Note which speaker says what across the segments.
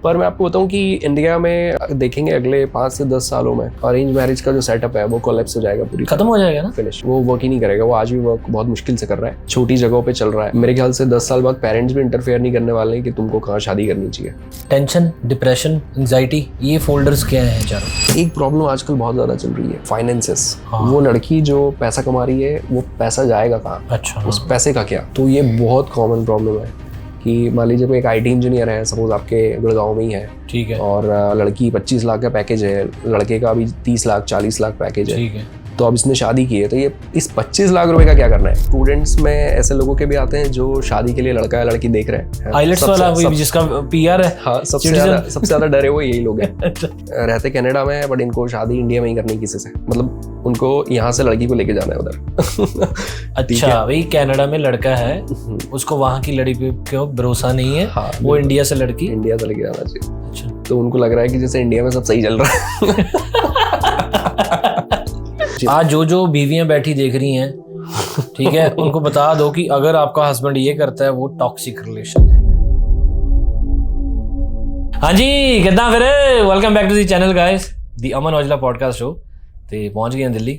Speaker 1: पर मैं आपको बताऊं कि इंडिया में देखेंगे अगले 5 से 10 सालों में अरेंज मैरिज का जो सेटअप है वो कोलैप्स हो जाएगा, पूरी
Speaker 2: खत्म हो जाएगा ना,
Speaker 1: फिनिश। वो वर्क ही नहीं करेगा। वो आज भी वर्क बहुत मुश्किल से कर रहा है, छोटी जगहों पे चल रहा है। मेरे ख्याल से 10 साल बाद पेरेंट्स भी इंटरफेयर नहीं करने वाले हैं कि तुमको कहाँ शादी करनी चाहिए।
Speaker 2: टेंशन, डिप्रेशन, एंजाइटी, ये फोल्डर्स क्या हैं चारों?
Speaker 1: एक प्रॉब्लम आजकल बहुत ज्यादा चल रही है, फाइनेंसेस।
Speaker 2: हाँ।
Speaker 1: वो लड़की जो पैसा कमा रही है वो पैसा जाएगा कहाँ?
Speaker 2: अच्छा,
Speaker 1: उस पैसे का क्या? तो ये बहुत कॉमन प्रॉब्लम है कि मान लीजिए कोई एक IT इंजीनियर है, सपोज आपके गुड़गांव में ही है,
Speaker 2: ठीक है,
Speaker 1: और लड़की 25 लाख का पैकेज है, लड़के का अभी 30 लाख 40 लाख पैकेज है,
Speaker 2: ठीक है।
Speaker 1: तो अब इसने शादी की है, तो ये इस 25 लाख रुपए का क्या करना है? स्टूडेंट्स में ऐसे लोगों के भी आते हैं जो शादी के लिए लड़का या लड़की देख रहे हैं,
Speaker 2: आइलेट्स वाला वही जिसका PR है।
Speaker 1: हाँ, सबसे ज्यादा डरे हुए यही लोग हैं। रहते कनाडा में है बट इनको शादी इंडिया में ही करनी किसी से, मतलब उनको यहाँ से लड़की को लेके जाना है उधर।
Speaker 2: अच्छा, वही कनाडा में लड़का है, उसको वहाँ की लड़की पे क्यों भरोसा नहीं है। हाँ, वो इंडिया से लेके जाना चाहिए। अच्छा, तो उनको लग रहा है कि जैसे इंडिया में सब सही चल रहा है। आज जो बीवियां बैठी देख रही हैं, ठीक है, उनको बता दो कि अगर आपका हस्बैंड ये करता है वो टॉक्सिक रिलेशन है। हाँ जी, कितना फिर welcome back to the channel guys, the Aman Aujla podcast show. ਤੇ ਪਹੁੰਚ ਗਏ ਦਿੱਲੀ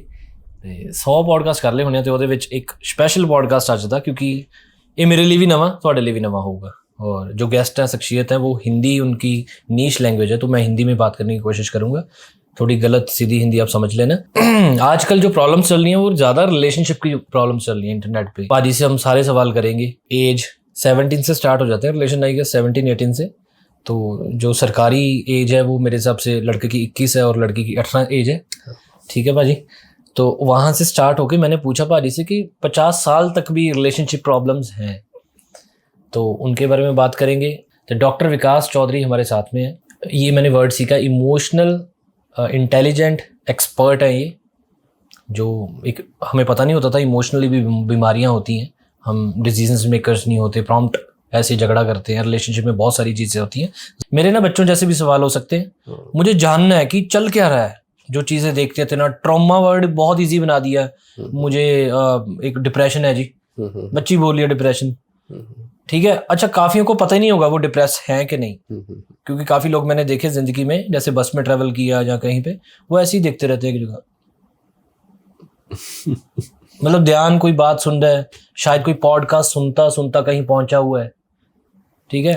Speaker 2: ਤੇ 100 ਪੋਡਕਾਸਟ ਕਰ ਲਏ ਹੋਣੇ ਤੇ ਉਹਦੇ ਵਿੱਚ ਇੱਕ ਸਪੈਸ਼ਲ ਪੋਡਕਾਸਟ ਅੱਜ ਦਾ, क्योंकि ये मेरे लिए भी नवा, ਤੁਹਾਡੇ लिए भी नवा होगा। और जो गेस्ट है, शख्सियत है, वो हिंदी उनकी नीश लैंग्वेज है, तो मैं हिंदी में बात करने की कोशिश करूंगा। थोड़ी गलत सीधी हिंदी आप समझ लेना। आजकल जो प्रॉब्लम्स चल रही हैं वो ज़्यादा रिलेशनशिप की प्रॉब्लम्स चल रही हैं इंटरनेट पे। पाजी से हम सारे सवाल करेंगे। एज 17 से स्टार्ट हो जाते हैं रिलेशन, आई गेस 17-18 से। तो जो सरकारी एज है वो मेरे हिसाब से लड़के की 21 है और लड़की की 18 एज है, ठीक है भाजी। तो वहाँ से स्टार्ट होके मैंने पूछा भाजी से कि 50 साल तक भी रिलेशनशिप प्रॉब्लम्स हैं, तो उनके बारे में बात करेंगे। तो डॉक्टर विकास चौधरी हमारे साथ में है। ये मैंने वर्ड सीखा, इमोशनल इंटेलिजेंट एक्सपर्ट है ये, जो एक हमें पता नहीं होता था इमोशनली भी बीमारियाँ होती हैं, हम डिसीजन मेकर्स नहीं होते, प्रॉम्प्ट ऐसे झगड़ा करते हैं। रिलेशनशिप में बहुत सारी चीज़ें होती हैं। मेरे ना बच्चों जैसे भी सवाल हो सकते हैं, मुझे जानना है कि चल क्या रहा है। जो चीज़ें देखते थे ना, ट्रॉमा वर्ड बहुत इजी बना दिया है मुझे। एक डिप्रेशन है जी, बच्ची बोल रही है डिप्रेशन, ठीक है। अच्छा, काफियों को पता ही नहीं होगा वो डिप्रेस हैं कि नहीं, क्योंकि काफी लोग मैंने देखे जिंदगी में, जैसे बस में ट्रेवल किया या कहीं पे, वो ऐसे ही देखते रहते हैं एक जगह। मतलब ध्यान कोई बात सुन रहा है, शायद कोई पॉडकास्ट सुनता सुनता कहीं पहुंचा हुआ है, ठीक है।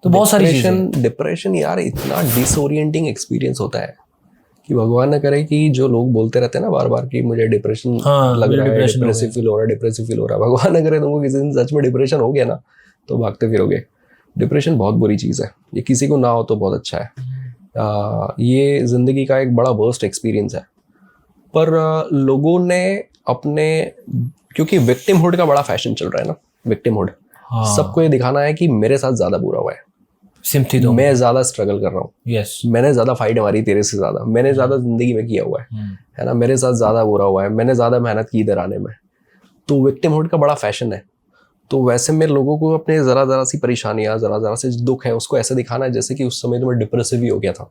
Speaker 2: तो बहुत सारी चीजें।
Speaker 1: डिप्रेशन यार इतना डिसोरिएंटिंग एक्सपीरियंस होता है कि भगवान न करे कि जो लोग बोलते रहते हैं ना बार बार कि मुझे डिप्रेशन लग रहा है, डिप्रेसिव फील हो रहा है, भगवान न करे तुमको किसी दिन सच में डिप्रेशन हो गया ना तो भागते फिरोगे। डिप्रेशन बहुत बुरी चीज़ है, ये किसी को ना हो तो बहुत अच्छा है। ये जिंदगी का एक बड़ा वर्स्ट एक्सपीरियंस है। पर लोगों ने अपने, क्योंकि विक्टिमहुड का बड़ा फैशन चल रहा है ना, विक्टिमहुड, सबको ये दिखाना है कि मेरे साथ ज्यादा बुरा हुआ है,
Speaker 2: सिंपथी दो,
Speaker 1: मैं ज्यादा स्ट्रगल कर रहा हूँ,
Speaker 2: यस,
Speaker 1: मैंने ज्यादा फाइट मारी तेरे से ज्यादा, मैंने ज्यादा जिंदगी में किया हुआ है ना, मेरे साथ ज्यादा बुरा हुआ है, मैंने ज्यादा मेहनत की इधर आने में। तो विक्टिमहुड का बड़ा फैशन है। तो वैसे में लोगों को अपने जरा सी परेशानियां, जरा से दुख है, उसको ऐसे दिखाना है जैसे कि उस समय तो मैं डिप्रेसिव ही हो गया था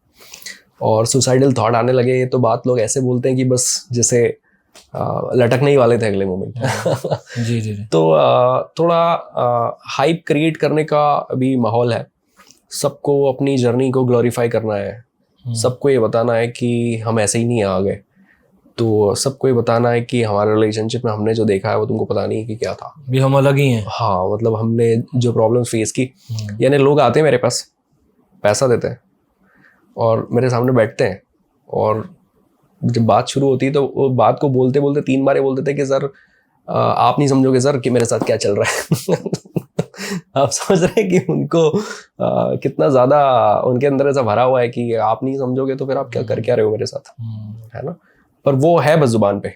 Speaker 1: और सुसाइडल थॉट आने लगे। तो बात लोग ऐसे बोलते हैं कि बस जैसे लटकने ही वाले थे अगले मोमेंट।
Speaker 2: जी जी।
Speaker 1: तो थोड़ा हाइप क्रिएट करने का भी माहौल है। सबको अपनी जर्नी को ग्लोरीफाई करना है, सबको ये बताना है कि हम ऐसे ही नहीं आ गए, तो सबको ये बताना है कि हमारे रिलेशनशिप में हमने जो देखा है वो तुमको पता नहीं कि क्या था,
Speaker 2: भी हम अलग ही हैं।
Speaker 1: हाँ, मतलब हमने जो प्रॉब्लम्स फेस की, यानी लोग आते हैं मेरे पास, पैसा देते हैं और मेरे सामने बैठते हैं, और जब बात शुरू होती है तो वो बात को बोलते बोलते 3 बार बोलते थे कि सर आप नहीं समझोगे सर कि मेरे साथ क्या चल रहा है। आप समझ रहे हैं कि उनको कितना ज़्यादा उनके अंदर ऐसा भरा हुआ है कि आप नहीं समझोगे तो फिर आप क्या कर क्या रहे हो मेरे साथ, है ना। पर वो है बस जुबान पे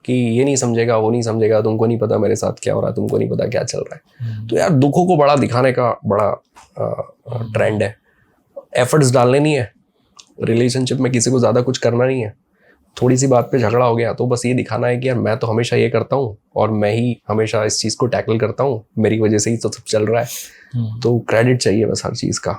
Speaker 1: कि ये नहीं समझेगा, वो नहीं समझेगा, तुमको नहीं पता मेरे साथ क्या हो रहा है, तुमको नहीं पता क्या चल रहा है। तो यार दुखों को बड़ा दिखाने का बड़ा ट्रेंड है। एफर्ट्स डालने नहीं है रिलेशनशिप में, किसी को ज़्यादा कुछ करना नहीं है। थोड़ी सी बात पे झगड़ा हो गया तो बस ये दिखाना है कि यार मैं तो हमेशा ये करता हूँ और मैं ही हमेशा इस चीज़ को टैकल करता हूँ, मेरी वजह से ही तो सब चल रहा है। तो क्रेडिट चाहिए बस हर चीज़ का।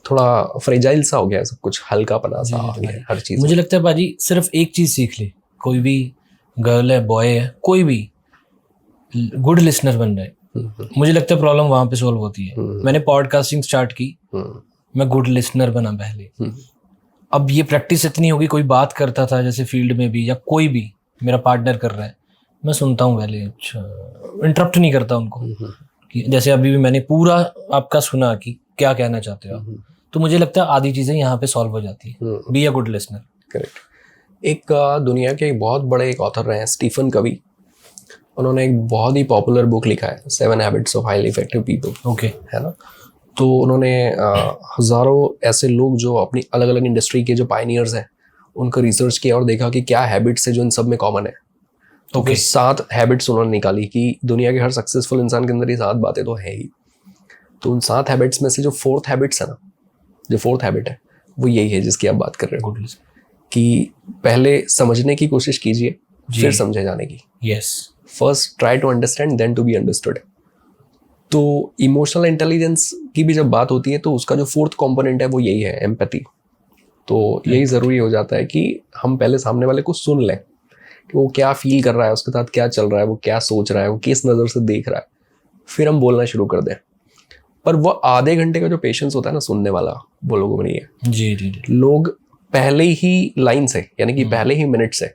Speaker 1: थोड़ा फ्रेजाइल सा हो गया है सब कुछ, हल्कापना सा आ गया है हर चीज़।
Speaker 2: मुझे लगता है बाजी सिर्फ एक चीज़ सीख ले, कोई भी गर्ल है, बॉय है, कोई भी गुड लिसनर बन रहा है, मुझे लगता है प्रॉब्लम वहाँ पे सॉल्व होती है। मैंने पॉडकास्टिंग स्टार्ट की, मैं गुड लिसनर बना पहले। अब ये प्रैक्टिस इतनी होगी, कोई बात करता था जैसे फील्ड में भी या कोई भी मेरा पार्टनर कर रहा है, मैं सुनता हूँ पहले, अच्छा, इंटरप्ट नहीं करता उनको। कि जैसे अभी भी मैंने पूरा आपका सुना कि क्या कहना चाहते हो आप, तो मुझे लगता है आधी चीज़ें यहाँ पे सॉल्व हो जाती है। Be a good listener.
Speaker 1: Correct. एक दुनिया के बहुत बड़े एक ऑथर रहे हैं स्टीफन कवी, उन्होंने एक बहुत ही पॉपुलर बुक लिखा है 7 habits of highly effective people.
Speaker 2: Okay.
Speaker 1: है ना। तो उन्होंने हज़ारों ऐसे लोग जो अपनी अलग अलग इंडस्ट्री के जो पायनियर्स हैं उनका रिसर्च किया और देखा कि क्या हैबिट्स है जो इन सब में कॉमन है। तो फिर 7 हैबिट्स उन्होंने निकाली कि दुनिया के हर सक्सेसफुल इंसान के अंदर ये 7 बातें तो है ही। तो उन 7 हैबिट्स में से जो 4th हैबिट्स है ना, जो 4th हैबिट है वो यही है जिसकी आप बात कर रहे हो, कि पहले समझने की कोशिश कीजिए फिर समझे जाने की।
Speaker 2: Yes.
Speaker 1: First try to understand then to be understood. तो इमोशनल इंटेलिजेंस की भी जब बात होती है तो उसका जो 4th कंपोनेंट है वो यही है, एम्पैथी। तो यही ज़रूरी हो जाता है कि हम पहले सामने वाले को सुन लें कि वो क्या फील कर रहा है, उसके साथ क्या चल रहा है, वो क्या सोच रहा है, वो किस नज़र से देख रहा है, फिर हम बोलना शुरू कर दें। पर वो आधे घंटे का जो पेशेंस होता है ना सुनने वाला, वो लोगों में नहीं है।
Speaker 2: जी जी।
Speaker 1: लोग पहले ही लाइन से, यानी कि पहले ही मिनट से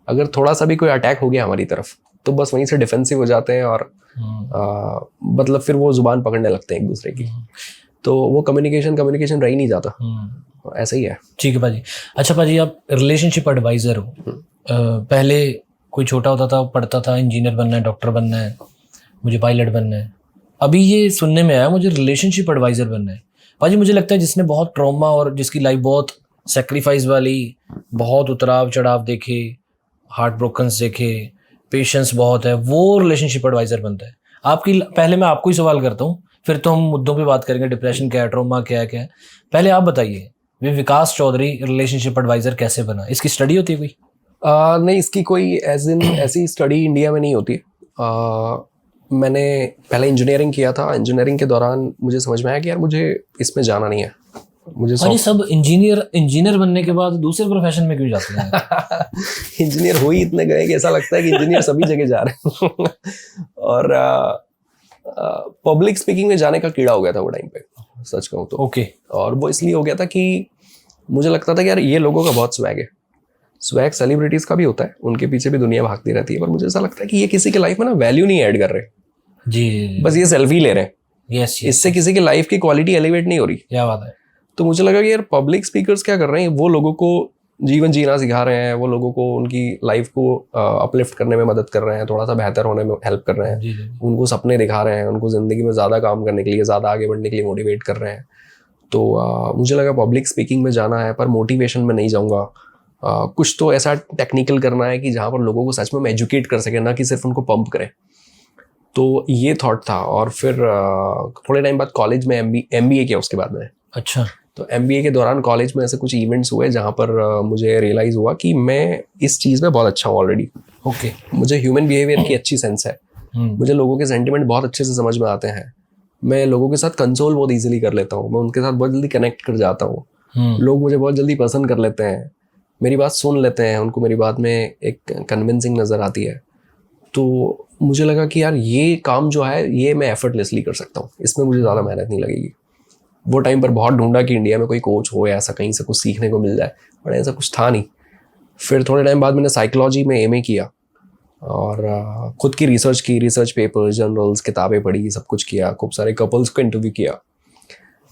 Speaker 1: अगर थोड़ा सा भी कोई अटैक हो गया हमारी तरफ तो बस वहीं से डिफेंसिव हो जाते हैं और मतलब फिर वो जुबान पकड़ने लगते हैं एक दूसरे की। तो वो कम्युनिकेशन रह ही नहीं जाता। ऐसा ही है।
Speaker 2: ठीक है भाजी। अच्छा भाजी, आप रिलेशनशिप एडवाइज़र हो। पहले कोई छोटा होता था, पढ़ता था इंजीनियर बनना है, डॉक्टर बनना है, मुझे पायलट बनना है। अभी ये सुनने में आया मुझे रिलेशनशिप एडवाइज़र बनना है। भाजी मुझे लगता है जिसने बहुत ट्रॉमा और जिसकी लाइफ बहुत सेक्रीफाइस वाली, बहुत उतराव चढ़ाव देखे, हार्ट ब्रोकन्स देखे, पेशेंस बहुत है, वो रिलेशनशिप एडवाइज़र बनता है। आपकी पहले मैं आपको ही सवाल करता हूँ, फिर तो हम मुद्दों पे बात करेंगे, डिप्रेशन क्या है, ट्रॉमा क्या है, क्या है। पहले आप बताइए, विकास चौधरी रिलेशनशिप एडवाइज़र कैसे बना? इसकी स्टडी होती है कोई?
Speaker 1: नहीं, इसकी कोई ऐसी स्टडी इंडिया में नहीं होती। मैंने पहले इंजीनियरिंग किया था। इंजीनियरिंग के दौरान मुझे समझ में आया कि यार मुझे इसमें जाना नहीं है। मुझे
Speaker 2: सब इंजीनियर बनने के बाद दूसरे प्रोफेशन में क्यों जाते हैं?
Speaker 1: इंजीनियर हो ही इतने गए कि ऐसा लगता है कि इंजीनियर सभी जगह जा रहे हैं। और पब्लिक स्पीकिंग में जाने का कीड़ा हो गया था वो टाइम पे, सच कहूँ तो।
Speaker 2: ओके।
Speaker 1: और वो इसलिए हो गया था कि मुझे लगता था कि यार ये लोगों का बहुत स्वैग है। स्वैग सेलिब्रिटीज का भी होता है, उनके पीछे भी दुनिया भागती रहती है, पर मुझे ऐसा लगता है कि ये किसी के लाइफ में ना वैल्यू नहीं ऐड कर रहे।
Speaker 2: जी।
Speaker 1: बस ये सेल्फी ले रहे हैं।
Speaker 2: यस।
Speaker 1: इससे किसी की लाइफ की क्वालिटी एलिवेट नहीं हो रही।
Speaker 2: क्या बात है।
Speaker 1: तो मुझे लगा कि यार पब्लिक स्पीकर्स क्या कर रहे हैं, वो लोगों को जीवन जीना सिखा रहे हैं, वो लोगों को उनकी लाइफ को अपलिफ्ट करने में मदद कर रहे हैं, थोड़ा सा बेहतर होने में हेल्प कर रहे हैं।
Speaker 2: जी जी।
Speaker 1: उनको सपने दिखा रहे हैं, उनको ज़िंदगी में ज़्यादा काम करने के लिए, ज़्यादा आगे बढ़ने के लिए मोटिवेट कर रहे हैं। तो मुझे लगा पब्लिक स्पीकिंग में जाना है, पर मोटिवेशन में नहीं जाऊँगा। कुछ तो ऐसा टेक्निकल करना है कि जहाँ पर लोगों को सच में एजुकेट कर सके, ना कि सिर्फ उनको पंप करें। तो ये थॉट था। और फिर थोड़े टाइम बाद कॉलेज में MBA किया उसके बाद में।
Speaker 2: अच्छा।
Speaker 1: तो MBA के दौरान कॉलेज में ऐसे कुछ इवेंट्स हुए जहाँ पर मुझे रियलाइज़ हुआ कि मैं इस चीज़ में बहुत अच्छा हूँ ऑलरेडी।
Speaker 2: ओके।
Speaker 1: मुझे ह्यूमन बिहेवियर की अच्छी सेंस है। मुझे लोगों के सेंटिमेंट बहुत अच्छे से समझ में आते हैं। मैं लोगों के साथ कंसोल बहुत ईजिली कर लेता हूँ। मैं उनके साथ बहुत जल्दी कनेक्ट कर जाता हूँ। लोग मुझे बहुत जल्दी पसंद कर लेते हैं, मेरी बात सुन लेते हैं, उनको मेरी बात में एक कन्विंसिंग नज़र आती है। तो मुझे लगा कि यार ये काम जो है ये मैं एफर्टलेसली कर सकता हूँ, इसमें मुझे ज़्यादा मेहनत नहीं लगेगी। वो टाइम पर बहुत ढूंढा कि इंडिया में कोई कोच हो या ऐसा कहीं से कुछ सीखने को मिल जाए, बट ऐसा कुछ था नहीं। फिर थोड़े टाइम बाद मैंने साइकोलॉजी में MA किया और खुद की रिसर्च की, रिसर्च पेपर्स, जर्नल्स, किताबें पढ़ी, सब कुछ किया। खूब सारे कपल्स को इंटरव्यू किया।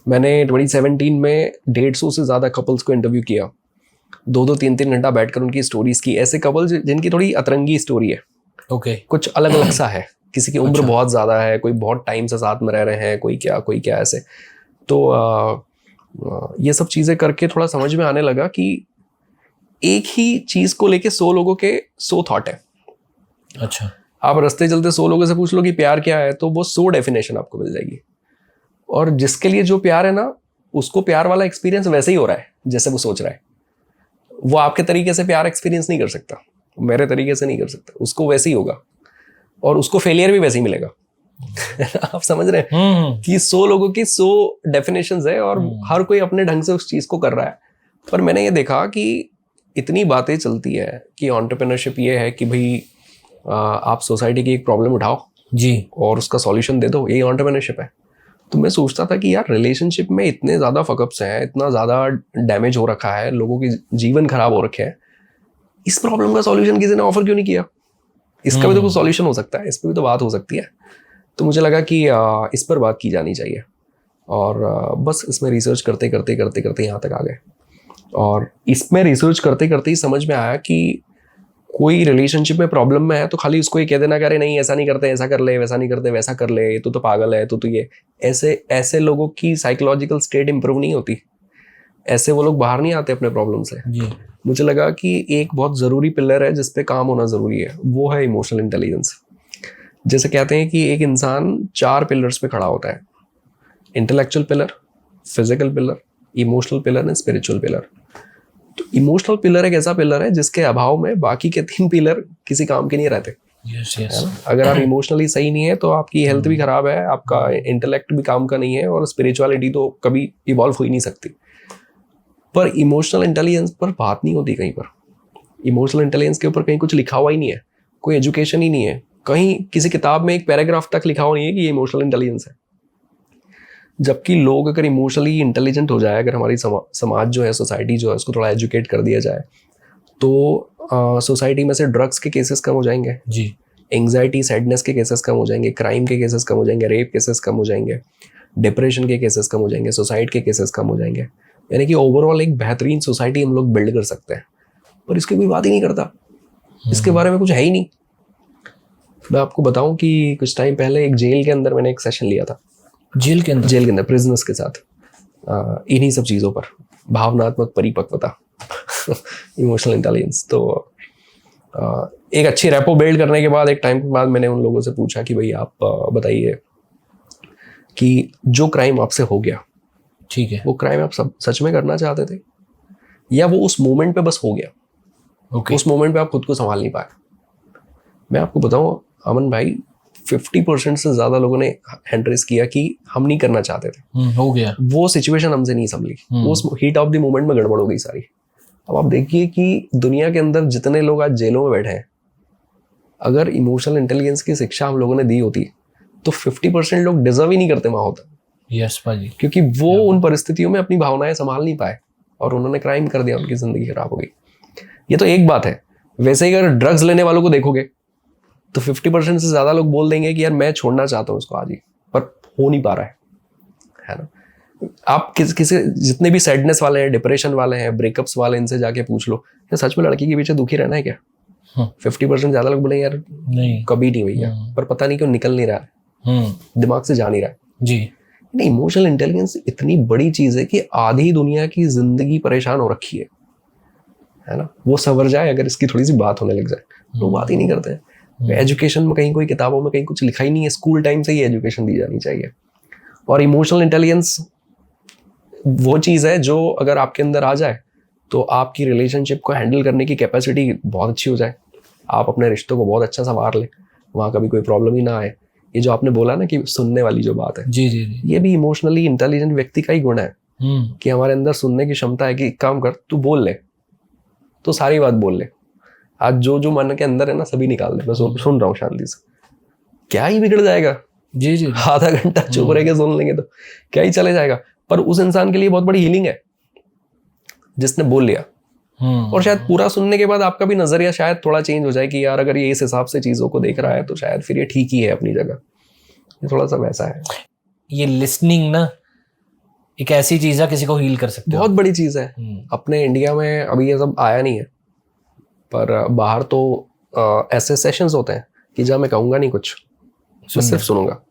Speaker 1: मैंने 2017 में 150 से ज़्यादा कपल्स को इंटरव्यू किया। 2-2, 3-3 घंटा बैठकर उनकी स्टोरीज की। ऐसे कपल्स जिनकी थोड़ी अतरंगी स्टोरी है।
Speaker 2: ओके।
Speaker 1: कुछ अलग अलग सा है, किसी की उम्र बहुत ज़्यादा है, कोई बहुत टाइम से साथ में रह रहे हैं, कोई क्या ऐसे। तो ये सब चीज़ें करके थोड़ा समझ में आने लगा कि एक ही चीज़ को लेके 100 लोगों के 100 थॉट है।
Speaker 2: अच्छा।
Speaker 1: आप रास्ते चलते 100 लोगों से पूछ लो कि प्यार क्या है, तो वो 100 डेफिनेशन आपको मिल जाएगी। और जिसके लिए जो प्यार है ना, उसको प्यार वाला एक्सपीरियंस वैसे ही हो रहा है जैसे वो सोच रहा है। वो आपके तरीके से प्यार एक्सपीरियंस नहीं कर सकता, मेरे तरीके से नहीं कर सकता, उसको वैसे ही होगा और उसको फेलियर भी वैसे ही मिलेगा। आप समझ रहे हैं कि 100 लोगों की 100 डेफिनेशंस है और हर कोई अपने ढंग से उस चीज़ को कर रहा है। पर मैंने ये देखा कि इतनी बातें चलती है कि एंटरप्रेन्योरशिप ये है कि भाई आप सोसाइटी की एक प्रॉब्लम उठाओ
Speaker 2: जी
Speaker 1: और उसका सॉल्यूशन दे दो, यही एंटरप्रेन्योरशिप है। तो मैं सोचता था कि यार रिलेशनशिप में इतने ज़्यादा फकअप्स हैं, इतना ज़्यादा डैमेज हो रखा है, लोगों के जीवन खराब हो रखे हैं, इस प्रॉब्लम का सॉल्यूशन किसी ने ऑफर क्यों नहीं किया? इसका भी तो कुछ सॉल्यूशन हो सकता है, इस पर भी तो बात हो सकती है। तो मुझे लगा कि इस पर बात की जानी चाहिए, और बस इसमें रिसर्च करते करते करते करते यहाँ तक आ गए। और इसमें रिसर्च करते करते ही समझ में आया कि कोई रिलेशनशिप में प्रॉब्लम में है तो खाली उसको ये कह देना, करे नहीं ऐसा नहीं करते, ऐसा कर ले, वैसा नहीं करते, वैसा कर ले, तो पागल है, तो ये ऐसे लोगों की साइकोलॉजिकल स्टेट इंप्रूव नहीं होती, ऐसे वो लोग बाहर नहीं आते अपने प्रॉब्लम से जी। मुझे लगा कि एक बहुत ज़रूरी पिलर है जिस पे काम होना ज़रूरी है, वो है इमोशनल इंटेलिजेंस। जैसे कहते हैं कि एक इंसान 4 पिलर्स पे खड़ा होता है, intellectual pillar, physical pillar, emotional pillar and spiritual pillar. तो इमोशनल पिलर एक ऐसा पिलर है जिसके अभाव में बाकी के 3 पिलर किसी काम के नहीं रहते।
Speaker 2: yes.
Speaker 1: अगर आप इमोशनली सही नहीं है तो आपकी हेल्थ भी खराब है, आपका इंटेलेक्ट भी काम का नहीं है, और स्पिरिचुअलिटी तो कभी इवॉल्व हो ही नहीं सकती। पर इमोशनल इंटेलिजेंस पर बात नहीं होती कहीं पर। इमोशनल इंटेलिजेंस के ऊपर कहीं कुछ लिखा हुआ ही नहीं है, कोई एजुकेशन ही नहीं है, कहीं किसी किताब में एक पैराग्राफ तक लिखा हुआ नहीं है कि ये इमोशनल इंटेलिजेंस है। जबकि लोग अगर इमोशनली इंटेलिजेंट हो जाए, अगर हमारी समाज जो है, सोसाइटी जो है, उसको थोड़ा एजुकेट कर दिया जाए, तो सोसाइटी में से ड्रग्स के केसेस कम हो जाएंगे जी, एंग्जाइटी सैडनेस के केसेस कम हो जाएंगे, क्राइम के केसेस कम हो जाएंगे, रेप केसेस कम हो जाएंगे, डिप्रेशन के केसेस कम हो जाएंगे, सुसाइड के केसेस कम हो जाएंगे। यानी कि ओवरऑल एक बेहतरीन सोसाइटी हम लोग बिल्ड कर सकते हैं। पर इसकी कोई बात ही नहीं करता, इसके बारे में कुछ है ही नहीं। मैं आपको बताऊं कि कुछ टाइम पहले एक जेल के अंदर मैंने एक सेशन लिया था। जेल के अंदर प्रिजनर्स के साथ इन्हीं सब चीज़ों पर, भावनात्मक परिपक्वता, इमोशनल इंटेलिजेंस। तो एक अच्छी रैपो बिल्ड करने के बाद एक टाइम के बाद मैंने उन लोगों से पूछा कि भाई आप बताइए कि जो क्राइम आपसे हो गया, ठीक है, वो क्राइम आप सच में करना चाहते थे या वो उस मोमेंट पे बस हो गया? Okay. उस मोमेंट पे आप खुद को संभाल नहीं पाए। मैं आपको बताऊं अमन भाई, 50% से ज्यादा लोगों ने हैंड रेस किया कि हम नहीं करना चाहते थे, हो गया, वो सिचुएशन हमसे नहीं संभली, उस हीट ऑफ द मोमेंट में गड़बड़ हो गई सारी। अब आप देखिए कि दुनिया के अंदर जितने लोग आज जेलों में बैठे हैं, अगर इमोशनल इंटेलिजेंस की शिक्षा हम लोगों ने दी होती तो 50% लोग डिजर्व ही नहीं करते वहां होता। यस भाई, क्योंकि वो उन परिस्थितियों में अपनी भावनाएं संभाल नहीं पाए और उन्होंने क्राइम कर दिया, उनकी जिंदगी खराब हो गई। ये तो एक बात है। वैसे ही अगर ड्रग्स लेने वालों को देखोगे तो 50% से ज्यादा लोग बोल देंगे कि यार मैं छोड़ना चाहता हूँ इसको आज ही, पर हो नहीं पा रहा है ना। आप किसी जितने भी सैडनेस वाले हैं, डिप्रेशन वाले हैं, ब्रेकअप्स वाले, इनसे जाके पूछ लो क्या सच में लड़की के पीछे दुखी रहना है क्या? 50% ज्यादा लोग बोलेंगे यार नहीं, कभी नहीं भैया, पर पता नहीं क्यों निकल नहीं रहा है, दिमाग से जा नहीं रहा है जी। इमोशनल इंटेलिजेंस इतनी बड़ी चीज है कि आधी दुनिया की जिंदगी परेशान हो रखी है ना। वो सवर जाए अगर इसकी थोड़ी सी बात होने लग जाए, लोग बात ही नहीं करते हैं। एजुकेशन में कहीं कोई किताबों में कहीं कुछ लिखा ही नहीं है, स्कूल टाइम से ही एजुकेशन दी जानी चाहिए। और इमोशनल इंटेलिजेंस वो चीज़ है जो अगर आपके अंदर आ जाए तो आपकी रिलेशनशिप को हैंडल करने की कैपेसिटी बहुत अच्छी हो जाए, आप अपने रिश्तों को बहुत अच्छा संवार लें, वहाँ कभी कोई प्रॉब्लम ही ना आए। ये जो आपने बोला ना कि सुनने वाली जो बात है, जी जी जी, ये भी इमोशनली इंटेलिजेंट व्यक्ति का ही गुण है कि हमारे अंदर सुनने की क्षमता है कि काम कर, तू बोल ले, तो सारी बात बोल ले, आज जो मन के अंदर है ना सभी निकाल दे, मैं सुन रहा हूँ शांति से, क्या ही बिगड़ जाएगा? जी जी, आधा घंटा चुप रह के सुन लेंगे तो क्या ही चले जाएगा। पर उस इंसान के लिए बहुत बड़ी हीलिंग है जिसने बोल लिया। और शायद पूरा सुनने के बाद आपका भी नजरिया शायद थोड़ा चेंज हो जाए कि यार अगर ये इस हिसाब से चीजों को देख रहा है तो शायद फिर ये ठीक ही है अपनी जगह। ये थोड़ा सा वैसा है। ये लिसनिंग ना एक ऐसी चीज है, किसी को हील कर सकते हो, बहुत बड़ी चीज है। अपने इंडिया में अभी ये सब आया नहीं है, पर बाहर तो ऐसे सेशंस होते हैं कि जहाँ मैं कहूंगा नहीं कुछ, मैं सिर्फ सुनूंगा,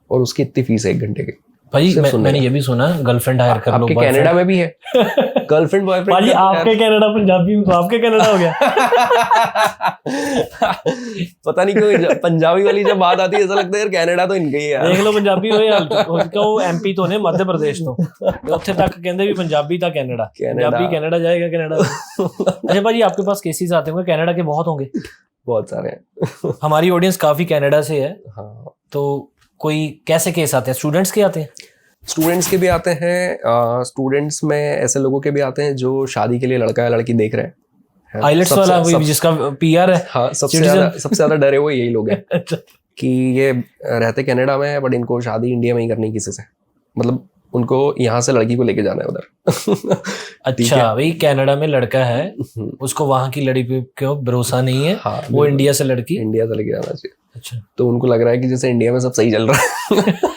Speaker 1: और उसकी इतनी फीस है 1 घंटे की। भाई मैंने ये भी सुना गर्लफ्रेंट हायर कर लो, आपके कनाडा में भी है गर्लफ्रेंड बॉयफ्रेंड। भाई आपके कनाडा पंजाबी हूं तो आपके कनाडा हो गया पता नहीं क्यों पंजाबी वाली जब बात आती है ऐसा लगता है यार कनाडा तो इनका ही है। देख लो पंजाबी होए ਉਹ एमपी तो ने मध्य प्रदेश तो ਉੱਥੇ तक कहंदे भी पंजाबी था कनाडा, पंजाबी कनाडा जाएगा कनाडा। अच्छा भाई आपके पास केसेस आते होंगे कनाडा के, बहुत होंगे? बहुत सारे हैं हमारी ऑडियंस काफी कनाडा से है। हाँ, तो कोई कैसे केस आते हैं? स्टूडेंट्स के आते हैं? स्टूडेंट्स के भी आते हैं, स्टूडेंट्स में ऐसे लोगों के भी आते हैं जो शादी के लिए लड़का या लड़की देख रहे हैं। आइलेट्स वाला वही जिसका पीआर है। हाँ, सबसे ज्यादा डरे हुए यही लोग हैं कि ये रहते कनाडा में है बट इनको शादी इंडिया में ही करनी किसी से। मतलब उनको यहाँ से लड़की को लेके जाना है उधर।
Speaker 2: अच्छा भाई, कनाडा में लड़का है, उसको वहां की लड़की पे क्यों भरोसा नहीं है,
Speaker 1: हाँ,
Speaker 2: वो इंडिया से लड़की।
Speaker 1: इंडिया से लेके जाना चाहिए।
Speaker 2: अच्छा,
Speaker 1: तो उनको लग रहा है कि जैसे इंडिया में सब सही चल रहा है।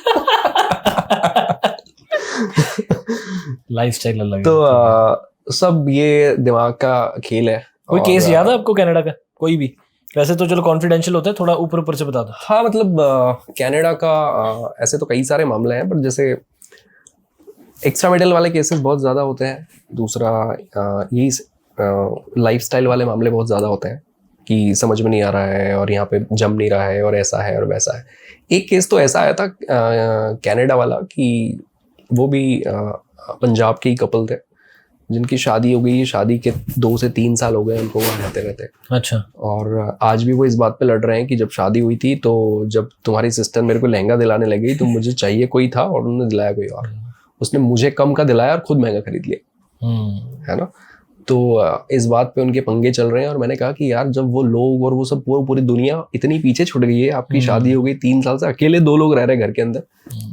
Speaker 2: लाइफस्टाइल अलग है।
Speaker 1: तो सब ये दिमाग का खेल है।
Speaker 2: कोई केस याद है आपको कनाडा का, कोई भी? वैसे तो चलो कॉन्फिडेंशियल होता है, थोड़ा ऊपर ऊपर से बता दो।
Speaker 1: हाँ मतलब कनाडा का ऐसे तो कई सारे मामले हैं, पर जैसे एक्स्ट्रा मेडल वाले केसेस बहुत ज़्यादा होते हैं। दूसरा यही लाइफस्टाइल वाले मामले बहुत ज़्यादा होते हैं कि समझ में नहीं आ रहा है और यहाँ पे जम नहीं रहा है और ऐसा है और वैसा है। एक केस तो ऐसा आया था कनाडा वाला कि वो भी पंजाब के ही कपल थे जिनकी शादी हो गई। शादी के 2 से 3 साल हो गए उनको वहाँ रहते रहते।
Speaker 2: अच्छा।
Speaker 1: और आज भी वो इस बात पे लड़ रहे हैं कि जब शादी हुई थी तो जब तुम्हारी सिस्टर मेरे को लहंगा दिलाने लगी तो मुझे चाहिए कोई था और उन्होंने दिलाया कोई और। उसने मुझे कम का दिलाया और खुद महंगा खरीद लिया, है ना। तो इस बात पे उनके पंगे चल रहे हैं। और मैंने कहा कि यार जब वो लोग और वो सब पूरी दुनिया इतनी पीछे छूट गई है, आपकी शादी हो गई 3 साल से, अकेले 2 लोग रह रहे घर के अंदर,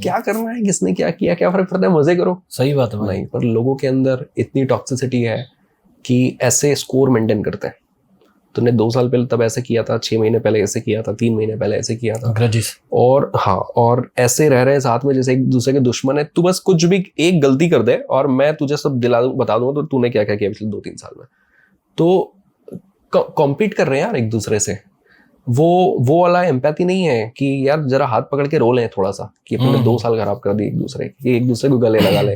Speaker 1: क्या करना है, किसने क्या किया, क्या फर्क पड़ता है, मजे करो।
Speaker 2: सही बात है।
Speaker 1: नहीं, पर लोगों के अंदर इतनी टॉक्सिसिटी है कि ऐसे स्कोर मेंटेन करते हैं। तूने 2 साल पहले तब ऐसे किया था, 6 महीने पहले ऐसे किया था, 3 महीने पहले ऐसे किया था, और हाँ, और ऐसे रह रहे हैं साथ में जैसे एक दूसरे के दुश्मन है। तू बस कुछ भी एक गलती कर दे और मैं तुझे सब बता दूंगा तो तूने क्या क्या किया पिछले 2-3 साल में। तो कॉम्पीट कर रहे हैं यार एक दूसरे से। वो वाला एम्पैथी नहीं है कि यार जरा हाथ पकड़ के रो लें थोड़ा सा, कि अपने 2 साल खराब कर दिए एक दूसरे को गले लगा ले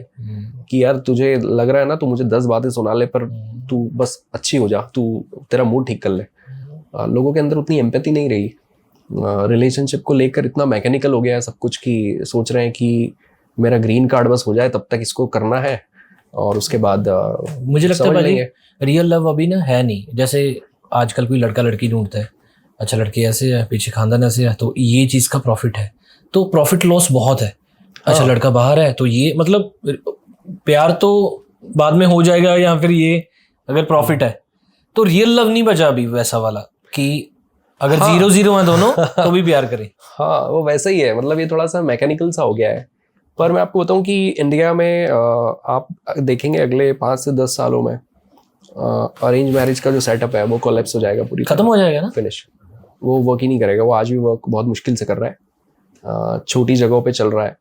Speaker 1: कि यार तुझे लग रहा है ना, तू मुझे 10 बातें सुना ले पर तू बस अच्छी हो जा, तू तेरा मूड ठीक कर ले। लोगों के अंदर उतनी एम्पैथी नहीं रही। रिलेशनशिप को लेकर इतना मैकेनिकल हो गया है सब कुछ कि सोच रहे हैं कि मेरा ग्रीन कार्ड बस हो जाए तब तक इसको करना है और उसके बाद
Speaker 2: मुझे लगता है रियल लव अभी ना है नहीं। जैसे आजकल कोई लड़का लड़की ढूंढता है, अच्छा लड़की ऐसे है, पीछे खानदान ऐसे है, तो ये चीज का प्रॉफिट है, तो प्रॉफिट लॉस बहुत है। अच्छा लड़का बाहर है तो ये मतलब प्यार तो बाद में हो जाएगा, या फिर ये अगर प्रॉफिट है तो रियल लव नहीं बचा अभी वैसा वाला कि अगर 0-0 है दोनों तो भी प्यार करें।
Speaker 1: हाँ, वो वैसा ही है। मतलब ये थोड़ा सा मैकेनिकल सा हो गया है। पर मैं आपको बताऊं कि इंडिया में आप देखेंगे अगले 5 से 10 सालों में अरेंज मैरिज का जो सेटअप है वो कोलैप्स हो जाएगा, पूरी
Speaker 2: खत्म हो जाएगा ना,
Speaker 1: फिनिश। वो वर्क ही नहीं करेगा। वो आज भी वर्क बहुत मुश्किल से कर रहा है, छोटी जगहों पे चल रहा है,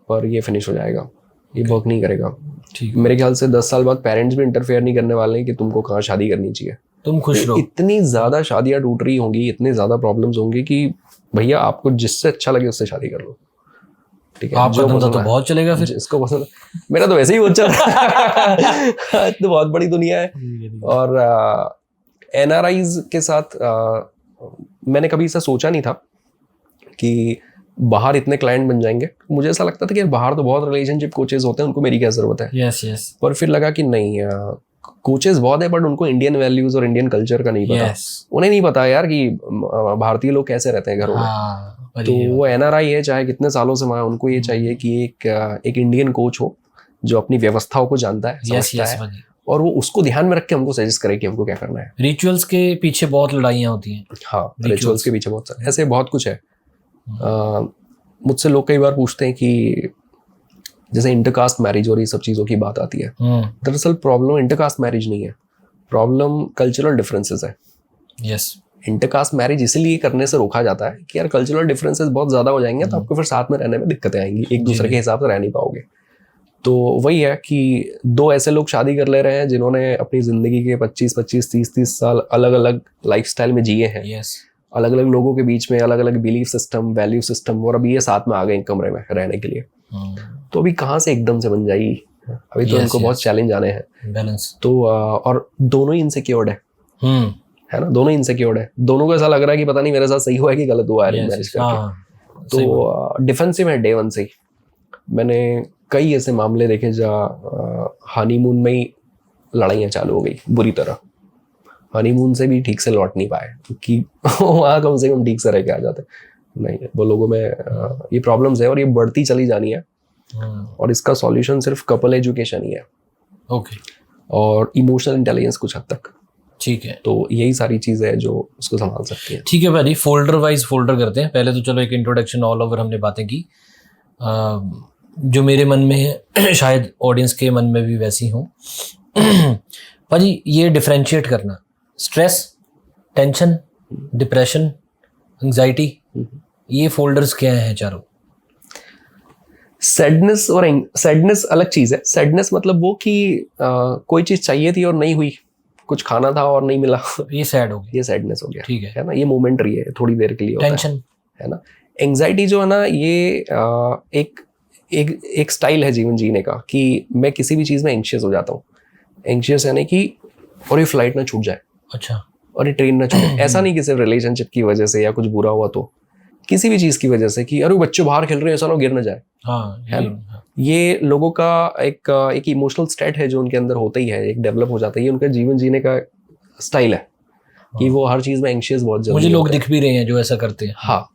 Speaker 1: पर ये फिनिश हो जाएगा, ये वर्क नहीं करेगा। ठीक, मेरे ख्याल से 10 साल बाद पेरेंट्स भी इंटरफेयर नहीं करने वाले हैं कि तुमको कहाँ शादी करनी चाहिए, तुम खुश रहो। इतनी ज्यादा शादियां टूट रही होंगी, इतने ज्यादा प्रॉब्लम्स होंगी कि भैया आपको जिससे अच्छा लगे उससे शादी कर लो। ठीक है,
Speaker 2: आपका धंधा तो बहुत चलेगा फिर,
Speaker 1: इसको पसंद। मेरा तो वैसे ही बहुत चल रहा है। तो बहुत बड़ी दुनिया है। और NRIs के साथ मैंने कभी ऐसा सोचा नहीं था कि बाहर इतने क्लाइंट बन जाएंगे। मुझे ऐसा लगता था कि बाहर तो बहुत रिलेशनशिप कोचेस होते हैं, उनको मेरी क्या जरूरत है।
Speaker 2: yes.
Speaker 1: पर फिर लगा कि नहीं, कोचेस बहुत है बट उनको इंडियन वैल्यूज और इंडियन कल्चर का नहीं पता। उन्हें नहीं पता यार कि भारतीय लोग कैसे रहते हैं घरों में। तो वो NRI है, चाहे कितने सालों से वहाँ, उनको ये चाहिए कि एक इंडियन कोच हो जो अपनी व्यवस्थाओं को जानता है, समझता है, और वो उसको ध्यान में रख के हमको सजेस्ट करे कि हमको क्या करना है।
Speaker 2: रिचुअल्स के पीछे बहुत लड़ाइयाँ होती हैं।
Speaker 1: हाँ, रिचुअल्स के पीछे बहुत सारे ऐसे बहुत कुछ है। मुझसे लोग कई बार पूछते हैं कि जैसे इंटरकास्ट मैरिज और ये सब चीज़ों की बात आती है, दरअसल प्रॉब्लम इंटरकास्ट मैरिज नहीं है, प्रॉब्लम कल्चरल डिफरेंसेस है। इंटरकास्ट मैरिज इसलिए करने से रोका जाता है कि यार कल्चरल डिफरेंसेस बहुत ज़्यादा हो जाएंगे तो आपको फिर साथ में रहने में दिक्कतें आएंगी, एक दूसरे के हिसाब से रह नहीं पाओगे। तो वही है कि 2 ऐसे लोग शादी कर ले रहे हैं जिन्होंने अपनी ज़िंदगी के 25-25, 30-30 साल अलग अलग लाइफस्टाइल में जिए हैं, अलग अलग लोगों के बीच में, अलग अलग बिलीफ सिस्टम, वैल्यू सिस्टम, और अभी ये साथ में आ गए कमरे में रहने के लिए। तो अभी कहाँ से एकदम से बन जाएगी, अभी तो इनको बहुत चैलेंज आने हैं बैलेंस। तो और दोनों ही इनसिक्योर्ड है ना, दोनों इनसिक्योर्ड है। दोनों को ऐसा लग रहा है कि पता नहीं मेरे साथ सही हुआ है कि गलत हुआ है मैरिज करके। तो डिफेंसिव है डे 1 से ही। मैंने कई ऐसे मामले देखे जहाँ हनीमून में ही लड़ाइयाँ चालू हो गई बुरी तरह, हनीमून से भी ठीक से लौट नहीं पाए क्योंकि वहाँ कम से कम ठीक से रह के आ जाते। नहीं, वो लोगों में ये प्रॉब्लम्स है और ये बढ़ती चली जानी है। और इसका सॉल्यूशन सिर्फ कपल एजुकेशन ही है।
Speaker 2: ओके।
Speaker 1: और इमोशनल इंटेलिजेंस कुछ हद तक।
Speaker 2: ठीक है,
Speaker 1: तो यही सारी चीज़ें हैं जो उसको संभाल सकती हैं।
Speaker 2: ठीक है भाई, फोल्डर वाइज फोल्डर करते हैं। पहले तो चलो एक इंट्रोडक्शन ऑल ओवर हमने बातें की। जो मेरे मन में है शायद ऑडियंस के मन में भी वैसी हो। भाजी ये डिफरेंशिएट करना, स्ट्रेस, टेंशन, डिप्रेशन, एंजाइटी, ये फोल्डर्स क्या हैं चारों?
Speaker 1: सैडनेस और सैडनेस अलग चीज है। सैडनेस मतलब वो कि कोई चीज चाहिए थी और नहीं हुई, कुछ खाना था और नहीं मिला,
Speaker 2: ये सैड हो गया,
Speaker 1: ये सैडनेस हो गया,
Speaker 2: ठीक है
Speaker 1: ना। ये मोमेंटरी है, थोड़ी देर के लिए होता
Speaker 2: टेंशन
Speaker 1: है ना। एंजाइटी जो है ना, ये एक स्टाइल है जीवन जीने का कि मैं किसी भी चीज में एंशियस हो जाता हूँ। एंशियस यानी कि और ये फ्लाइट ना छूट जाए,
Speaker 2: अच्छा,
Speaker 1: और ये ट्रेन ना छूटे। ऐसा नहीं कि सिर्फ रिलेशनशिप की वजह से या कुछ बुरा हुआ तो, किसी भी चीज की वजह से कि अरे बच्चे बाहर खेल रहे हैं, ऐसा ना गिर ना जाए,
Speaker 2: हाँ,
Speaker 1: है ना। ये लोगों का एक इमोशनल स्टेट है जो उनके अंदर होता ही है, एक डेवलप हो जाता है। ये उनका जीवन जीने का स्टाइल है कि वो हर चीज में एंशियस बहुत जल्दी
Speaker 2: मुझे लोग
Speaker 1: होते हैं।
Speaker 2: दिख भी रहे हैं जो ऐसा करते हैं।
Speaker 1: हाँ।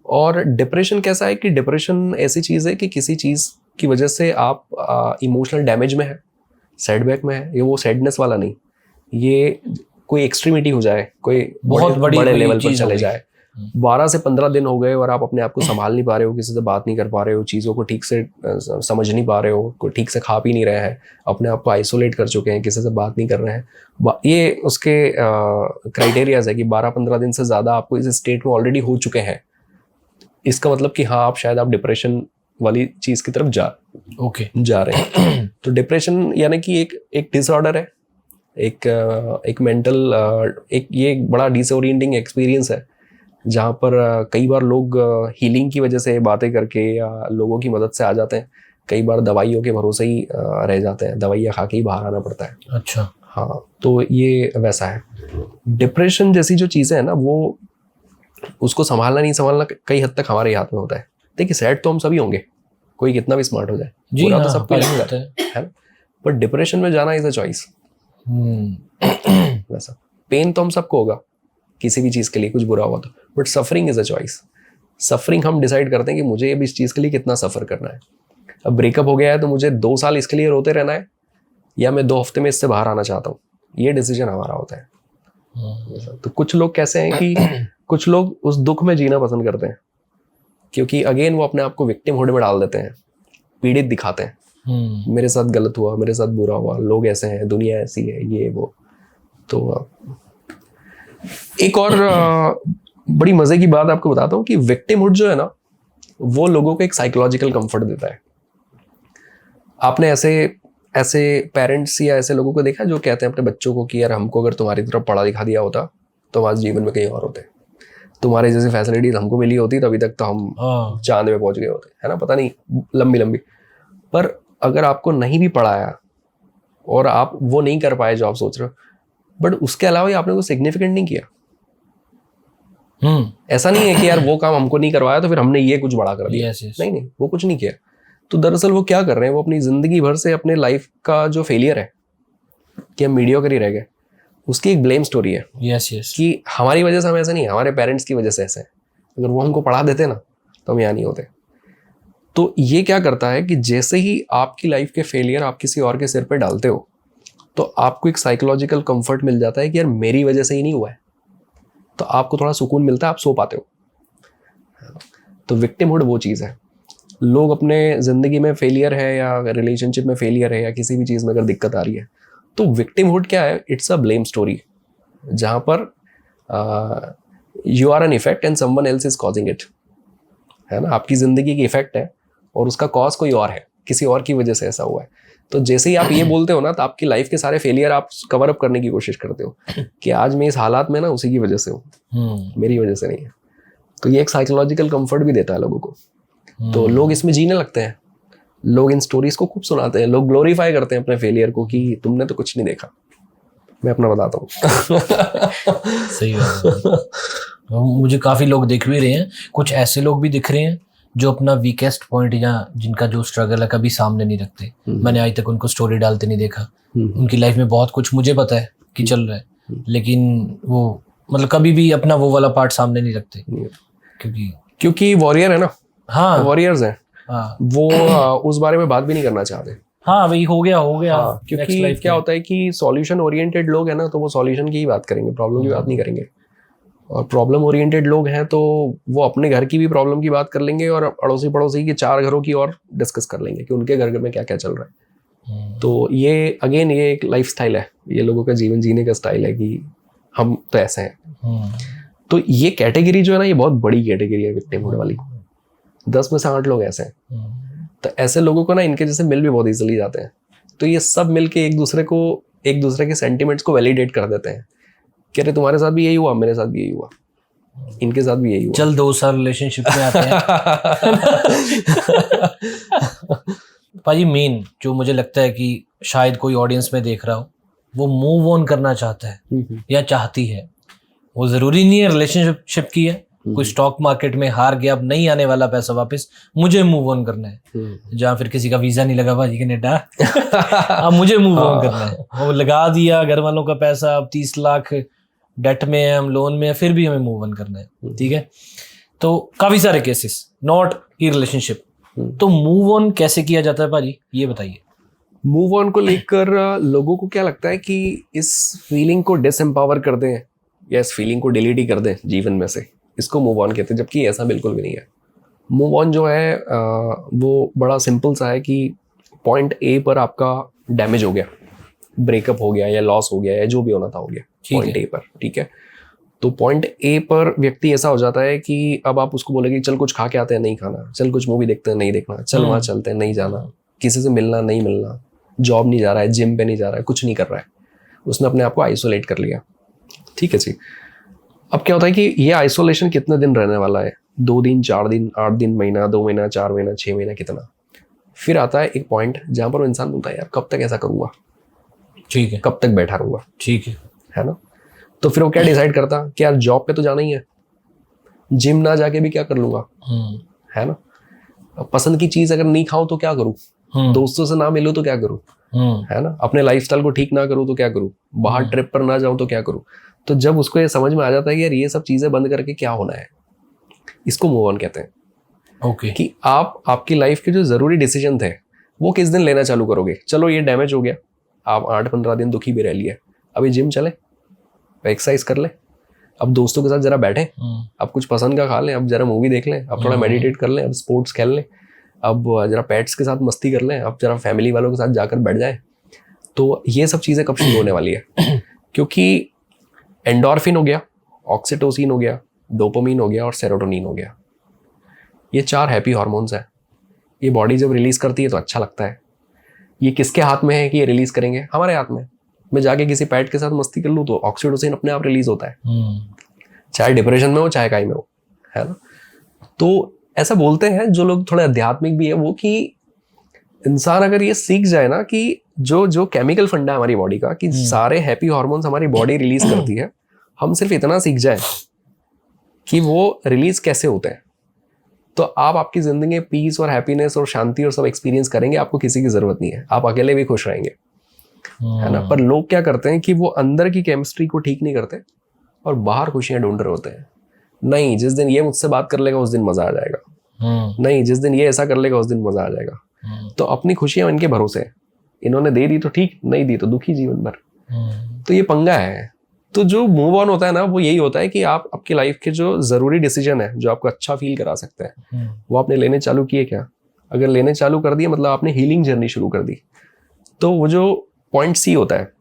Speaker 1: और डिप्रेशन कैसा है कि डिप्रेशन ऐसी चीज है कि किसी चीज की वजह से आप इमोशनल डैमेज में है, सेटबैक में है। ये वो सैडनेस वाला नहीं, ये कोई एक्सट्रीमिटी हो जाए, कोई
Speaker 2: बहुत
Speaker 1: बड़े
Speaker 2: कोई
Speaker 1: लेवल पर
Speaker 2: चीज़ हो
Speaker 1: चले
Speaker 2: गई।
Speaker 1: जाए। 12 से 15 दिन हो गए और आप अपने आप को संभाल नहीं पा रहे हो, किसी से बात नहीं कर पा रहे हो, चीज़ों को ठीक से समझ नहीं पा रहे हो, कोई ठीक से खा पी नहीं रहे हैं, अपने आप को आइसोलेट कर चुके हैं, किसी से बात नहीं कर रहे हैं। ये उसके क्राइटेरियाज है कि 12-15 दिन से ज़्यादा आपको इस स्टेट में ऑलरेडी हो चुके हैं। इसका मतलब कि हाँ, आप शायद आप डिप्रेशन वाली चीज़ की तरफ जा रहे हैं। तो डिप्रेशन यानी कि एक डिसऑर्डर है, एक मेंटल ये एक बड़ा डिसओरिएंटिंग एक्सपीरियंस है, जहाँ पर कई बार लोग हीलिंग की वजह से बातें करके या लोगों की मदद से आ जाते हैं, कई बार दवाइयों के भरोसे ही रह जाते हैं, दवाइयाँ खा के ही बाहर आना पड़ता है।
Speaker 2: अच्छा,
Speaker 1: हाँ, तो ये वैसा है। डिप्रेशन जैसी जो चीज़ें हैं ना, वो उसको संभालना नहीं संभालना कई हद तक हमारे हाथ में होता है। देखिए, सैड तो हम सभी होंगे, कोई कितना भी स्मार्ट हो जाए, बुरा तो सबको लगता है ना। बट डिप्रेशन में जाना इज अ चॉइस। वैसा पेन तो हम सबको होगा किसी भी चीज़ के लिए, कुछ बुरा हुआ तो, but suffering is a choice. Suffering हम डिसाइड करते हैं कि मुझे अब इस चीज़ के लिए कितना सफ़र करना है। अब ब्रेकअप हो गया है तो मुझे 2 साल इसके लिए रोते रहना है, या मैं 2 हफ्ते में इससे बाहर आना चाहता हूँ। ये डिसीजन हमारा होता है। तो कुछ लोग कैसे हैं कि कुछ लोग उस दुख में जीना पसंद करते हैं, क्योंकि अगेन वो अपने आप को विक्टिम हुड में डाल देते हैं, पीड़ित दिखाते हैं। मेरे साथ गलत हुआ, मेरे साथ बुरा हुआ, लोग ऐसे हैं, दुनिया ऐसी है, ये वो। तो एक और बड़ी मजे की बात आपको बताता हूँ कि विक्टिमहुड जो है ना, वो लोगों को एक साइकोलॉजिकल कंफर्ट देता है। आपने ऐसे पेरेंट्स या ऐसे लोगों को देखा जो कहते हैं अपने बच्चों को कि यार, हमको अगर तुम्हारी तरफ पढ़ा लिखा दिया होता तो आज जीवन में कहीं और होते, तुम्हारे जैसी फैसिलिटीज हमको मिली होती तो अभी तक तो हम चांद में पहुंच गए होते, है ना। पता नहीं लंबी। पर अगर आपको नहीं भी पढ़ाया और आप वो नहीं कर पाए जो आप सोच रहे हो, बट उसके अलावा आपने कोई सिग्निफिकेंट नहीं किया। ऐसा नहीं है कि यार वो काम हमको नहीं करवाया तो फिर हमने ये कुछ बड़ा कर दिया। नहीं, वो कुछ नहीं किया। तो दरअसल वो क्या कर रहे हैं, वो अपनी जिंदगी भर से अपने लाइफ का जो फेलियर है कि हम मीडियोकर ही रह गए, उसकी एक ब्लेम स्टोरी है। कि हमारी वजह से हम ऐसे नहीं, हमारे पेरेंट्स की वजह से ऐसे है। अगर वो हमको पढ़ा देते ना तो हम यहाँ नहीं होते। तो ये क्या करता है कि जैसे ही आपकी लाइफ के फेलियर आप किसी और के सिर पे डालते हो, तो आपको एक साइकोलॉजिकल कंफर्ट मिल जाता है कि यार मेरी वजह से ही नहीं हुआ है, तो आपको थोड़ा सुकून मिलता है, आप सो पाते हो। तो विक्टिमहुड वो चीज़ है। लोग अपने ज़िंदगी में फेलियर है या रिलेशनशिप में फेलियर है या किसी भी चीज़ में अगर दिक्कत आ रही है, तो विक्टिमहुड क्या है, इट्स अ ब्लेम स्टोरी, जहाँ पर you are an effect and someone else is causing it, है ना। आपकी ज़िंदगी की इफेक्ट है और उसका कॉज कोई और है, किसी और की वजह से ऐसा हुआ है। तो जैसे ही आप ये बोलते हो ना, तो आपकी लाइफ के सारे फेलियर आप कवर अप करने की कोशिश करते हो कि आज मैं इस हालात में ना उसी की वजह से हूँ, मेरी वजह से नहीं है। तो ये एक साइकोलॉजिकल कंफर्ट भी देता है लोगों को। तो लोग इसमें जीने लगते हैं, लोग इन स्टोरीज को खूब सुनाते हैं, लोग ग्लोरीफाई करते हैं अपने फेलियर को कि तुमने तो कुछ नहीं देखा। मैं अपना बताता हूँ।
Speaker 2: सही बात है। मुझे काफी लोग दिख भी रहे हैं, कुछ ऐसे लोग भी दिख रहे हैं जो अपना वीकेस्ट पॉइंट या जिनका जो स्ट्रगल है कभी सामने नहीं रखते। मैंने आज तक उनको स्टोरी डालते नहीं देखा। उनकी लाइफ में बहुत कुछ मुझे पता है कि चल रहा है, लेकिन वो मतलब कभी भी अपना वो वाला पार्ट सामने नहीं रखते,
Speaker 1: क्योंकि वॉरियर है ना।
Speaker 2: हाँ,
Speaker 1: वॉरियर्स हैं। हाँ, वो उस बारे में बात भी नहीं करना चाहते।
Speaker 2: हाँ भाई, हो गया।
Speaker 1: हाँ, क्योंकि क्या होता है कि सॉल्यूशन ओरिएंटेड लोग हैं ना, तो वो सॉल्यूशन की ही बात करेंगे, प्रॉब्लम की बात नहीं करेंगे। और प्रॉब्लम ओरिएंटेड लोग हैं तो वो अपने घर की भी प्रॉब्लम की बात कर लेंगे और अड़ोसी पड़ोसी की 4 घरों की और डिस्कस कर लेंगे कि उनके घर में क्या क्या चल रहा है। तो ये अगेन ये एक लाइफ स्टाइल है, ये लोगों का जीवन जीने का स्टाइल है कि हम तो ऐसे हैं। तो ये कैटेगरी जो है ना, ये बहुत बड़ी कैटेगरी है विक्टिमहुड वाली। 10 में से 8 लोग ऐसे हैं। तो ऐसे लोगों को ना इनके जैसे मिल भी बहुत ईजिली जाते हैं। तो ये सब मिल के एक दूसरे के सेंटिमेंट्स को वैलिडेट कर देते हैं कि अरे तुम्हारे साथ भी यही हुआ, मेरे साथ भी यही हुआ, इनके साथ भी यही हुआ,
Speaker 2: चल 2 साल रिलेशनशिप में आते हैं। भाई मेन जो मुझे लगता है कि शायद कोई ऑडियंस में देख रहा हो, वो मूव ऑन करना चाहता है या चाहती है। वो जरूरी नहीं है रिलेशनशिप की है, कोई स्टॉक मार्केट में हार गया, अब नहीं आने वाला पैसा वापस, मुझे मूव ऑन करना है। जहाँ फिर किसी का वीजा नहीं लगा भाजी कनेडा, अब मुझे मूव ऑन करना है। वो लगा दिया घर वालों का पैसा, अब 30 लाख डेट में है, हम लोन में है, फिर भी हमें मूव ऑन करना है। ठीक है, तो काफी सारे केसेस, नॉट की रिलेशनशिप। तो मूव ऑन कैसे किया जाता है भाजी, ये बताइए।
Speaker 1: मूव ऑन को लेकर लोगों को क्या लगता है कि इस फीलिंग को डिसएम्पावर कर दें या इस फीलिंग को डिलीट ही कर दें जीवन में से, इसको मूव ऑन कहते हैं, जबकि ऐसा बिल्कुल भी नहीं है। मूव ऑन जो है वो बड़ा सिंपल सा है कि पॉइंट ए पर आपका डैमेज हो गया, ब्रेकअप हो गया या लॉस हो गया या जो भी होना था हो गया पॉइंट ए पर। ठीक है, तो पॉइंट ए पर व्यक्ति ऐसा हो जाता है कि अब आप उसको बोलेंगे चल कुछ खा के आते हैं, नहीं खाना, चल कुछ मूवी देखते हैं, नहीं देखना, चल वहाँ चलते हैं, नहीं जाना, किसी से मिलना, नहीं मिलना, जॉब नहीं जा रहा है, जिम पे नहीं जा रहा है, कुछ नहीं कर रहा है, उसने अपने आप को आइसोलेट कर लिया। ठीक है जी। अब क्या होता है कि ये आइसोलेशन कितने दिन रहने वाला है, 2 दिन, 4 दिन, 8 दिन, महीना, 2 महीना, 4 महीना, 6 महीना, कितना। फिर आता है एक पॉइंट जहां पर वो इंसान बोलता है यार कब तक ऐसा करूंगा,
Speaker 2: ठीक है,
Speaker 1: कब तक बैठा रहूंगा,
Speaker 2: ठीक
Speaker 1: है ना। तो फिर वो क्या डिसाइड करता कि यार जॉब पे तो जाना ही है, जिम ना जाके भी क्या कर लूंगा, है ना। पसंद की चीज अगर नहीं खाऊं तो क्या करूं, दोस्तों से ना मिलूं तो क्या करूं, है ना, अपने लाइफस्टाइल को ठीक ना करूं तो क्या करूं, बाहर ट्रिप पर ना जाऊं तो क्या करूं। तो जब उसको ये समझ में आ जाता है कि यार ये सब चीजें बंद करके क्या होना है, इसको मूव ऑन कहते हैं।
Speaker 2: ओके,
Speaker 1: कि आप आपकी लाइफ के जो जरूरी डिसीजन थे वो किस दिन लेना चालू करोगे। चलो ये डैमेज हो गया, आप 8-15 दिन दुखी भी रह लिए, अभी जिम चले, एक्सरसाइज कर ले, अब दोस्तों के साथ जरा बैठे, अब कुछ पसंद का खा लें, अब जरा मूवी देख लें, अब थोड़ा मेडिटेट कर लें, अब स्पोर्ट्स खेल लें, अब जरा पेट्स के साथ मस्ती कर लें, अब जरा फैमिली वालों के साथ जाकर बैठ जाए। तो ये सब चीज़ें कब शुरू होने वाली है, क्योंकि एंडोर्फिन हो गया, ऑक्सीटोसिन हो गया, डोपामीन हो गया और सेरोटोनिन हो गया। ये 4 हैप्पी हार्मोन्स हैं। ये बॉडी जब रिलीज करती है तो अच्छा लगता है। ये किसके हाथ में है कि ये रिलीज करेंगे, हमारे हाथ में। मैं जाके किसी पैट के साथ मस्ती कर लूँ तो ऑक्सीटोसिन अपने आप रिलीज होता है, चाहे डिप्रेशन में हो चाहे काई में हो, है ना। तो ऐसा बोलते हैं जो लोग थोड़े आध्यात्मिक भी है वो, कि इंसान अगर ये सीख जाए ना कि जो केमिकल फंडा है हमारी बॉडी का, कि सारे हैप्पी हार्मोन्स हमारी बॉडी रिलीज करती है, हम सिर्फ इतना सीख जाए कि वो रिलीज कैसे होते हैं, तो आप आपकी जिंदगी में पीस और हैप्पीनेस और शांति और सब एक्सपीरियंस करेंगे। आपको किसी की जरूरत नहीं है, आप अकेले भी खुश रहेंगे, है ना। पर लोग क्या करते हैं कि वो अंदर की केमिस्ट्री को ठीक नहीं करते और बाहर खुशियां ढूंढ रहे होते हैं। नहीं, जिस दिन ये मुझसे बात कर लेगा उस दिन मजा आ जाएगा, नहीं जिस दिन ये ऐसा कर लेगा उस दिन मजा आ जाएगा। तो अपनी खुशियां इनके भरोसे, इन्होंने दे दी तो ठीक, नहीं दी तो दुखी जीवन भर। तो ये पंगा है। तो जो मूव ऑन होता है ना, वो यही होता है कि आप आपकी लाइफ के जो जरूरी डिसीजन है, जो आपको अच्छा फील करा सकते हैं, वो आपने लेने चालू किए क्या। अगर लेने चालू कर दिए मतलब आपने हीलिंग जर्नी शुरू कर दी। तो वो जो पॉइंट सी होता है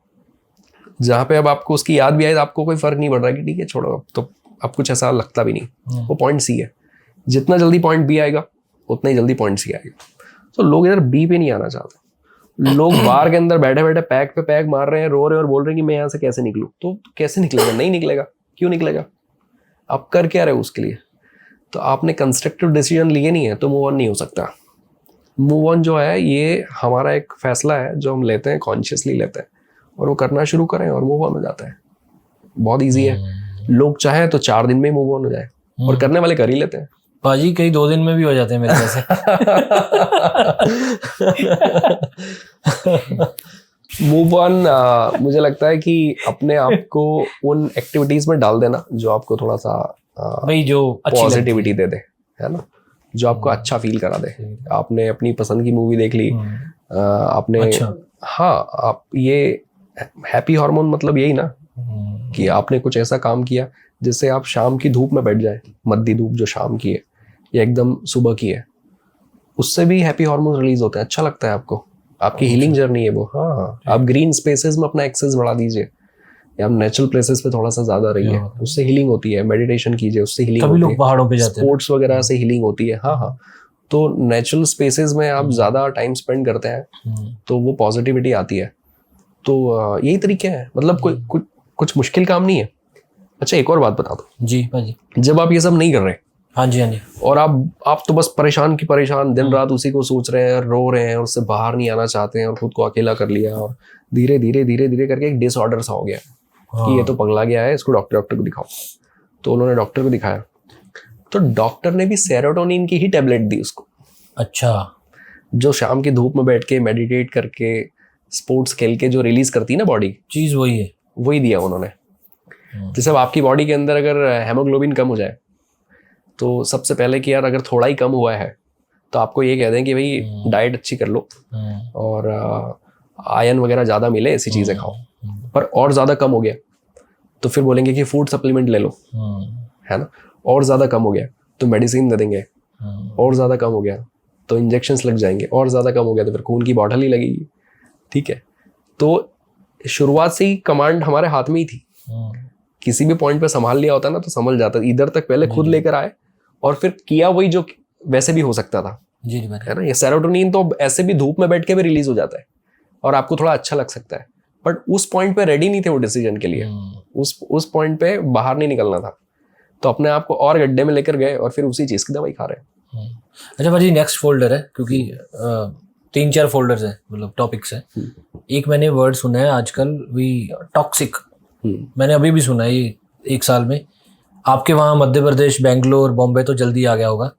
Speaker 1: जहाँ पे अब आपको उसकी याद भी आए, आपको कोई फर्क नहीं पड़ रहा कि ठीक है छोड़ो, अब तो अब कुछ ऐसा लगता भी नहीं, वो पॉइंट सी है। जितना जल्दी पॉइंट बी आएगा उतना ही जल्दी पॉइंट सी आएगा। तो लोग इधर बी पे नहीं आना चाहते। लोग बार के अंदर बैठे बैठे पैक पे पैक मार रहे हैं, रो रहे हैं और बोल रहे हैं कि मैं यहाँ से कैसे निकलूं। तो कैसे निकलेगा, नहीं निकलेगा। क्यों निकलेगा, आप कर क्या रहे हो उसके लिए। तो आपने कंस्ट्रक्टिव डिसीजन लिए नहीं है तो मूव ऑन नहीं हो सकता। मूव ऑन जो है ये हमारा एक फैसला है जो हम लेते हैं, कॉन्शियसली लेते हैं, और वो करना शुरू करें और मूव ऑन हो जाता है। बहुत ईजी है। लोग चाहे तो 4 दिन में मूव ऑन हो जाए, और करने वाले कर ही लेते हैं।
Speaker 2: पाजी कई 2 दिन में भी हो जाते हैं मेरे जैसे।
Speaker 1: मूव ऑन मुझे लगता है कि अपने आप को उन एक्टिविटीज में डाल देना जो आपको थोड़ा सा
Speaker 2: भाई जो
Speaker 1: पॉजिटिविटी दे दे, है ना, जो आपको अच्छा फील करा दे। आपने अपनी पसंद की मूवी देख ली, आपने हाँ, आप ये हैप्पी हार्मोन मतलब यही ना कि आपने कुछ ऐसा काम किया जिससे आप शाम की धूप में बैठ जाए, मध्य धूप जो शाम की है या एकदम सुबह की है, उससे भी हैप्पी हार्मोन रिलीज होते हैं, अच्छा लगता है आपको, आपकी हीलिंग जर्नी है वो। हाँ, आप ग्रीन स्पेसेस में अपना एक्सेस बढ़ा दीजिए या आप नेचुरल प्लेसेस पे थोड़ा सा ज्यादा रहिए, उससे हीलिंग होती है। मेडिटेशन कीजिए, उससे हीलिंग
Speaker 2: कभी
Speaker 1: होती
Speaker 2: लोग
Speaker 1: है।
Speaker 2: पहाड़ों पे जाते हैं,
Speaker 1: स्पोर्ट्स वगैरह से हीलिंग होती है। हाँ हाँ, तो नेचुरल स्पेसेस में आप ज्यादा टाइम स्पेंड करते हैं तो वो पॉजिटिविटी आती है। तो यही तरीके हैं, मतलब कोई कुछ मुश्किल काम नहीं है। अच्छा, एक और बात बता दो
Speaker 2: जी भाजी,
Speaker 1: जब आप ये सब नहीं कर रहे,
Speaker 2: हाँ जी हाँ जी,
Speaker 1: और आप तो बस परेशान की परेशान दिन रात उसी को सोच रहे हैं, रो रहे हैं, उससे बाहर नहीं आना चाहते हैं और खुद को अकेला कर लिया, और धीरे धीरे धीरे धीरे करके एक डिसऑर्डर सा हो गया कि ये तो पगला गया है, इसको डॉक्टर को दिखाओ। तो उन्होंने डॉक्टर को दिखाया, तो डॉक्टर ने भी सेरोटोनिन की ही टेबलेट दी उसको।
Speaker 2: अच्छा,
Speaker 1: जो शाम की धूप में बैठ के मेडिटेट करके स्पोर्ट्स खेल के जो रिलीज करती है ना बॉडी,
Speaker 2: चीज वही है,
Speaker 1: वही दिया उन्होंने। जैसे अब आपकी बॉडी के अंदर अगर हेमोग्लोबिन कम हो जाए, तो सबसे पहले कि यार अगर थोड़ा ही कम हुआ है तो आपको ये कह दें कि भाई डाइट अच्छी कर लो और आयरन वगैरह ज़्यादा मिले, ऐसी चीज़ें खाओ। पर और ज़्यादा कम हो गया तो फिर बोलेंगे कि फूड सप्लीमेंट ले लो, है ना। और ज़्यादा कम हो गया तो मेडिसिन दे देंगे, और ज़्यादा कम हो गया तो इंजेक्शंस लग जाएंगे, और ज़्यादा कम हो गया तो फिर खून की बॉटल ही लगेगी। ठीक है, तो शुरुआत से ही कमांड हमारे हाथ में ही थी। किसी भी पॉइंट पे संभाल लिया होता ना तो संभल जाता। इधर तक पहले खुद लेकर आए और फिर किया वही जो वैसे भी हो सकता था,
Speaker 2: जी जी,
Speaker 1: है ना। ये सेरोटोनिन तो ऐसे भी धूप में बैठ के भी रिलीज हो जाता है और आपको थोड़ा अच्छा लग सकता है, बट उस पॉइंट पे रेडी नहीं थे वो डिसीजन के लिए। उस पॉइंट पे बाहर नहीं निकलना था, तो अपने आप को और गड्ढे में लेकर गए और फिर उसी चीज की दवाई खा रहे हैं।
Speaker 2: अच्छा भाजी, नेक्स्ट फोल्डर है, क्योंकि 3-4 फोल्डर्स है, मतलब टॉपिक्स है। एक मैंने वर्ड सुना है आजकल भी, टॉक्सिक। मैंने अभी भी सुना है ये 1 साल में। आपके वहाँ मध्य प्रदेश, बेंगलोर, बॉम्बे तो जल्दी आ गया होगा,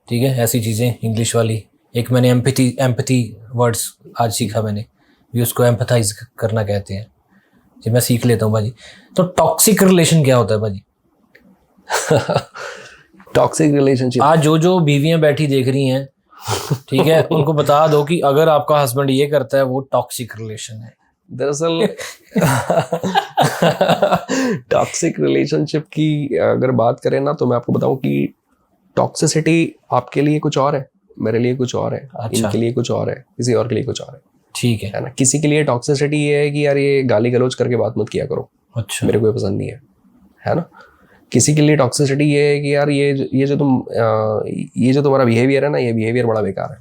Speaker 2: ठीक है, ऐसी चीज़ें इंग्लिश वाली। एक मैंने एम्पैथी वर्ड्स आज सीखा मैंने भी, उसको एम्पैथाइज करना कहते हैं जी, मैं सीख लेता हूँ भाजी। तो टॉक्सिक रिलेशन क्या होता है भाजी?
Speaker 1: टॉक्सिक रिलेशनशिप,
Speaker 2: आज जो बीवियां बैठी देख रही हैं, ठीक है, उनको बता दो कि अगर आपका हस्बैंड ये करता है वो टॉक्सिक रिलेशन है।
Speaker 1: दरअसल टॉक्सिक रिलेशनशिप की अगर बात करें ना, तो मैं आपको बताऊं कि टॉक्सिसिटी आपके लिए कुछ और है, मेरे लिए कुछ और है,
Speaker 2: अच्छा,
Speaker 1: इनके लिए कुछ और है, किसी और के लिए कुछ और है,
Speaker 2: ठीक है
Speaker 1: ना। किसी के लिए टॉक्सिसिटी ये है कि यार ये गाली गलौज करके बात मत किया करो,
Speaker 2: अच्छा,
Speaker 1: मेरे को ये पसंद नहीं है ना। किसी के लिए टॉक्सिसिटी ये है कि यार ये जो तुम्हारा बिहेवियर है ना, ये बिहेवियर बड़ा बेकार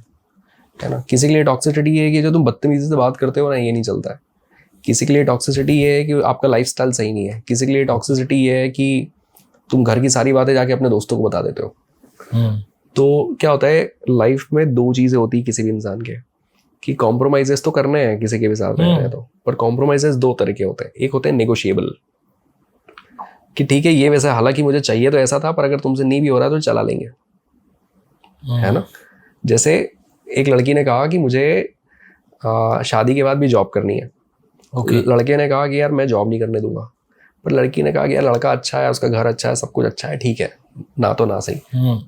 Speaker 1: है ना। किसी के लिए टॉक्सिसिटी ये है कि जो तुम बदतमीजी से बात करते हो ना, ये नहीं चलता है। किसी के लिए टॉक्सिसिटी ये है कि आपका लाइफस्टाइल सही नहीं है। किसी के लिए टॉक्सिसिटी ये है कि तुम घर की सारी बातें जाके अपने दोस्तों को बता देते हो। तो क्या होता है, लाइफ में 2 चीजें होती है किसी भी इंसान के, कि कॉम्प्रोमाइजेस तो करने हैं किसी के भी साथ रहते हैं तो, पर कॉम्प्रोमाइजेस 2 तरह के होते हैं। एक होते हैं नेगोशिएबल, कि ठीक है ये वैसे हालांकि मुझे चाहिए तो ऐसा था, पर अगर तुमसे नहीं भी हो रहा तो चला लेंगे, है ना। जैसे एक लड़की ने कहा कि मुझे शादी के बाद भी जॉब करनी है। लड़के ने कहा कि यार मैं जॉब नहीं करने दूंगा, पर लड़की ने कहा कि यार लड़का अच्छा है, उसका घर अच्छा है, सब कुछ अच्छा है, ठीक है ना तो ना सही।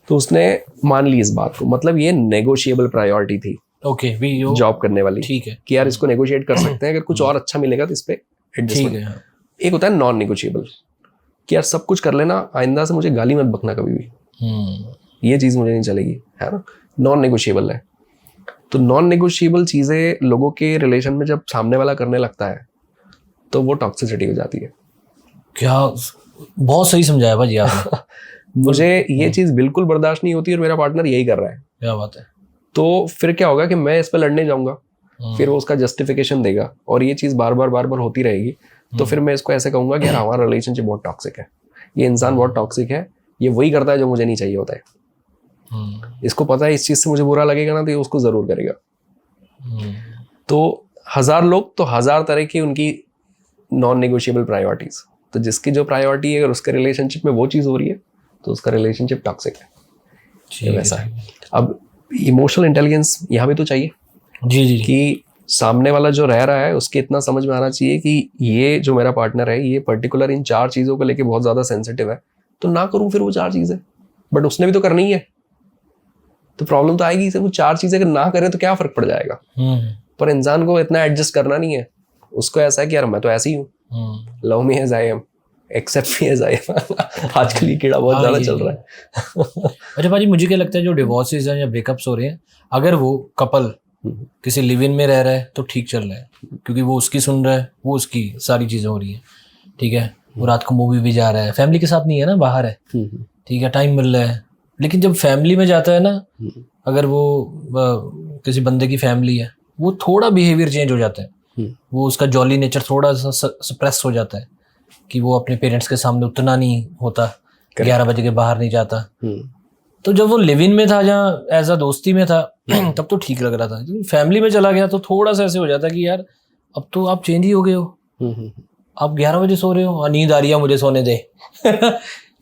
Speaker 1: तो उसने मान ली इस बात को, मतलब ये नेगोशिएबल प्रायोरिटी थी,
Speaker 2: ओके,
Speaker 1: जॉब करने वाली,
Speaker 2: ठीक है,
Speaker 1: कि यार इसको नेगोशिएट कर सकते हैं, अगर कुछ और अच्छा मिलेगा तो इस पे एडजस्टमेंट। एक होता है नॉन नेगोशिएबल, कि यार सब कुछ कर लेना, आइंदा से मुझे गाली मत बकना कभी भी, ये चीज मुझे नहीं चलेगी, है ना। नॉन नेगोशिएबल है। तो नॉन नेगोशिएबल चीजें लोगों के रिलेशन में जब सामने वाला करने लगता है तो वो टॉक्सिसिटी हो जाती है।
Speaker 2: क्या बहुत सही समझाया भाजी आपने।
Speaker 1: मुझे ये चीज बिल्कुल बर्दाश्त नहीं होती और मेरा पार्टनर यही कर रहा है,
Speaker 2: क्या बात है।
Speaker 1: तो फिर क्या होगा कि मैं इस पर लड़ने जाऊंगा, फिर वो उसका जस्टिफिकेशन देगा और ये चीज बार बार होती रहेगी। तो फिर मैं इसको ऐसे कहूंगा कि यार हमारा रिलेशनशिप बहुत टॉक्सिक है, ये इंसान बहुत टॉक्सिक है, ये वही करता है जो मुझे नहीं चाहिए होता है। इसको पता है इस चीज से मुझे बुरा लगेगा ना, तो ये उसको जरूर करेगा। तो 1000 लोग तो 1000 तरह की उनकी नॉन नेगोशिएबल प्रायोरिटीज। तो जिसकी जो प्रायोरिटी है, अगर उसके रिलेशनशिप में वो चीज हो रही है तो उसका रिलेशनशिप टॉक्सिक है, वैसा है। अब इमोशनल इंटेलिजेंस यहाँ भी तो चाहिए,
Speaker 2: जी,
Speaker 1: कि सामने वाला जो रह रहा है उसके इतना समझ में आना चाहिए कि ये जो मेरा पार्टनर है ये पर्टिकुलर इन 4 चीजों को लेके बहुत ज्यादा सेंसिटिव है, तो ना करूं फिर वो 4 चीजें, बट उसने भी तो करनी है, तो प्रॉब्लम तो आएगी। वो 4 चीजें अगर ना करे तो क्या फर्क पड़ जाएगा। पर इंसान को इतना एडजस्ट करना नहीं है, उसको ऐसा है कि यार मैं तो ऐसी हूँ, love me as I am, accept me as I am. आजकल ये कीड़ा बहुत ज्यादा चल रहा है।
Speaker 2: अच्छा भाजी, मुझे क्या लगता है जो डिवोर्सेज हैं या ब्रेकअप्स हो रहे हैं, अगर वो कपल किसी लिव इन में रह रहा है तो ठीक चल रहा है, क्योंकि वो उसकी सुन रहा है, वो उसकी सारी चीजें हो रही है, ठीक है, वो रात को मूवी भी जा रहा है, फैमिली के साथ नहीं है ना, बाहर है, ठीक है, टाइम मिल रहा है। लेकिन जब फैमिली में जाता है ना, अगर वो किसी बंदे की फैमिली है, वो थोड़ा बिहेवियर चेंज हो जाता है, वो उसका जॉली नेचर थोड़ा सा सप्रेस हो जाता है, कि वो अपने पेरेंट्स के सामने उतना नहीं होता, 11 बजे के बाहर नहीं जाता। तो जब वो लिव इन में था, जहाँ एज अ दोस्ती में था, तब तो ठीक लग रहा था। फैमिली में चला गया तो थोड़ा सा ऐसे हो जाता कि यार अब तो आप चेंज ही हो गए हो, आप 11 बजे सो रहे हो, नींद आ रही है, मुझे सोने दे।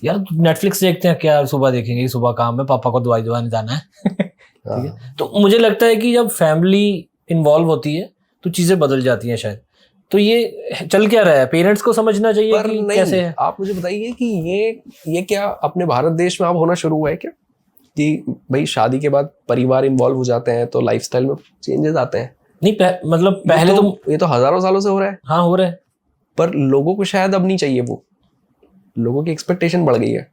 Speaker 2: यार नेटफ्लिक्स देखते हैं क्या, सुबह देखेंगे, सुबह काम है, पापा को दवाई दवाने जाना है। ठीक है, तो मुझे लगता है कि जब फैमिली इन्वॉल्व होती है तो चीजें बदल जाती हैं शायद। तो ये चल क्या रहा है, पेरेंट्स को समझना चाहिए कि कैसे है।
Speaker 1: आप मुझे बताइए कि ये क्या अपने भारत देश में अब होना शुरू हुआ है क्या, कि भाई शादी के बाद परिवार इन्वॉल्व हो जाते हैं तो लाइफस्टाइल में चेंजेस आते हैं?
Speaker 2: नहीं, मतलब पहले
Speaker 1: ये तो हजारों सालों से हो रहा है।
Speaker 2: हाँ, हो रहा है,
Speaker 1: पर लोगों को शायद अब नहीं चाहिए वो, लोगों की एक्सपेक्टेशन बढ़ गई है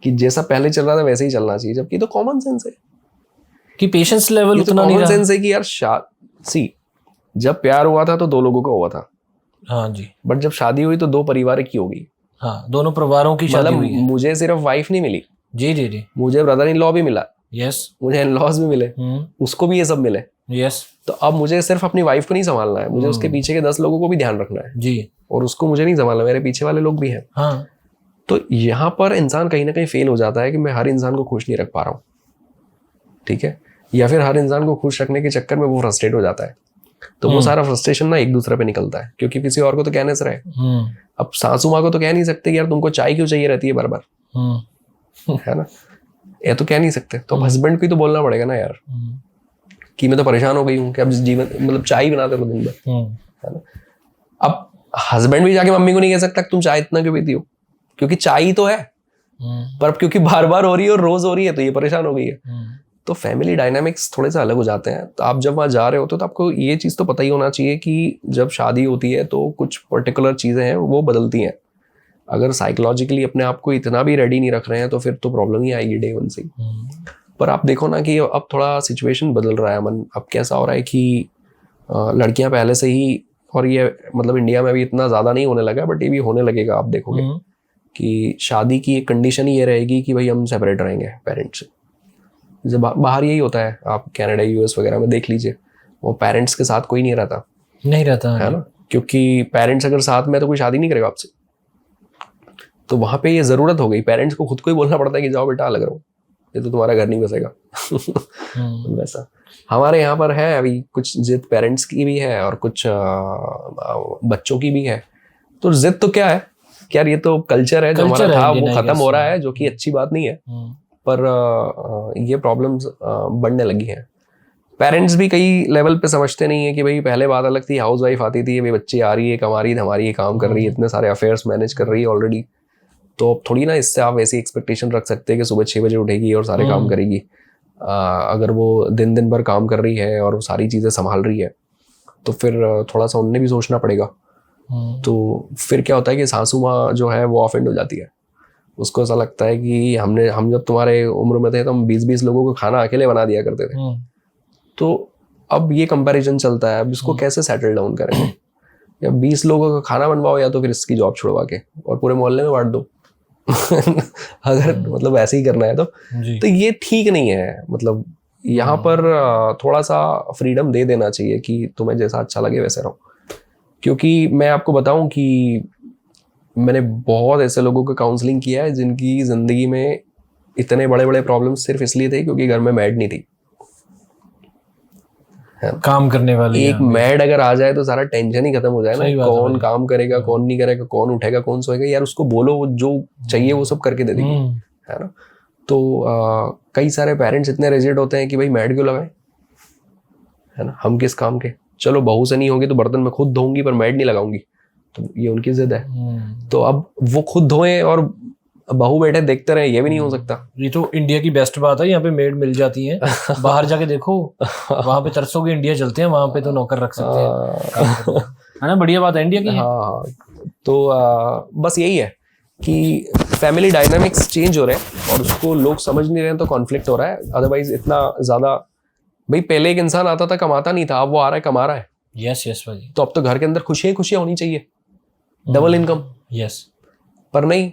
Speaker 1: कि जैसा पहले चल रहा था वैसे ही चलना चाहिए, जबकि तो कॉमन सेंस है
Speaker 2: कि पेशेंस लेवल उतना नहीं
Speaker 1: रहा। कॉमन
Speaker 2: रहा।
Speaker 1: सेंस है कि यार सी जब प्यार हुआ था तो 2 लोगों का हुआ था,
Speaker 2: हाँ जी,
Speaker 1: बट जब शादी हुई तो 2 परिवार की हो गई।
Speaker 2: हाँ, दोनों परिवारों की शादी हुई है।
Speaker 1: मुझे सिर्फ वाइफ नहीं मिली,
Speaker 2: जी जी जी,
Speaker 1: मुझे ब्रदर इन लॉ भी मिला,
Speaker 2: यस,
Speaker 1: मुझे इन लॉज भी मिले, उसको भी ये सब मिले,
Speaker 2: यस।
Speaker 1: तो अब मुझे सिर्फ अपनी वाइफ को नहीं संभालना है, मुझे उसके पीछे के 10 लोगों को भी ध्यान रखना है
Speaker 2: जी,
Speaker 1: और उसको मुझे नहीं संभालना, मेरे पीछे वाले लोग भी हैं।
Speaker 2: हाँ,
Speaker 1: तो यहाँ पर इंसान कहीं ना कहीं फेल हो जाता है कि मैं हर इंसान को खुश नहीं रख पा रहा हूँ, ठीक है, या फिर हर इंसान को खुश रखने के चक्कर में वो फ्रस्ट्रेट हो जाता है। तो वो सारा फ्रस्ट्रेशन ना एक दूसरे पे निकलता है, क्योंकि किसी और को तो कहने से रहे। अब सासू माँ को तो कह नहीं सकते कि यार तुमको चाय क्यों चाहिए रहती है बार बार, है ना, ये तो कह नहीं सकते। तो अब हस्बैंड को ही तो बोलना पड़ेगा ना यार, कि मैं तो परेशान हो गई हूँ कि अब जीवन मतलब चाय ही बनाते रहो दिन भर, है ना। अब हस्बैंड भी जाके मम्मी को नहीं कह सकता तुम चाय इतना क्यों पीती हो, क्योंकि चाय ही तो है, पर अब क्योंकि बार बार हो रही है और रोज हो रही है तो ये परेशान हो गई है। तो फैमिली डायनामिक्स थोड़े से अलग हो जाते हैं। तो आप जब वहाँ जा रहे होते हो तो आपको ये चीज़ तो पता ही होना चाहिए कि जब शादी होती है तो कुछ पर्टिकुलर चीज़ें हैं वो बदलती हैं। अगर साइकोलॉजिकली अपने आप को इतना भी रेडी नहीं रख रहे हैं तो फिर तो प्रॉब्लम ही आएगी डे वन से। पर आप देखो ना कि अब थोड़ा सिचुएशन बदल रहा है मन। अब कैसा हो रहा है कि लड़कियां पहले से ही, और ये मतलब इंडिया में भी इतना ज़्यादा नहीं होने लगा बट ये भी होने लगेगा, आप देखोगे कि शादी की एक कंडीशन ही ये रहेगी कि भाई हम सेपरेट रहेंगे पेरेंट्स से। जब बाहर यही होता है, आप कनाडा यूएस वगैरह में देख लीजिए, वो पेरेंट्स के साथ कोई नहीं रहता है ना, क्योंकि पेरेंट्स अगर साथ में तो कोई शादी नहीं करेगा आपसे। तो वहाँ पे ये ज़रूरत हो गई, पेरेंट्स को खुद को ही बोलना पड़ता है कि जाओ बेटा अलग रहो, ये तो तुम्हारा घर नहीं बसेगा। वैसा हमारे यहाँ पर है अभी कुछ जिद पेरेंट्स की भी है और कुछ बच्चों की भी है। तो जिद तो क्या है कि यार ये तो कल्चर है जो हमारा था वो खत्म हो रहा है, जो कि अच्छी बात नहीं है, पर ये प्रॉब्लम्स बढ़ने लगी हैं। पेरेंट्स भी कई लेवल पे समझते नहीं है कि भाई पहले बात अलग थी, हाउस वाइफ आती थी, भाई बच्ची आ रही है, कमा रही है, हमारी ये काम कर रही है, इतने सारे अफेयर्स मैनेज कर रही है ऑलरेडी। तो अब थोड़ी ना इससे आप ऐसी एक्सपेक्टेशन रख सकते हैं कि सुबह 6 बजे उठेगी और सारे काम करेगी। अगर वो दिन भर काम कर रही है और वो सारी चीज़ें संभाल रही है तो फिर थोड़ा सा उन्हें भी सोचना पड़ेगा। तो फिर क्या होता है कि सासू माँ जो है वो ऑफेंड हो जाती है, उसको ऐसा लगता है कि हम जब तुम्हारे उम्र में थे तो हम 20-20 लोगों को खाना अकेले बना दिया करते थे। तो अब ये कंपैरिजन चलता है, अब इसको कैसे सेटल डाउन करें, या 20 लोगों का खाना बनवाओ या तो फिर इसकी जॉब छुड़वा के और पूरे मोहल्ले में बांट दो। अगर मतलब ऐसे ही करना है तो ये ठीक नहीं है। मतलब यहाँ पर थोड़ा सा फ्रीडम दे देना चाहिए कि तुम्हें जैसा अच्छा लगे वैसे रहो। क्योंकि मैं आपको बताऊं कि मैंने बहुत ऐसे लोगों को काउंसलिंग किया है जिनकी जिंदगी में इतने बड़े बड़े प्रॉब्लम्स सिर्फ इसलिए थे क्योंकि घर में मैड नहीं थी,
Speaker 2: काम करने वाली।
Speaker 1: एक मैड अगर आ जाए तो सारा टेंशन ही खत्म हो जाए ना, कौन काम करेगा, कौन नहीं करेगा, कौन उठेगा, कौन सोएगा, यार उसको बोलो जो चाहिए वो सब करके दे देगी, है ना। तो कई सारे पेरेंट्स इतने रिजिड होते हैं कि भाई मैड क्यों लगाए, है ना, हम किस काम के, चलो बहू से नहीं होगी तो बर्तन मैं खुद धोऊंगी पर मैड नहीं लगाऊंगी, तो ये उनकी जिद है। तो अब वो खुद धोएं और बहू बैठे देखते रहे, ये भी नहीं हो सकता।
Speaker 2: ये तो इंडिया की बेस्ट बात है, यहाँ पे मेड मिल जाती है। बाहर जाके देखो, वहां पे तरसोगे, इंडिया चलते हैं, वहां पे तो नौकर रख सकते हैं। है ना, बढ़िया बात है इंडिया की।
Speaker 1: हाँ, तो बस यही है कि फैमिली डायनामिक्स चेंज हो रहे हैं और उसको लोग समझ नहीं रहे हैं, तो कॉन्फ्लिक्ट हो रहा है। अदरवाइज इतना ज्यादा, भाई पहले एक इंसान आता था कमाता नहीं था, अब वो आ रहा है कमा रहा है,
Speaker 2: यस यस भाई।
Speaker 1: तो अब तो घर के अंदर खुशियां खुशियां होनी चाहिए, डबल इनकम।
Speaker 2: यस।
Speaker 1: पर नहीं,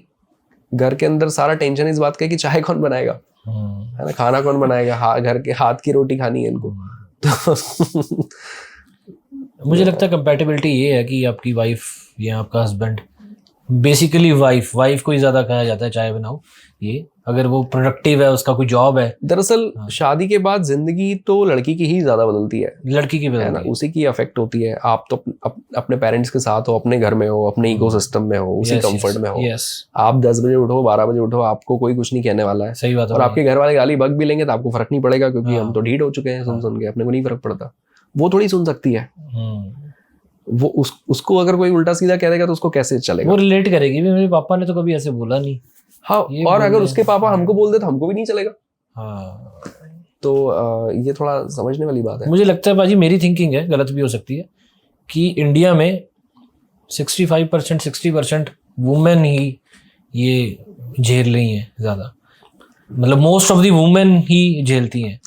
Speaker 1: घर के अंदर सारा टेंशन इस बात का है कि चाय कौन बनाएगा, है ना, खाना कौन बनाएगा, घर के हाथ की रोटी खानी है इनको। तो
Speaker 2: मुझे लगता है कंपैटिबिलिटी ये है कि आपकी वाइफ या आपका हस्बैंड, बेसिकली वाइफ को ही ज्यादा कहा जाता है चाय बनाओ, ये अगर वो प्रोडक्टिव है, उसका कोई जॉब है।
Speaker 1: दरअसल शादी के बाद जिंदगी तो लड़की की ही ज्यादा बदलती है,
Speaker 2: लड़की की
Speaker 1: है ना,
Speaker 2: बदलती है।
Speaker 1: उसी की अफेक्ट होती है। आप तो अपने पेरेंट्स के साथ हो, अपने घर में हो, अपने इकोसिस्टम में हो, उसी कंफर्ट में हो।
Speaker 2: यस,
Speaker 1: आप 10 बजे उठो, 12 बजे उठो, आपको कोई कुछ नहीं कहने वाला है।
Speaker 2: सही बात है
Speaker 1: और
Speaker 2: भाई।
Speaker 1: आपके घर वाले गाली बक भी लेंगे तो आपको फर्क नहीं पड़ेगा, क्योंकि हम तो ढीठ हो चुके हैं सुन सुन के, अपने को नहीं फर्क पड़ता। वो थोड़ी सुन सकती है, वो उसको अगर कोई उल्टा सीधा कह देगा तो उसको कैसे चलेगा।
Speaker 2: वो रिलेट करेगी भी, मेरे पापा ने तो कभी ऐसे बोला नहीं।
Speaker 1: हाँ, और अगर उसके पापा हमको बोल दे तो हमको भी नहीं चलेगा।
Speaker 2: हाँ,
Speaker 1: तो ये थोड़ा समझने वाली बात है।
Speaker 2: मुझे लगता है बाजी, मेरी थिंकिंग है, गलत भी हो सकती है, कि इंडिया में 65% 60% वुमेन ही ये झेल रही हैं ज्यादा, मतलब मोस्ट ऑफ दी वुमेन ही झेलती हैं।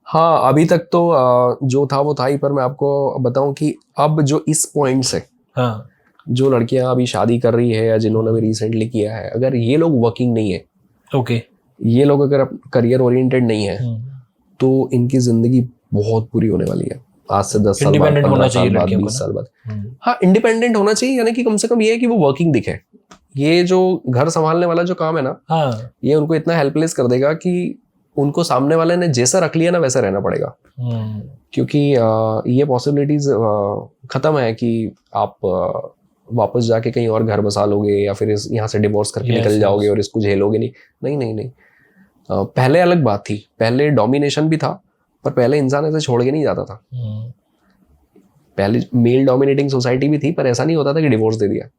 Speaker 1: हाँ, अभी तक तो जो था वो था ही, पर मैं आपको बताऊं कि अब जो इस पॉइंट से
Speaker 2: हाँ,
Speaker 1: जो लड़कियां अभी शादी कर रही है या जिन्होंने भी रिसेंटली किया है, अगर ये लोग वर्किंग नहीं है,
Speaker 2: ओके,
Speaker 1: ये लोग अगर करियर ओरिएंटेड नहीं है, तो इनकी जिंदगी बहुत बुरी होने वाली है। आज से 10 साल बाद, 15 साल बाद, 20 साल बाद। हाँ, इंडिपेंडेंट होना चाहिए, यानी कि कम से कम ये है कि वो वर्किंग दिखे। ये जो घर संभालने वाला जो काम है ना,
Speaker 2: हाँ,
Speaker 1: ये उनको इतना हेल्पलेस कर देगा कि उनको सामने वाले ने जैसा रख लिया ना वैसा रहना पड़ेगा। क्योंकि ये पॉसिबिलिटीज खत्म है कि आप वापस जाके कहीं और घर बसा लोगे या फिर यहाँ से डिवोर्स करके निकल जाओगे और इसको झेलोगे नहीं। नहीं नहीं नहीं, पहले अलग बात थी, पहले डोमिनेशन भी था, पर पहले इंसान ऐसे छोड़ के नहीं जाता था। पहले मेल डोमिनेटिंग सोसाइटी भी थी, पर ऐसा नहीं होता था कि डिवोर्स दे दिया,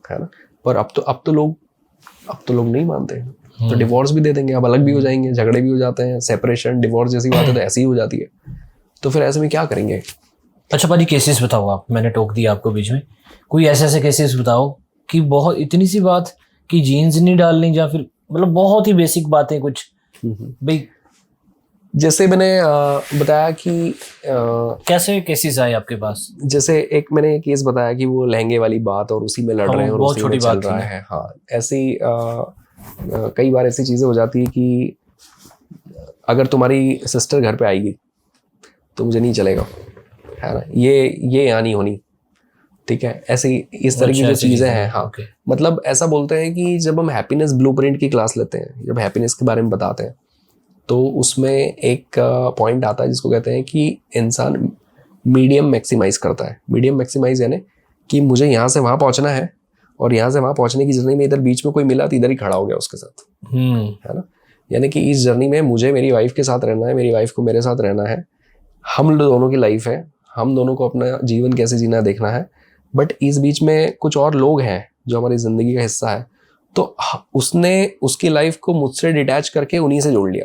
Speaker 1: है ना। पर अब तो लोग नहीं मानते, तो डिवोर्स भी दे देंगे, अब अलग भी हो जाएंगे, झगड़े भी हो जाते हैं, सेपरेशन डिवोर्स जैसी बात है तो ऐसी ही हो जाती है। तो फिर ऐसे में क्या करेंगे।
Speaker 2: अच्छा पाजी, केसेस बताओ आप, मैंने टोक दिया आपको बीच में, कोई ऐसे केसेस बताओ कि बहुत इतनी सी बात कि जीन्स नहीं डालनी, या फिर मतलब बहुत ही बेसिक बातें कुछ भाई।
Speaker 1: जैसे मैंने बताया कि
Speaker 2: कैसे केसेस आए आपके पास।
Speaker 1: जैसे एक मैंने केस बताया कि वो लहंगे वाली बात और उसी में लड़ रहे हैं और
Speaker 2: बहुत
Speaker 1: उसी
Speaker 2: छोटी
Speaker 1: में चल
Speaker 2: बात
Speaker 1: रहा है। हाँ, ऐसी कई बार ऐसी चीजें हो जाती है कि अगर तुम्हारी सिस्टर घर पे आएगी तो मुझे नहीं चलेगा, है ना, ये यहाँ नहीं होनी, ठीक है। ऐसी इस तरह की जो चीजें हैं। हाँ, मतलब ऐसा बोलते हैं कि जब हम हैप्पीनेस ब्लूप्रिंट की क्लास लेते हैं, जब हैप्पीनेस के बारे में बताते हैं, तो उसमें एक पॉइंट आता है जिसको कहते हैं कि इंसान मीडियम मैक्सिमाइज करता है। मीडियम मैक्सिमाइज यानी कि मुझे यहाँ से वहाँ पहुँचना है और यहाँ से वहाँ पहुँचने की जर्नी में इधर बीच में कोई मिला तो इधर ही खड़ा हो गया उसके साथ, है ना। यानी कि इस जर्नी में मुझे मेरी वाइफ के साथ रहना है, मेरी वाइफ को मेरे साथ रहना है, हम दोनों की लाइफ है, हम दोनों को अपना जीवन कैसे जीना देखना है। बट इस बीच में कुछ और लोग हैं जो हमारी जिंदगी का हिस्सा है, तो उसने उसकी लाइफ को मुझसे डिटैच करके उन्हीं से जोड़ लिया।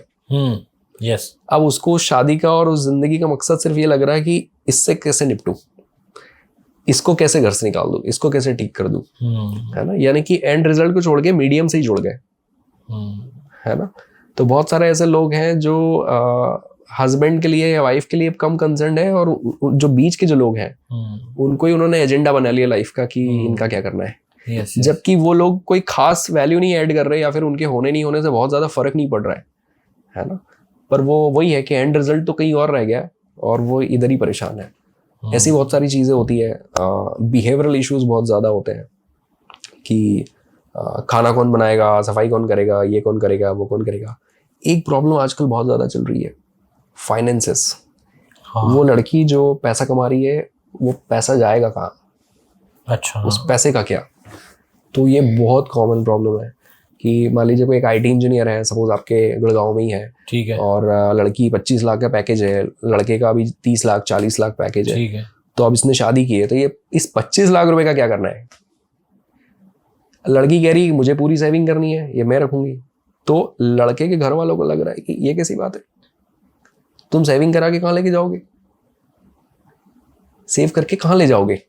Speaker 2: यस।
Speaker 1: अब उसको शादी का और उस जिंदगी का मकसद सिर्फ ये लग रहा है कि इससे कैसे निपटूं, इसको कैसे घर से निकाल दूं, इसको कैसे ठीक कर दूं, है ना। यानी कि एंड रिजल्ट को छोड़ के मीडियम से ही जुड़ गए, है ना। तो बहुत सारे ऐसे लोग हैं जो हस्बैंड के लिए या वाइफ के लिए कम कंसर्न है, और जो बीच के जो लोग हैं उनको ही उन्होंने एजेंडा बना लिया लाइफ का कि इनका क्या करना है।
Speaker 2: yes,
Speaker 1: जबकि वो लोग कोई खास वैल्यू नहीं ऐड कर रहे, या फिर उनके होने नहीं होने से बहुत ज्यादा फर्क नहीं पड़ रहा है ना। पर वो वही है कि एंड रिजल्ट तो कहीं और रह गया और वो इधर ही परेशान है। ऐसी बहुत सारी चीजें होती है। बिहेवियरल इश्यूज बहुत ज्यादा होते हैं कि खाना कौन बनाएगा, सफाई कौन करेगा, ये कौन करेगा, वो कौन करेगा। एक प्रॉब्लम आजकल बहुत ज्यादा चल रही है, फाइनेंसेस। वो लड़की जो पैसा कमा रही है, वो पैसा जाएगा कहाँ,
Speaker 2: अच्छा,
Speaker 1: उस पैसे का क्या। तो ये बहुत कॉमन प्रॉब्लम है कि मान लीजिए कोई एक IT इंजीनियर है, सपोज आपके गुड़गांव में ही है,
Speaker 2: ठीक है, और
Speaker 1: लड़की 25 लाख का पैकेज है, लड़के का अभी 30 लाख 40 लाख पैकेज है,
Speaker 2: ठीक है।
Speaker 1: तो अब इसने शादी की है, तो ये इस 25 लाख रुपए का क्या करना है। लड़की कह रही मुझे पूरी सेविंग करनी है, ये मैं रखूंगी। तो लड़के के घर वालों को लग रहा है कि ये कैसी बात है, तुम सेविंग करा के कहाँ लेके जाओगे, सेव करके कहाँ ले जाओगे।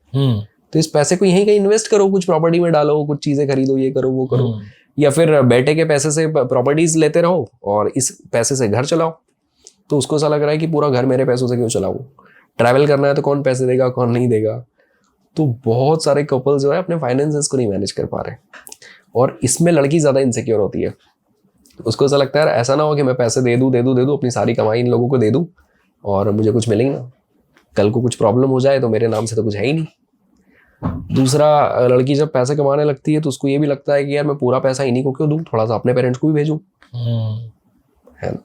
Speaker 1: तो इस पैसे को यहीं कहीं इन्वेस्ट करो, कुछ प्रॉपर्टी में डालो, कुछ चीजें खरीदो, ये करो वो करो, या फिर बेटे के पैसे से प्रॉपर्टीज लेते रहो और इस पैसे से घर चलाओ। तो उसको ऐसा लग रहा है कि पूरा घर मेरे पैसों से क्यों चलाऊं, ट्रैवल करना है तो कौन पैसे देगा कौन नहीं देगा। तो बहुत सारे कपल जो है अपने फाइनेंसेस को नहीं मैनेज कर पा रहे, और इसमें लड़की ज़्यादा इनसिक्योर होती है। उसको ऐसा लगता है यार ऐसा ना हो कि मैं पैसे दे दूँ अपनी सारी कमाई इन लोगों को दे दूँ और मुझे कुछ मिलेगी ना, कल को कुछ प्रॉब्लम हो जाए तो मेरे नाम से तो कुछ है ही नहीं। दूसरा, लड़की जब पैसे कमाने लगती है तो उसको ये भी लगता है कि यार मैं पूरा पैसा इन्हीं को क्यों दूँ, थोड़ा सा अपने पेरेंट्स को भी भेजूँ, है ना।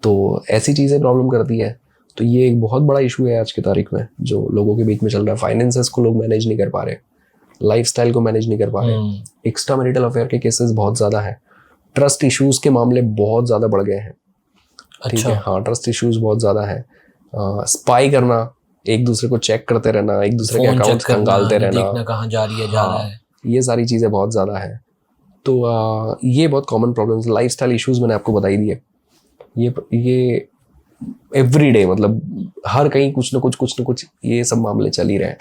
Speaker 1: तो ऐसी चीज़ें प्रॉब्लम करती है। तो ये एक बहुत बड़ा इशू है आज की तारीख में जो लोगों के बीच में चल रहा है। फाइनेंसेस को लोग मैनेज नहीं कर पा रहे, लाइफस्टाइल को मैनेज नहीं कर पा रहे, एक्स्ट्रा मैरिटल अफेयर के केसेस बहुत ज़्यादा हैं, ट्रस्ट इश्यूज के मामले बहुत ज़्यादा बढ़ गए हैं। ठीक है, हाँ, ट्रस्ट इश्यूज बहुत ज़्यादा है। स्पाई करना, एक दूसरे को चेक करते रहना, एक दूसरे के अकाउंट खंगालते रहना,
Speaker 2: देखना कहाँ जा रही है, जा रहा है,
Speaker 1: ये सारी चीज़ें बहुत ज़्यादा है। तो ये बहुत कॉमन प्रॉब्लम्स, लाइफस्टाइल इश्यूज मैंने आपको बताई दिए। ये एवरीडे, मतलब हर कहीं कुछ ना कुछ ये सब मामले चल ही रहे हैं।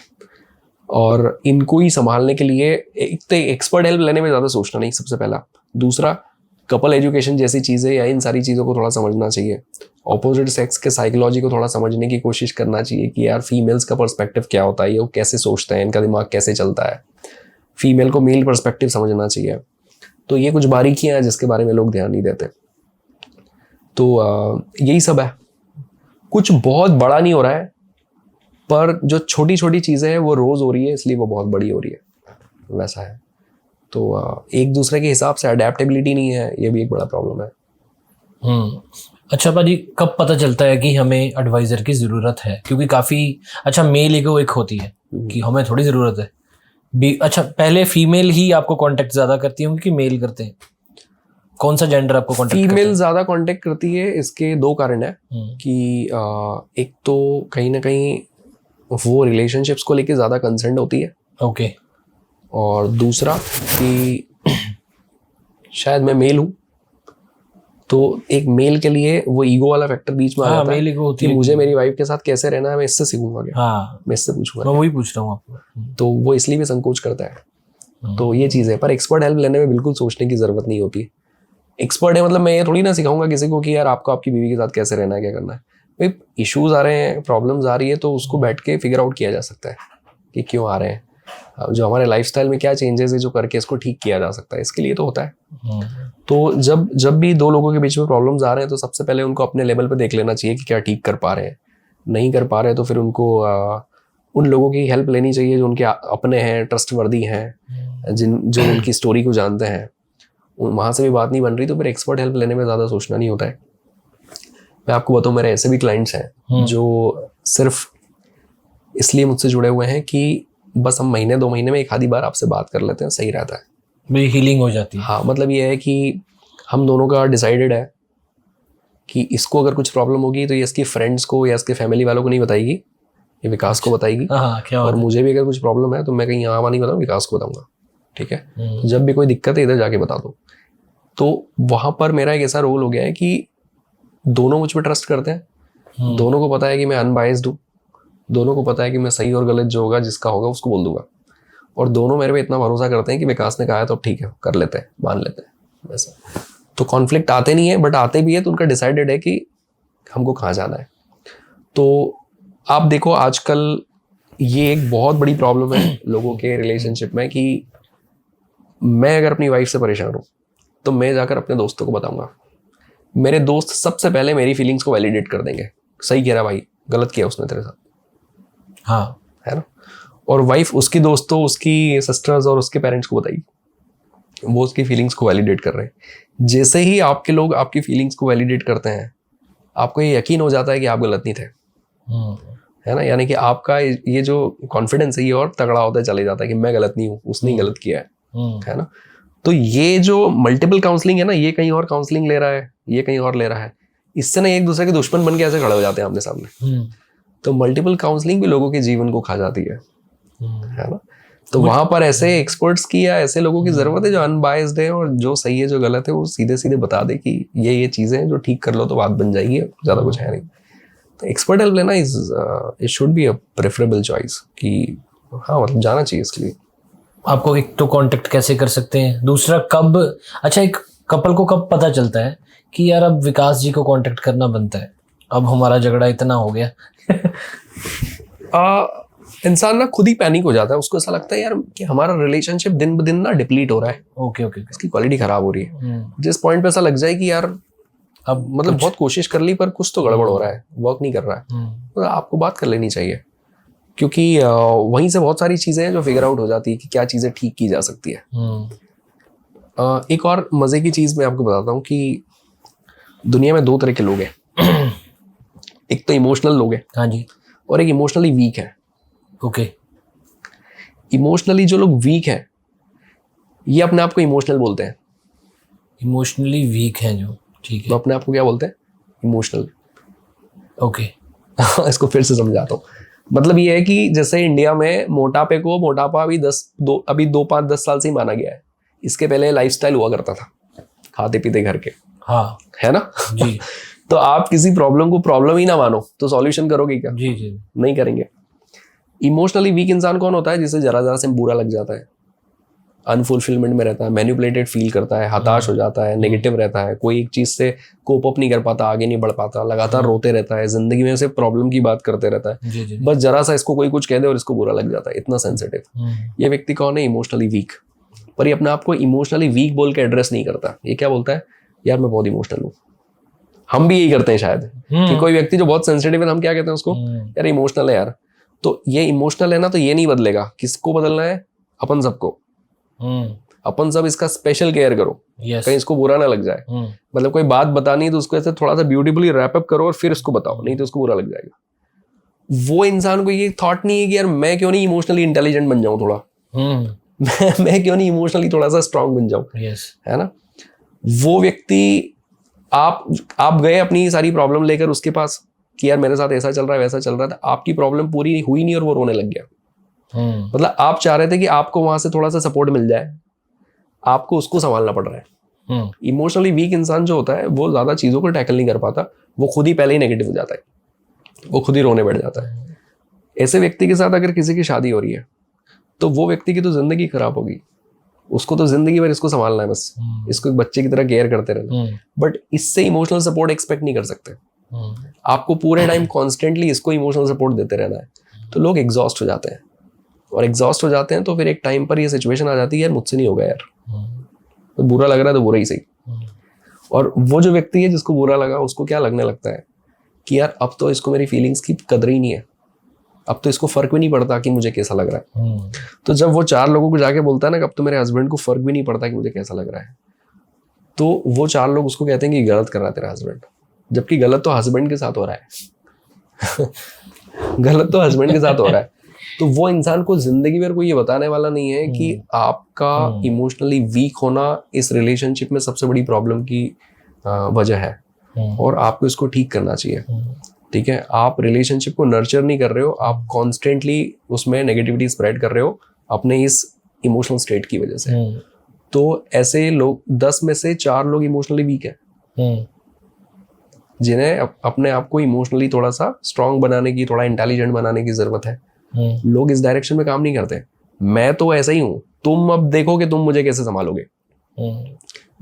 Speaker 1: और इनको ही संभालने के लिए एक तो एक्सपर्ट हेल्प लेने में ज़्यादा सोचना नहीं, सबसे पहला। दूसरा, कपल एजुकेशन जैसी चीज़ें या इन सारी चीज़ों को थोड़ा समझना चाहिए। ऑपोजिट सेक्स के साइकोलॉजी को थोड़ा समझने की कोशिश करना चाहिए कि यार फीमेल्स का पर्सपेक्टिव क्या होता है, ये वो कैसे सोचते हैं, इनका दिमाग कैसे चलता है। फीमेल को मेल पर्सपेक्टिव समझना चाहिए। तो ये कुछ बारीकियाँ हैं जिसके बारे में लोग ध्यान नहीं देते। तो यही सब है, कुछ बहुत बड़ा नहीं हो रहा है, पर जो छोटी छोटी चीज़ें हैं वो रोज़ हो रही है, इसलिए वो बहुत बड़ी हो रही है, वैसा है। तो एक दूसरे के हिसाब से अडेप्टेबिलिटी नहीं है, ये भी एक बड़ा प्रॉब्लम है।
Speaker 2: अच्छा भाजी, कब पता चलता है कि हमें एडवाइजर की ज़रूरत है? क्योंकि काफ़ी अच्छा मेल ईगो एक होती है कि हमें थोड़ी ज़रूरत है भी। अच्छा, पहले फीमेल ही आपको कांटेक्ट ज़्यादा करती होंगी कि मेल करते हैं? कौन सा जेंडर आपको कांटेक्ट करता है?
Speaker 1: फीमेल ज़्यादा कांटेक्ट करती है। इसके दो कारण है कि एक तो कहीं ना कहीं वो रिलेशनशिप्स को लेके ज़्यादा कंसर्न होती है।
Speaker 2: ओके।
Speaker 1: और दूसरा कि शायद मैं मेल हूँ, तो एक मेल के लिए वो ईगो वाला फैक्टर बीच में आ जाता है कि मुझे मेरी वाइफ के साथ कैसे रहना है, मैं इससे सीखूंगा क्या, मैं इससे पूछूंगा,
Speaker 2: मैं वही पूछ रहा हूँ आपको।
Speaker 1: तो वो इसलिए भी संकोच करता है। तो ये चीज़ है, पर एक्सपर्ट हेल्प लेने में बिल्कुल सोचने की ज़रूरत नहीं होती। एक्सपर्ट है मतलब मैं ये थोड़ी ना सिखाऊंगा किसी को कि यार आपको आपकी बीवी के साथ कैसे रहना है, क्या करना है। भाई इश्यूज आ रहे हैं, प्रॉब्लम्स आ रही है, तो उसको बैठ के फिगर आउट किया जा सकता है कि क्यों आ रहे हैं, जो हमारे लाइफस्टाइल में क्या चेंजेस है जो करके इसको ठीक किया जा सकता है, इसके लिए तो होता है। तो जब भी दो लोगों के बीच में प्रॉब्लम्स आ रहे हैं तो सबसे पहले उनको अपने लेवल पे देख लेना चाहिए कि क्या ठीक कर पा रहे हैं। नहीं कर पा रहे तो फिर उनको उन लोगों की हेल्प लेनी चाहिए जो उनके अपने हैं, ट्रस्टवर्दी हैं, जो उनकी स्टोरी को जानते हैं। वहाँ से भी बात नहीं बन रही तो फिर एक्सपर्ट हेल्प लेने में ज़्यादा सोचना नहीं होता है। मैं आपको बताऊँ, मेरे ऐसे भी क्लाइंट्स हैं जो सिर्फ इसलिए मुझसे जुड़े हुए हैं कि बस हम महीने 2 महीने में एक आधी बार आपसे बात कर लेते हैं, सही रहता है,
Speaker 2: मेरी हीलिंग हो जाती है।
Speaker 1: हाँ, मतलब ये है कि हम दोनों का डिसाइडेड है कि इसको अगर कुछ प्रॉब्लम होगी तो ये इसकी फ्रेंड्स को या इसके फैमिली वालों को नहीं बताएगी, ये विकास को बताएगी। और मुझे भी अगर कुछ प्रॉब्लम है तो मैं कहीं यहाँ नहीं बताऊँ, विकास को बताऊँगा। ठीक है, तो जब भी कोई दिक्कत है इधर जाके बता दो। तो वहाँ पर मेरा एक ऐसा रोल हो गया है कि दोनों मुझ पर ट्रस्ट करते हैं, दोनों को पता है कि मैं अनबायस्ड हूँ, दोनों को पता है कि मैं सही और गलत जो होगा, जिसका होगा उसको बोल दूंगा, और दोनों मेरे पे इतना भरोसा करते हैं कि विकास ने कहा है तो अब ठीक है, कर लेते हैं, मान लेते हैं, वैसा। तो कॉन्फ्लिक्ट आते नहीं है, बट आते भी है तो उनका डिसाइडेड है कि हमको कहाँ जाना है। तो आप देखो आजकल ये एक बहुत बड़ी प्रॉब्लम है लोगों के रिलेशनशिप में कि मैं अगर अपनी वाइफ से परेशान हूँ तो मैं जाकर अपने दोस्तों को बताऊंगा। मेरे दोस्त सबसे पहले मेरी फीलिंग्स को वैलिडेट कर देंगे, सही कह रहा भाई, गलत किया उसने तेरे साथ,
Speaker 2: हाँ,
Speaker 1: है ना। और वाइफ उसकी दोस्तों, उसकी सिस्टर्स और उसके पेरेंट्स को बताएगी, वो उसकी फीलिंग्स को वैलिडेट कर रहे हैं। जैसे ही आपके लोग आपकी फीलिंग्स को वैलिडेट करते हैं, आपको ये यकीन हो जाता है कि आप गलत नहीं थे, है ना। यानी कि आपका ये जो कॉन्फिडेंस है ये और तगड़ा होता चले जाता है कि मैं गलत नहीं हूँ, उसने ही गलत किया है ना। तो ये जो मल्टीपल काउंसलिंग है ना, ये कहीं और काउंसलिंग ले रहा है, ये कहीं और ले रहा है, इससे ना एक दूसरे के दुश्मन बन के ऐसे खड़े हो जाते हैं आमने सामने। तो मल्टीपल काउंसलिंग भी लोगों के जीवन को खा जाती है ना। तो वहां पर ऐसे एक्सपर्ट्स की या ऐसे लोगों की जरूरत है जो अनबायस्ड है और जो सही है जो गलत है वो सीधे सीधे बता दे कि ये चीजें हैं जो ठीक कर लो तो बात बन जाएगी, ज्यादा कुछ है नहीं। तो एक्सपर्ट हेल्प लेना it should be a preferable choice कि हाँ मतलब जाना चाहिए इसके लिए।
Speaker 2: आपको एक तो कांटेक्ट कैसे कर सकते हैं, दूसरा कब, अच्छा एक कपल को कब पता चलता है कि यार अब विकास जी को कांटेक्ट करना बनता है, अब हमारा झगड़ा इतना हो गया?
Speaker 1: इंसान ना खुद ही पैनिक हो जाता है, उसको ऐसा लगता है यार कि हमारा रिलेशनशिप दिन ब दिन ना डिप्लीट हो रहा है,
Speaker 2: ओके ओके।
Speaker 1: इसकी क्वालिटी खराब हो रही है। जिस पॉइंट पे ऐसा लग जाए कि यार अब मतलब बहुत कोशिश कर ली पर कुछ तो गड़बड़ हो रहा है, वर्क नहीं कर रहा है, तो आपको बात कर लेनी चाहिए, क्योंकि वहीं से बहुत सारी चीजें हैं जो फिगर आउट हो जाती है कि क्या चीजें ठीक की जा सकती है। एक और मजे की चीज मैं आपको बताता हूँ कि दुनिया में 2 तरह के लोग हैं। एक तो इमोशनल लोग हैं,
Speaker 2: हाँ जी,
Speaker 1: और एक इमोशनली वीक है।
Speaker 2: ओके।
Speaker 1: इमोशनली जो लोग वीक हैं ये अपने आप को इमोशनल बोलते हैं।
Speaker 2: इमोशनली वीक हैं जो, ठीक
Speaker 1: तो
Speaker 2: है,
Speaker 1: अपने आप को क्या बोलते हैं? इमोशनल।
Speaker 2: ओके।
Speaker 1: इसको फिर से समझाता हूँ। मतलब ये है कि जैसे इंडिया में मोटापे को मोटापा अभी 2 5 10 साल से ही माना गया है। इसके पहले लाइफस्टाइल हुआ करता था, खाते पीते घर के,
Speaker 2: हाँ
Speaker 1: है ना?
Speaker 2: जी
Speaker 1: तो आप किसी प्रॉब्लम को प्रॉब्लम ही ना मानो तो सॉल्यूशन करोगे क्या?
Speaker 2: जी जी।
Speaker 1: नहीं करेंगे। इमोशनली वीक इंसान कौन होता है? जिसे जरा जरा से बुरा लग जाता है, अनफुलफिलमेंट में रहता है, मैनिपुलेटेड फील करता है, हताश हो जाता है, नेगेटिव रहता है, कोई एक चीज से कोप अप नहीं कर पाता, आगे नहीं बढ़ पाता, लगातार रोते रहता है, जिंदगी में सिर्फ प्रॉब्लम की बात करते रहता है।
Speaker 2: जी जी।
Speaker 1: बस जरा सा इसको कोई कुछ कह दे और इसको बुरा लग जाता है, इतना सेंसिटिव। ये व्यक्ति कौन है? Emotionally weak. पर ये अपने आप को इमोशनली वीक बोल के एड्रेस नहीं करता। ये क्या बोलता है? यार मैं बहुत इमोशनल हूँ। हम भी यही करते हैं शायद, कि कोई व्यक्ति जो बहुत सेंसिटिव है हम क्या कहते हैं उसको? यार इमोशनल है यार। तो ये इमोशनल है ना, तो ये नहीं बदलेगा। किसको बदलना है? अपन सबको। अपन सब इसका स्पेशल केयर करो, कहीं इसको बुरा ना लग जाए। मतलब कोई बात बतानी है तो उसको ऐसे थोड़ा सा ब्यूटीफुली रैप अप करो और फिर उसको बताओ, नहीं तो उसको बुरा लग जाएगा। वो इंसान को ये थॉट नहीं है कि यार मैं क्यों नहीं इमोशनली इंटेलिजेंट बन जाऊं थोड़ा, मैं क्यों नहीं इमोशनली थोड़ा सा स्ट्रांग बन जाऊं, है ना? वो व्यक्ति आप गए अपनी सारी प्रॉब्लम लेकर उसके पास कि यार मेरे साथ ऐसा चल रहा है वैसा चल रहा था, आपकी प्रॉब्लम पूरी हुई नहीं और वो रोने लग गया। मतलब आप चाह रहे थे कि आपको वहां से थोड़ा सा सपोर्ट मिल जाए, आपको उसको संभालना पड़ रहा है। इमोशनली वीक इंसान जो होता है वो ज्यादा चीजों को टैकल नहीं कर पाता, वो खुद ही पहले ही नेगेटिव हो जाता है, वो खुद ही रोने बैठ जाता है। ऐसे व्यक्ति के साथ अगर किसी की शादी हो रही है तो वो व्यक्ति की तो जिंदगी खराब होगी, उसको तो जिंदगी भर इसको संभालना है, बस इसको एक बच्चे की तरह केयर करते रहना। बट इससे इमोशनल सपोर्ट एक्सपेक्ट नहीं कर सकते। आपको पूरे टाइम कॉन्स्टेंटली इसको इमोशनल सपोर्ट देते रहना है, तो लोग एग्जॉस्ट हो जाते हैं, और एग्जॉस्ट हो जाते हैं तो फिर एक टाइम पर ये सिचुएशन आ जाती है यार मुझसे नहीं होगा यार, तो बुरा लग रहा है तो बुरा ही सही। और वो जो व्यक्ति है जिसको बुरा लगा उसको क्या लगने लगता है कि यार अब तो इसको मेरी फीलिंग्स की कदर ही नहीं है, अब तो इसको फर्क भी नहीं पड़ता कि मुझे कैसा लग रहा है। तो जब वो 4 लोगों को जाके बोलता है ना कि अब तो मेरे हस्बैंड को फर्क भी नहीं पड़ता कि मुझे कैसा लग रहा है, तो वो 4 लोग उसको कहते हैं कि गलत कर रहा है तेरा हस्बैंड, जबकि गलत तो हस्बैंड के साथ हो रहा है। गलत तो हस्बैंड के साथ हो रहा है। तो वो इंसान को जिंदगी भर कोई ये बताने वाला नहीं है कि आपका इमोशनली वीक होना इस रिलेशनशिप में सबसे बड़ी प्रॉब्लम की वजह है, और आपको इसको ठीक करना चाहिए। ठीक है, आप रिलेशनशिप को नर्चर नहीं कर रहे हो, आप कॉन्स्टेंटली उसमें नेगेटिविटी स्प्रेड कर रहे हो अपने इस इमोशनल स्टेट की वजह से। तो ऐसे लोग 10 में से 4 लोग इमोशनली वीक है, जिन्हें अपने आप को इमोशनली थोड़ा सा स्ट्रांग बनाने की, थोड़ा इंटेलिजेंट बनाने की जरूरत है। लोग इस डायरेक्शन में काम नहीं करते। मैं तो ऐसा ही हूं, तुम अब देखो कि तुम मुझे कैसे संभालोगे।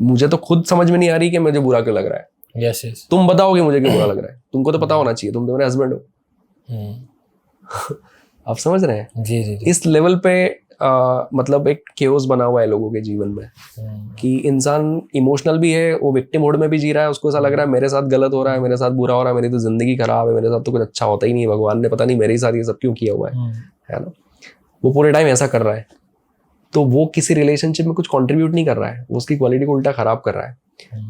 Speaker 1: मुझे तो खुद समझ में नहीं आ रही कि मुझे बुरा क्यों लग रहा है।
Speaker 2: Yes yes.
Speaker 1: तुम बताओगे मुझे क्यों बुरा लग रहा है, तुमको तो पता होना चाहिए, तुम तो मेरे हस्बैंड हो। आप समझ रहे हैं?
Speaker 2: जी जी।
Speaker 1: इस लेवल पे मतलब एक केओस बना हुआ है लोगों के जीवन में कि इंसान इमोशनल भी है, वो विक्टिम मोड में भी जी रहा है, उसको ऐसा लग रहा है मेरे साथ गलत हो रहा है, मेरे साथ बुरा हो रहा है, मेरी तो जिंदगी खराब है, मेरे साथ तो कुछ अच्छा होता ही नहीं, भगवान ने पता नहीं मेरे साथ ये सब क्यों किया हुआ है ना? वो पूरे टाइम ऐसा कर रहा है, तो वो किसी रिलेशनशिप में कुछ कंट्रीब्यूट नहीं कर रहा है, वो उसकी क्वालिटी को उल्टा खराब कर रहा है।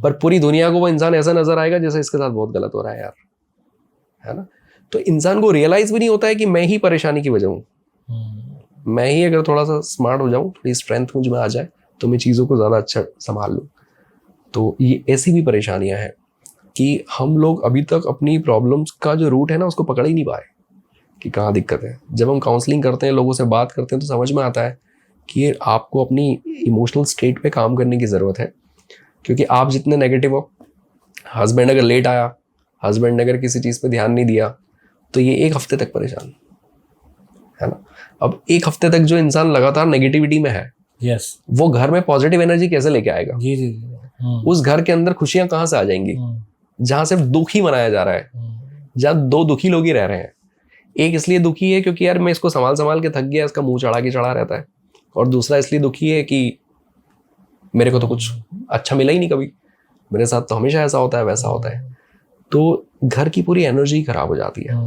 Speaker 1: पर पूरी दुनिया को वो इंसान ऐसा नजर आएगा जैसे इसके साथ बहुत गलत हो रहा है यार, है ना? तो इंसान को रियलाइज भी नहीं होता है कि मैं ही परेशानी की वजह हूँ। मैं ही अगर थोड़ा सा स्मार्ट हो जाऊं, थोड़ी स्ट्रेंथ मुझ में आ जाए तो मैं चीज़ों को ज़्यादा अच्छा संभाल लूँ। तो ये ऐसी भी परेशानियां हैं कि हम लोग अभी तक अपनी प्रॉब्लम्स का जो रूट है ना उसको पकड़ ही नहीं पाए कि कहाँ दिक्कत है। जब हम काउंसलिंग करते हैं, लोगों से बात करते हैं, तो समझ में आता है कि ये आपको अपनी इमोशनल स्टेट पे काम करने की ज़रूरत है। क्योंकि आप जितने नेगेटिव हो, हस्बैंड अगर लेट आया, हस्बैंड ने अगर किसी चीज़ पे ध्यान नहीं दिया, तो ये 1 हफ्ते तक परेशान, है ना। अब एक हफ्ते तक जो इंसान लगातार नेगेटिविटी में है,
Speaker 2: यस,
Speaker 1: वो घर में पॉजिटिव एनर्जी कैसे लेके आएगा?
Speaker 2: जी जी जी।
Speaker 1: उस घर के अंदर खुशियां कहाँ से आ जाएंगी जहां सिर्फ दुख ही मनाया जा रहा है, जहां दो दुखी लोग ही रह रहे हैं। एक इसलिए दुखी है क्योंकि यार मैं इसको संभाल संभाल के थक गया, इसका मुंह चढ़ा के चढ़ा रहता है, और दूसरा इसलिए दुखी है कि मेरे को तो कुछ अच्छा मिला ही नहीं कभी, मेरे साथ तो हमेशा ऐसा होता है वैसा होता है। तो घर की पूरी एनर्जी खराब हो जाती है,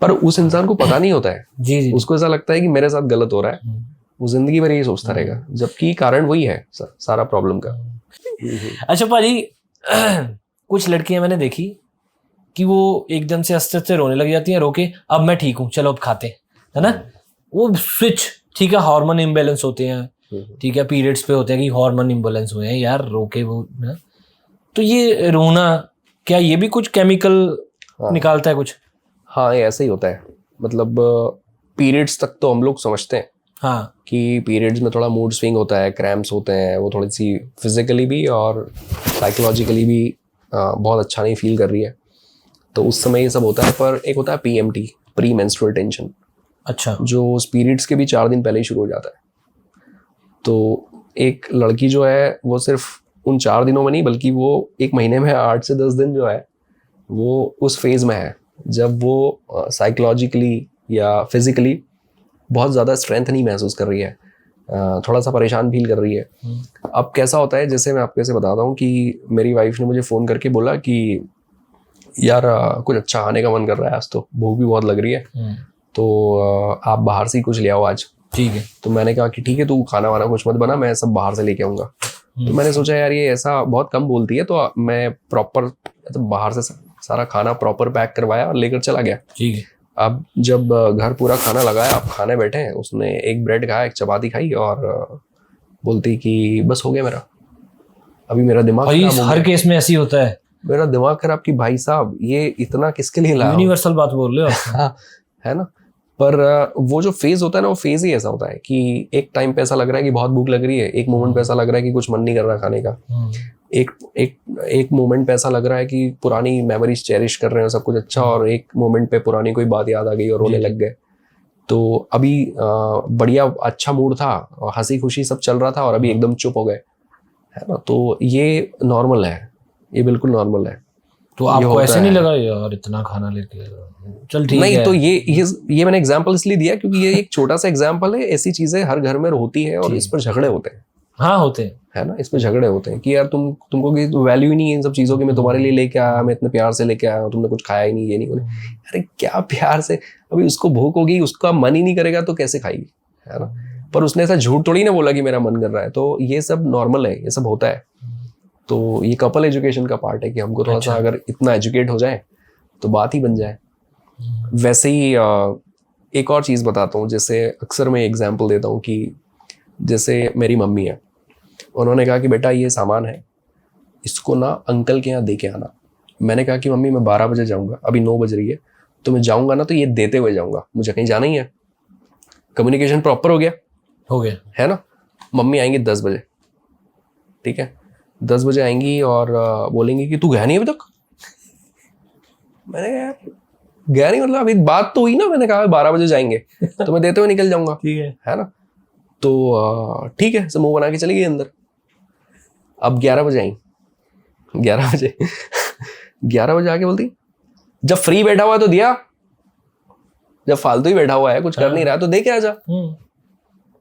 Speaker 1: पर उस इंसान को पता नहीं होता है।
Speaker 2: जी जी।
Speaker 1: उसको ऐसा लगता है कि मेरे साथ गलत हो रहा है, वो जिंदगी भर यही सोचता रहेगा, जबकि कारण वही है सारा प्रॉब्लम का।
Speaker 2: अच्छा भाजी, कुछ लड़कियां मैंने देखी कि वो एकदम से हंसते हंसते रोने लग जाती हैं, रोके अब मैं ठीक हूँ चलो अब खाते, है ना। वो स्विच, ठीक है, हार्मोन इम्बैलेंस होते हैं, ठीक है, पीरियड्स पे होते हैं कि हार्मोन इम्बैलेंस हुए हैं यार, रोके वो ना। तो ये रोना, क्या ये भी कुछ केमिकल निकालता है कुछ?
Speaker 1: हाँ, ये ऐसा ही होता है। मतलब पीरियड्स तक तो हम लोग समझते हैं
Speaker 2: हाँ
Speaker 1: कि पीरियड्स में थोड़ा मूड स्विंग होता है, क्रैम्प्स होते हैं, वो थोड़ी सी फिजिकली भी और साइकोलॉजिकली भी बहुत अच्छा नहीं फील कर रही है, तो उस समय ये सब होता है। पर एक होता है PMT, प्री मेंस्ट्रुअल टेंशन,
Speaker 2: अच्छा,
Speaker 1: जो पीरियड्स के भी 4 दिन पहले ही शुरू हो जाता है। तो एक लड़की जो है वो सिर्फ उन 4 दिनों में नहीं, बल्कि वो एक महीने में 8 से 10 दिन जो है वो उस फेज में है जब वो साइकोलॉजिकली या फिजिकली बहुत ज़्यादा स्ट्रेंथ नहीं महसूस कर रही है, थोड़ा सा परेशान फील कर रही है। अब कैसा होता है, जैसे मैं आपको ऐसे बताता हूँ कि मेरी वाइफ ने मुझे फ़ोन करके बोला कि यार कुछ अच्छा खाने का मन कर रहा है, आज तो भूख भी बहुत लग रही है, तो आप बाहर से ही कुछ ले आओ आज।
Speaker 2: ठीक है।
Speaker 1: तो मैंने कहा कि ठीक है, तू खाना वाना कुछ मत बना, मैं सब बाहर से लेके आऊँगा। तो मैंने सोचा यार ये ऐसा बहुत कम बोलती है, तो मैं प्रॉपर तो बाहर से सारा खाना प्रॉपर पैक करवाया और लेकर चला गया।
Speaker 2: ठीक है।
Speaker 1: अब जब घर पूरा खाना लगाया, आप खाने बैठे हैं, उसने एक ब्रेड खाया, एक चपाती खाई और बोलती कि बस हो गया मेरा, अभी मेरा दिमाग खराब हो
Speaker 2: हर
Speaker 1: गया।
Speaker 2: केस में ऐसी होता है,
Speaker 1: मेरा दिमाग खराब कि भाई साहब ये इतना किसके लिए लाया?
Speaker 2: यूनिवर्सल बात बोल रहे हो आप।
Speaker 1: है ना। पर वो जो फेज होता है ना, वो फेज ही ऐसा होता है कि एक टाइम पे ऐसा लग रहा है कि बहुत भूख लग रही है, एक मोमेंट पे ऐसा लग रहा है कि कुछ मन नहीं कर रहा खाने का, एक मोमेंट पे ऐसा लग रहा है कि पुरानी मेमोरीज चेरिश कर रहे हैं सब कुछ अच्छा, और एक मोमेंट पे पुरानी कोई बात याद आ गई और रोने लग गए। तो अभी बढ़िया अच्छा मूड था और हंसी खुशी सब चल रहा था, और अभी एकदम चुप हो गए, है ना। तो ये नॉर्मल है, ये बिल्कुल नॉर्मल है।
Speaker 2: तो आपको ऐसे नहीं लगा यार इतना खाना लेके चल ठीक
Speaker 1: नहीं
Speaker 2: है?
Speaker 1: तो ये मैंने एग्जांपल इसलिए दिया क्योंकि ये एक छोटा सा एग्जांपल है, ऐसी चीजें हर घर में होती है और इस पर झगड़े होते हैं।
Speaker 2: हाँ होते हैं,
Speaker 1: है ना, इसमें झगड़े होते हैं कि यार तुमको की वैल्यू ही नहीं है इन सब चीजों की, मैं तुम्हारे लिए लेके आया, मैं इतने प्यार से लेके आया हूँ, तुमने कुछ खाया ही नहीं, ये नहीं। अरे क्या प्यार से, अभी उसको भूख होगी, उसका मन ही नहीं करेगा तो कैसे खाएगी, है ना। पर उसने ऐसा झूठ थोड़ी ना बोला कि मेरा मन कर रहा है। तो ये सब नॉर्मल है, ये सब होता है। तो ये कपल एजुकेशन का पार्ट है कि हमको थोड़ा सा अगर इतना एजुकेट हो जाए तो बात ही बन जाए। वैसे ही एक और चीज़ बताता हूँ, जैसे अक्सर मैं एग्जांपल देता हूँ कि जैसे मेरी मम्मी है, उन्होंने कहा कि बेटा ये सामान है, इसको ना अंकल के यहाँ दे के आना। मैंने कहा कि मम्मी मैं 12 बजे जाऊँगा, अभी 9 बज रही है, तो मैं जाऊँगा ना तो ये देते हुए जाऊँगा, मुझे कहीं जाना ही है। कम्युनिकेशन प्रॉपर हो गया है ना। मम्मी आएंगी 10 बजे, ठीक है, 10 बजे आएंगी और बोलेंगी कि तू गया नहीं अभी तक। मैंने कहा यार गया नहीं मतलब अभी बात तो हुई ना, मैंने कहा 12 बजे जाएंगे तो मैं देते हुए निकल जाऊंगा, ठीक है ना। तो ठीक है, सब मुंह बना के चली गई अंदर। अब 11 बजे आई, 11 बजे 11 बजे आके बोलती जब फ्री बैठा हुआ है तो दिया, जब फालतू ही बैठा हुआ है कुछ कर नहीं रहा तो दे के आ जा।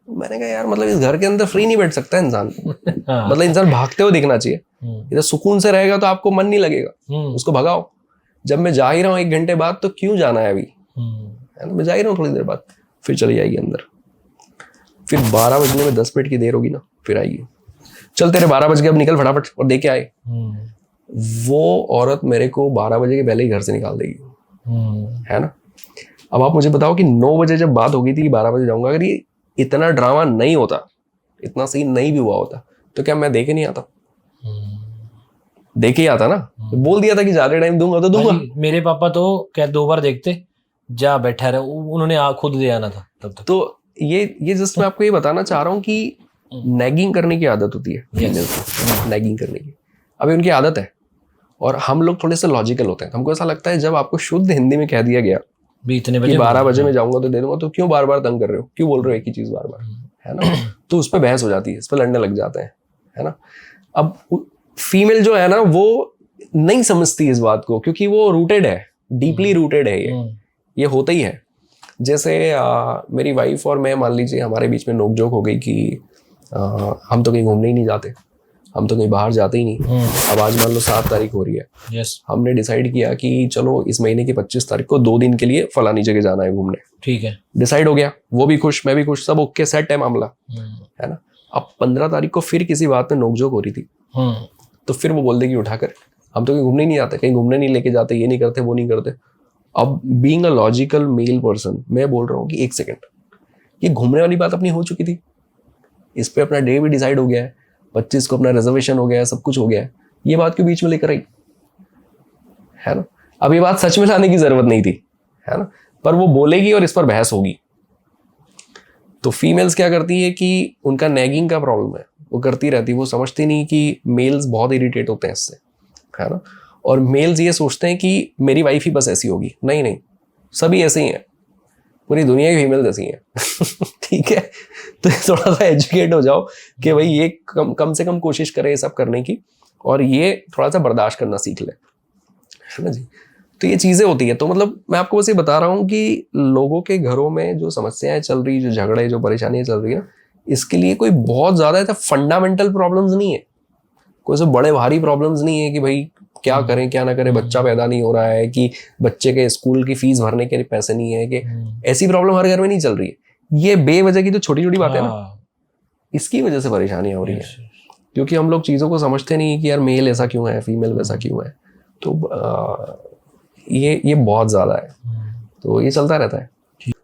Speaker 1: मैंने कहा यार मतलब इस घर के अंदर फ्री नहीं बैठ सकता इंसान। मतलब इंसान भागते हुए दिखना चाहिए, इधर सुकून से रहेगा तो आपको मन नहीं लगेगा, उसको भगाओ। जब मैं जा ही रहा हूँ 1 घंटे बाद तो क्यों जाना है अभी, है ना, मैं जा ही रहा हूँ थोड़ी देर बाद, फिर चली जाएगी अंदर। फिर 12 बजने में 10 मिनट की देर होगी ना, फिर आएगी, चल तेरे 12 बज गए अब निकल फटाफट, और दे के आए। वो औरत मेरे को 12 बजे के पहले ही घर से निकाल देगी, है ना। अब आप मुझे बताओ कि 9 बजे जब बात हो गई थी कि 12 बजे जाऊंगा, अगर ये इतना ड्रामा नहीं होता, इतना सीन नहीं भी हुआ होता, तो क्या मैं देखे नहीं आता? देखे ही आता ना। बोल दिया था कि ज्यादा टाइम दूंगा तो दूंगा।
Speaker 2: मेरे पापा तो क्या 2 बार देखते, जा बैठा रहे, उन्होंने खुद दे आना था तब तक।
Speaker 1: तो ये जस्ट मैं आपको ये बताना चाह रहा हूँ कि नैगिंग करने की आदत होती है फीमेल्स को, नैगिंग करने की। अभी उनकी आदत है, और हम लोग थोड़े से लॉजिकल होते हैं। हमको ऐसा लगता है जब आपको शुद्ध हिंदी में कह दिया गया
Speaker 2: भी इतने
Speaker 1: कि
Speaker 2: बजे
Speaker 1: 12 बजे मैं जाऊंगा तो दे दूंगा, तो क्यों बार बार तंग कर रहे हो, क्यों बोल रहे हो एक ही चीज बार बार, है ना। तो उस पर बहस हो जाती है, इस पर लड़ने लग जाते हैं, है ना। अब फीमेल जो है ना वो नहीं समझती इस बात को, क्योंकि वो रूटेड है, डीपली रूटेड है, ये होता ही है। जैसे मेरी वाइफ और मैं, मान लीजिए हमारे बीच में नोकझोंक हो गई कि हम तो कहीं घूमने ही नहीं जाते, हम तो कहीं बाहर जाते ही नहीं। अब आज मान लो 7 तारीख हो रही है,
Speaker 2: यस,
Speaker 1: हमने डिसाइड किया कि चलो इस महीने की 25 तारीख को 2 दिन के लिए फलानी जगह जाना है घूमने,
Speaker 2: ठीक है,
Speaker 1: डिसाइड हो गया, वो भी खुश, मैं भी खुश, सब ओके, सेट है मामला, है ना। अब 15 तारीख को फिर किसी बात में नोकझोंक हो रही थी, तो फिर वो बोल देगी उठाकर, हम तो कहीं घूमने नहीं जाते, कहीं घूमने नहीं लेके जाते, ये नहीं करते, वो नहीं करते। अब being a logical male person, मैं बोल रहा हूँ कि एक सेकेंड, ये घूमने वाली बात अपनी हो चुकी थी, इस पे अपना डे भी डिसाइड हो गया है, 25 को अपना रिजर्वेशन हो गया है, सब कुछ हो गया है, ये बात क्यों बीच में लेकर आई, है ना। अब ये बात सच में लाने की जरूरत नहीं थी, है ना, पर वो बोलेगी और इस पर बहस होगी। तो फीमेल्स क्या करती है कि उनका नैगिंग का प्रॉब्लम है, वो करती रहती है, वो समझती नहीं कि मेल्स बहुत इरिटेट होते हैं इससे, है ना। और मेल्स ये सोचते हैं कि मेरी वाइफ ही बस ऐसी होगी, नहीं नहीं, सभी ऐसे ही हैं, पूरी दुनिया की फीमेल्स ऐसी हैं ठीक है। तो थोड़ा सा एजुकेट हो जाओ कि भाई ये कम से कम कोशिश करें ये सब करने की, और ये थोड़ा सा बर्दाश्त करना सीख ले, है ना जी। तो ये चीजें होती है। तो मतलब मैं आपको बस ये बता रहा हूँ कि लोगों के घरों में जो समस्याएं चल रही, जो झगड़े, जो परेशानियां चल रही है, इसके लिए कोई बहुत ज्यादा ऐसा फंडामेंटल प्रॉब्लम्स नहीं है, कोई सब बड़े भारी प्रॉब्लम्स नहीं है कि भाई क्या करें क्या ना करें, बच्चा पैदा नहीं हो रहा है, कि बच्चे के स्कूल की फीस भरने के पैसे नहीं है, कि ऐसी प्रॉब्लम हर घर में नहीं चल रही है। ये बेवजह की जो छोटी छोटी बातें ना, इसकी वजह से परेशानियां हो रही है, क्योंकि हम लोग चीजों को समझते नहीं कि यार मेल ऐसा क्यों है, फीमेल वैसा क्यों है। तो ये बहुत ज्यादा है, तो ये चलता रहता है।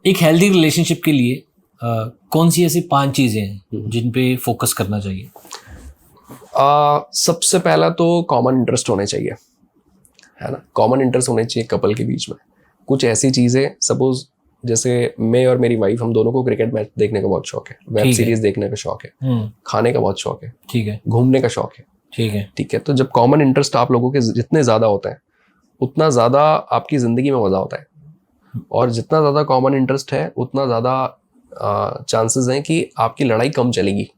Speaker 2: एक हेल्दी रिलेशनशिप के लिए कौन सी ऐसी 5 चीजें हैं जिन पे फोकस करना चाहिए?
Speaker 1: सबसे पहला तो कॉमन इंटरेस्ट होने चाहिए, है ना। कॉमन इंटरेस्ट होने चाहिए कपल के बीच में। कुछ ऐसी चीजें, सपोज जैसे मैं और मेरी वाइफ, हम दोनों को क्रिकेट मैच देखने का बहुत शौक है, वेब सीरीज देखने का शौक है, खाने का बहुत शौक है,
Speaker 2: ठीक है,
Speaker 1: घूमने का शौक है, ठीक है। तो जब कॉमन इंटरेस्ट आप लोगों के जितने ज्यादा होता है, उतना ज्यादा आपकी जिंदगी में मजा होता है, और जितना ज्यादा कॉमन इंटरेस्ट है उतना ज्यादा चांसेस हैं कि आपकी लड़ाई कम चलेगी,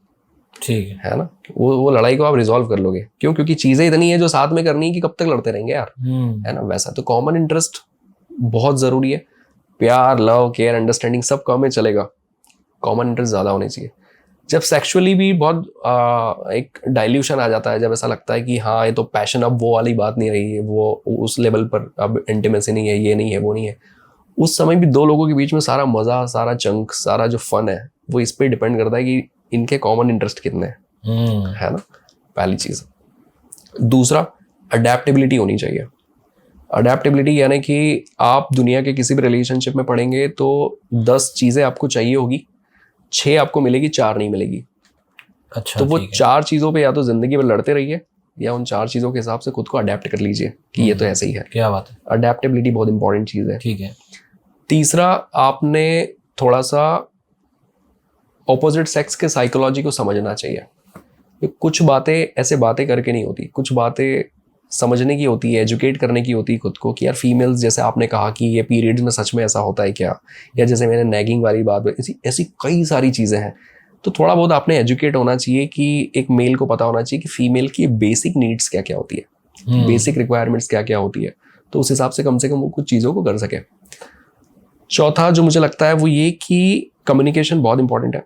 Speaker 2: ठीक
Speaker 1: है ना। वो लड़ाई को आप रिजॉल्व कर लोगे, क्यों? क्योंकि चीजें इतनी है जो साथ में करनी है कि कब तक लड़ते रहेंगे यार, है ना। वैसा तो कॉमन इंटरेस्ट बहुत जरूरी है। प्यार, लव, केयर, अंडरस्टैंडिंग सब कम में चलेगा, कॉमन इंटरेस्ट ज्यादा होने चाहिए। जब सेक्सुअली भी बहुत एक डाइल्यूशन आ जाता है, जब ऐसा लगता है कि हाँ ये तो पैशन, अब वो वाली बात नहीं रही है, वो उस लेवल पर अब इंटीमेसी नहीं है, ये नहीं है, वो नहीं है, उस समय भी दो लोगों के बीच में सारा मजा, सारा चंक, सारा जो फन है, वो इस पे डिपेंड करता है कि इनके कॉमन इंटरेस्ट कितने हैं, है ना, पहली चीज। दूसरा, अडेप्टेबिलिटी होनी चाहिए। अडेप्टेबिलिटी यानी कि आप दुनिया के किसी भी रिलेशनशिप में पढ़ेंगे तो 10 चीजें आपको चाहिए होगी, 6 आपको मिलेगी, 4 नहीं मिलेगी।
Speaker 2: अच्छा,
Speaker 1: तो वो 4 चीजों पे या तो जिंदगी में लड़ते रहिए, या उन 4 चीजों के हिसाब से खुद को अडेप्ट कर लीजिए कि ये तो ऐसे ही है।
Speaker 2: क्या बात है,
Speaker 1: अडेप्टेबिलिटी बहुत इंपॉर्टेंट चीज है,
Speaker 2: ठीक है।
Speaker 1: तीसरा, आपने थोड़ा सा ऑपोजिट सेक्स के साइकोलॉजी को समझना चाहिए। कुछ बातें ऐसे बातें करके नहीं होती, कुछ बातें समझने की होती है, एजुकेट करने की होती है खुद को, कि यार फीमेल्स, जैसे आपने कहा कि ये पीरियड्स में सच में ऐसा होता है क्या, या जैसे मैंने नैगिंग वाली बात, ऐसी कई सारी चीज़ें हैं। तो थोड़ा बहुत आपने एजुकेट होना चाहिए कि एक मेल को पता होना चाहिए कि फीमेल की बेसिक नीड्स क्या क्या होती है, बेसिक रिक्वायरमेंट्स क्या क्या होती है, तो उस हिसाब से कम वो कुछ चीज़ों को कर सके। चौथा जो मुझे लगता है वो ये कि कम्युनिकेशन बहुत इंपॉर्टेंट है,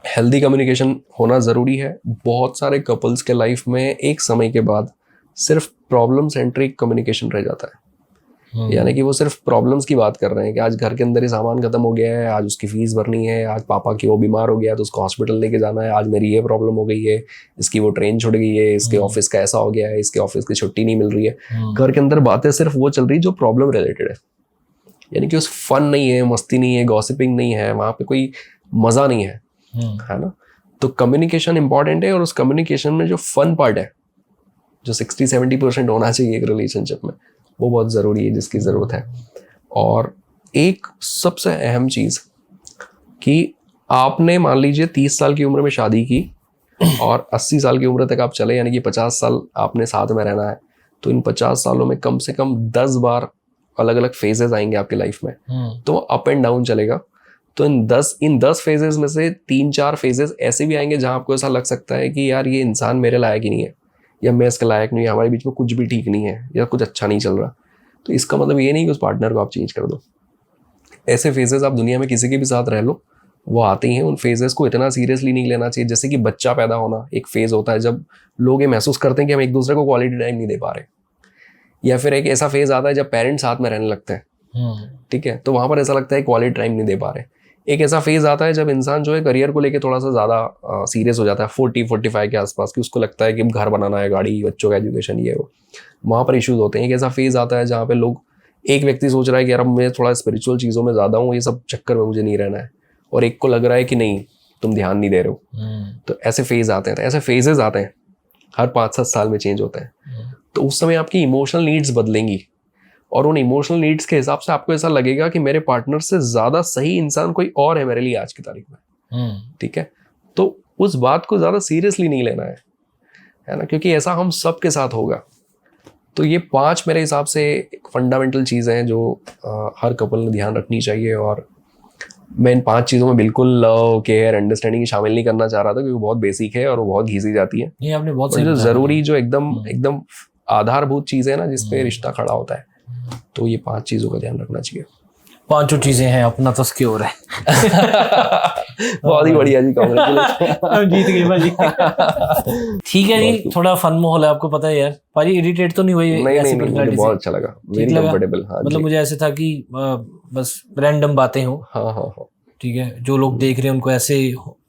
Speaker 1: हेल्दी कम्युनिकेशन होना ज़रूरी है। बहुत सारे कपल्स के लाइफ में एक समय के बाद सिर्फ प्रॉब्लम सेंट्रिक कम्युनिकेशन रह जाता है, यानी कि वो सिर्फ प्रॉब्लम्स की बात कर रहे हैं कि आज घर के अंदर ही सामान खत्म हो गया है, आज उसकी फीस भरनी है, आज पापा की वो बीमार हो गया तो उसको हॉस्पिटल लेके जाना है, आज मेरी ये प्रॉब्लम हो गई है, इसकी वो ट्रेन छूट गई है, इसके ऑफिस का ऐसा हो गया है, इसके ऑफिस की छुट्टी नहीं मिल रही है। घर के अंदर बातें सिर्फ वो चल रही जो प्रॉब्लम रिलेटेड है, यानी कि उस फन नहीं है, मस्ती नहीं है, गॉसिपिंग नहीं है, वहाँ पे कोई मज़ा नहीं है, है ना। तो कम्युनिकेशन इंपॉर्टेंट है, और उस कम्युनिकेशन में जो फन पार्ट है, जो 60-70% होना चाहिए एक रिलेशनशिप में, वो बहुत ज़रूरी है, जिसकी ज़रूरत है। और एक सबसे अहम चीज़ कि आपने मान लीजिए 30 साल की उम्र में शादी की और 80 साल की उम्र तक आप चले, यानी कि 50 साल आपने साथ में रहना है, तो इन 50 सालों में कम से कम 10 बार अलग अलग फेजेस आएंगे आपकी लाइफ में, तो वो अप एंड डाउन चलेगा। तो इन 10 फेजेस में से 3-4 फेजेस ऐसे भी आएंगे जहां आपको ऐसा लग सकता है कि यार ये इंसान मेरे लायक ही नहीं है, या मैं इसके लायक नहीं, हमारे बीच में कुछ भी ठीक नहीं है, या कुछ अच्छा नहीं चल रहा। तो इसका मतलब ये नहीं कि उस पार्टनर को आप चेंज कर दो। ऐसे फेजेस आप दुनिया में किसी के भी साथ रह लो, वो आते ही हैं। उन फेजेस को इतना सीरियसली नहीं लेना चाहिए। जैसे कि बच्चा पैदा होना एक फेज होता है जब लोग ये महसूस करते हैं कि हम एक दूसरे को क्वालिटी टाइम नहीं दे पा रहे, या फिर एक ऐसा फेज आता है जब पेरेंट्स साथ में रहने लगते हैं, ठीक है, तो वहां पर ऐसा लगता है क्वालिटी टाइम नहीं दे पा रहे। एक ऐसा फेज आता है जब इंसान जो है करियर को लेके थोड़ा सा ज़्यादा सीरियस हो जाता है 40-45 के आसपास, कि उसको लगता है कि घर बनाना है, गाड़ी, बच्चों का एजुकेशन, ये वो, वहाँ पर इश्यूज होते हैं। एक ऐसा फेज आता है जहाँ पे लोग, एक व्यक्ति सोच रहा है कि यार मैं थोड़ा स्पिरिचुअल चीज़ों में ज़्यादा हूँ, ये सब चक्कर में मुझे नहीं रहना है, और एक को लग रहा है कि नहीं तुम ध्यान नहीं दे रहे हो। तो ऐसे फेज आते हैं, तो ऐसे फेजेस आते हैं, हर 5-7 साल में चेंज होते हैं। तो उस समय आपकी इमोशनल नीड्स बदलेंगी, और उन इमोशनल नीड्स के हिसाब से आपको ऐसा लगेगा कि मेरे पार्टनर से ज़्यादा सही इंसान कोई और है मेरे लिए आज की तारीख में, ठीक है। तो उस बात को ज़्यादा सीरियसली नहीं लेना है ना, क्योंकि ऐसा हम सब के साथ होगा। तो ये 5 मेरे हिसाब से फंडामेंटल चीज़ें हैं जो हर कपल ने ध्यान रखनी चाहिए। और मैं इन 5 चीज़ों में बिल्कुल लव, केयर, अंडरस्टैंडिंग शामिल नहीं करना चाह रहा था, क्योंकि वो बहुत बेसिक है और वो बहुत घिसी जाती है।
Speaker 2: ये आपने बहुत
Speaker 1: सही, जो ज़रूरी, जो एकदम आधारभूत चीज़ें हैं ना, जिसपे रिश्ता खड़ा होता है, तो ये 5 चीज़ों का ध्यान रखना चाहिए।
Speaker 2: 5 चीजें हैं, अपना तो सिक्योर है।
Speaker 1: बहुत ही बढ़िया जी, कांग्रेचुलेशन,
Speaker 2: जीत गए भाजी। ठीक है जी, थोड़ा फन माहौल है, आपको पता है यार। भाजी इरिटेट तो नहीं हुई?
Speaker 1: नहीं, मुझे बहुत अच्छा लगा, वेरी कंफर्टेबल। हाँ,
Speaker 2: मतलब मुझे ऐसे था कि बस रैंडम बातें हो,
Speaker 1: हाँ,
Speaker 2: ठीक है, जो लोग देख रहे हैं उनको ऐसे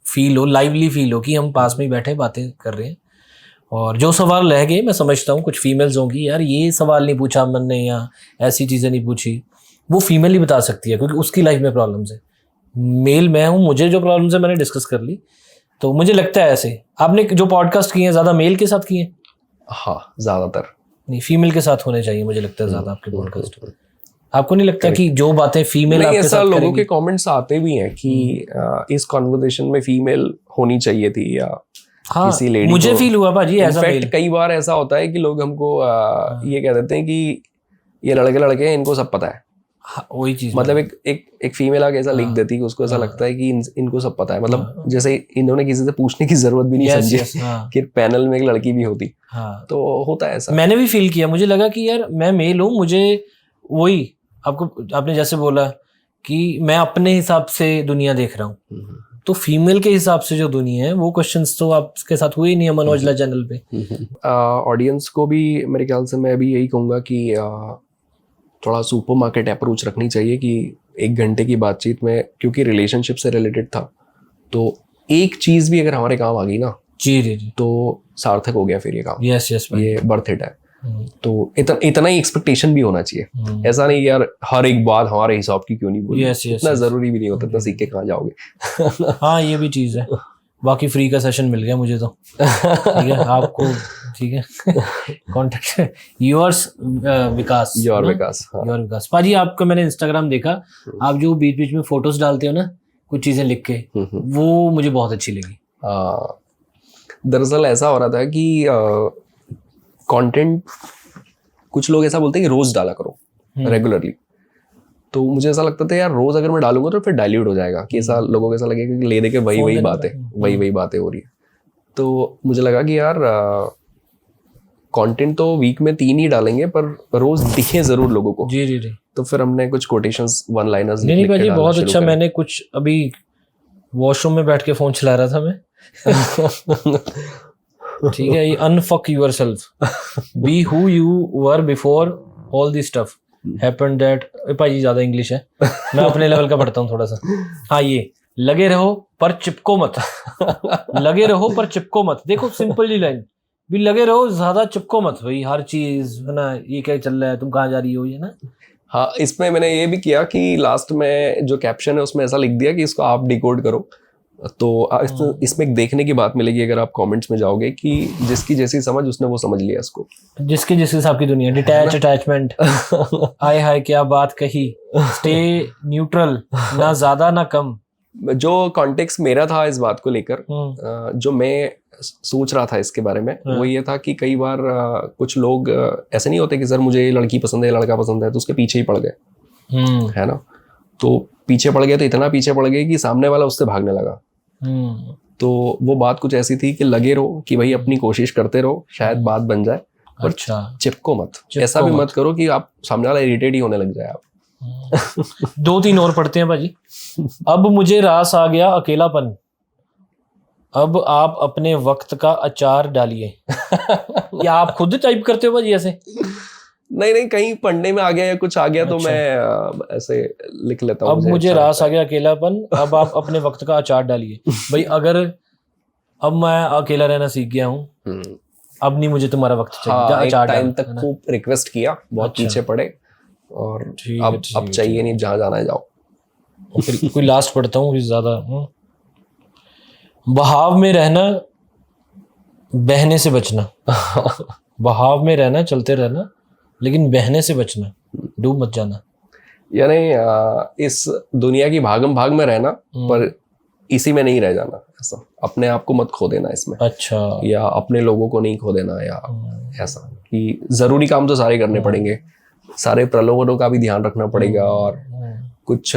Speaker 2: फील हो, लाइवली फील हो कि हम पास में ही बैठे बातें कर रहे हैं। और जो सवाल रह गए, मैं समझता हूँ कुछ फीमेल्स होंगी, यार ये सवाल नहीं पूछा मैंने, या ऐसी चीज़ें नहीं पूछी, वो फीमेल ही बता सकती है, क्योंकि उसकी लाइफ में प्रॉब्लम्स है। मेल मैं हूँ, मुझे जो प्रॉब्लम्स है मैंने डिस्कस कर ली। तो मुझे लगता है ऐसे आपने जो पॉडकास्ट किए हैं ज़्यादा मेल के साथ किए हैं?
Speaker 1: हाँ, ज़्यादातर
Speaker 2: नहीं, फीमेल के साथ होने चाहिए मुझे लगता है ज़्यादा आपके पॉडकास्ट। आपको नहीं लगता कि जो बातें फीमेल आपके साथ करेंगी?
Speaker 1: लोगों के कमेंट्स आते भी हैं कि इस कॉन्वर्सेशन में फीमेल होनी चाहिए थी, या
Speaker 2: हाँ,
Speaker 1: किसी लेडी
Speaker 2: मुझे फील हुआ भाजी ऐसा।
Speaker 1: कई बार ऐसा होता है कि लोग हमको ये कह देते हैं कि ये लड़के हैं, इनको सब पता है।
Speaker 2: हाँ, वही चीज,
Speaker 1: मतलब एक फीमेल आके ऐसा लिख देती है कि उसको ऐसा लगता है कि इनको सब पता है। मतलब जैसे इन्होंने किसी से पूछने की जरूरत भी नहीं समझी कि पैनल में एक लड़की भी होती। तो होता है ऐसा। मैंने
Speaker 2: भी फील किया, मुझे लगा कि यार मैं मेल हूँ, मुझे वही आपने जैसे बोला कि मैं अपने हिसाब से दुनिया देख रहा हूँ, तो फीमेल के हिसाब से जो दुनिया है वो क्वेश्चंस तो आपके साथ हुए ही नहीं अमन औजला चैनल पे।
Speaker 1: ऑडियंस को भी मेरे ख्याल से मैं भी यही कहूँगा कि थोड़ा सुपरमार्केट अप्रोच रखनी चाहिए कि 1 घंटे की बातचीत में, क्योंकि रिलेशनशिप से रिलेटेड था, तो एक चीज़ भी अगर हमारे काम आ गई ना
Speaker 2: जी, तो
Speaker 1: सार्थक हो गया फिर ये काम।
Speaker 2: यस,
Speaker 1: ये बर्थ इट है। तो इतना ही एक्सपेक्टेशन भी होना चाहिए। ऐसा नहीं यार हर एक बात हमारे हिसाब की क्यों नहीं बोली, इतना जरूरी भी नहीं होता, इतना सीख के कहाँ जाओगे।
Speaker 2: हाँ, ये भी चीज़ है। बाकी फ्री का सेशन मिल गया मुझे तो, ठीक है आपको, ठीक है। कॉन्टेक्ट योर्स विकास,
Speaker 1: योर विकास
Speaker 2: पाजी। आपका मैंने इंस्टाग्राम देखा, आप जो बीच बीच में फोटोज डालते हो ना कुछ चीजें लिख के, वो मुझे बहुत अच्छी लगी।
Speaker 1: दरअसल ऐसा हो रहा था कि कंटेंट कुछ लोग ऐसा बोलते हैं कि रोज डाला करो रेगुलरली, तो मुझे ऐसा लगता था यार रोज अगर मैं डालूंगा तो फिर डाइल्यूट हो जाएगा, कि ऐसा लोगों को ऐसा लगेगा कि ले दे के वही बातें हो रही है। तो मुझे लगा कि यार कंटेंट तो वीक में 3 ही डालेंगे, पर रोज दिखे जरूर लोगों को।
Speaker 2: जी।
Speaker 1: तो फिर हमने कुछ कोटेशंस, 1 लाइनर्स
Speaker 2: नहीं भाई, बहुत अच्छा। मैंने कुछ अभी वॉशरूम में बैठ के फोन चला रहा था मैं। ठीक है, unfuck yourself, be who you were before all this stuff happened that. भाई ज्यादा इंग्लिश है, मैं अपने लेवल का पढ़ता हूँ थोड़ा सा। हाँ, ये लगे रहो पर चिपको मत। लगे रहो पर चिपको मत। देखो सिंपल ही लाइन भी, लगे रहो, ज्यादा चिपको मत भाई। हर चीज है ना, ये क्या चल रहा है, तुम कहाँ जा रही हो, ये ना।
Speaker 1: हाँ, इसमें मैंने ये भी किया कि लास्ट में जो कैप्शन है उसमें ऐसा लिख दिया कि इसको आप डिकोड करो। तो इसमें एक देखने की बात मिलेगी अगर आप कमेंट्स में जाओगे, कि जिसकी जैसी समझ उसने वो समझ लिया इसको,
Speaker 2: जिसके जिस हिसाब की दुनिया। डिटैच अटैचमेंट, हाय हाय क्या बात कही, स्टे न्यूट्रल, ना ज्यादा ना कम।
Speaker 1: जो कॉन्टेक्स्ट मेरा था इस बात को लेकर, जो मैं सोच रहा था इसके बारे में वो ये था कि कई बार कुछ लोग ऐसे नहीं होते कि सर मुझे ये लड़की पसंद है, लड़का पसंद है, तो उसके पीछे ही पड़ गए, है ना। तो पीछे पड़ गए तो इतना पीछे पड़ गए कि सामने वाला उससे भागने लगा। तो वो बात कुछ ऐसी थी कि लगे रहो कि भाई अपनी कोशिश करते रहो, शायद बात बन जाए, पर चिपको मत, ऐसा भी मत करो कि आप सामने वाला इरिटेट ही होने लग जाए आप।
Speaker 2: 2-3 और पढ़ते हैं भाजी। अब मुझे रास आ गया अकेलापन, अब आप अपने वक्त का अचार डालिए। या आप खुद टाइप करते हो भाजी ऐसे?
Speaker 1: नहीं, कहीं पढ़ने में आ गया या कुछ आ गया तो मैं ऐसे लिख लेता हूँ।
Speaker 2: अब मुझे रास आ गया अकेलापन, अब आप अपने वक्त का अचार डालिए। भाई अगर अब मैं अकेला रहना सीख गया हूँ, अब नहीं मुझे तुम्हारा वक्त चाहिए।
Speaker 1: एक टाइम तक खूब रिक्वेस्ट किया, बहुत पीछे पड़े, और अब चाहिए नहीं, जहाँ जाना है जाओ।
Speaker 2: फिर कोई लास्ट पढ़ता हूँ ज्यादा। बहाव में रहना, बहने से बचना। बहाव में रहना, चलते रहना, लेकिन बहने से बचना, डूब मत जाना।
Speaker 1: यानी इस दुनिया की भागम भाग में रहना, पर इसी में नहीं रह जाना। ऐसा अपने आप को मत खो देना इसमें।
Speaker 2: अच्छा।
Speaker 1: या अपने लोगों को नहीं खो देना, या ऐसा कि जरूरी काम तो सारे करने पड़ेंगे, सारे प्रलोभनों का भी ध्यान रखना पड़ेगा, और कुछ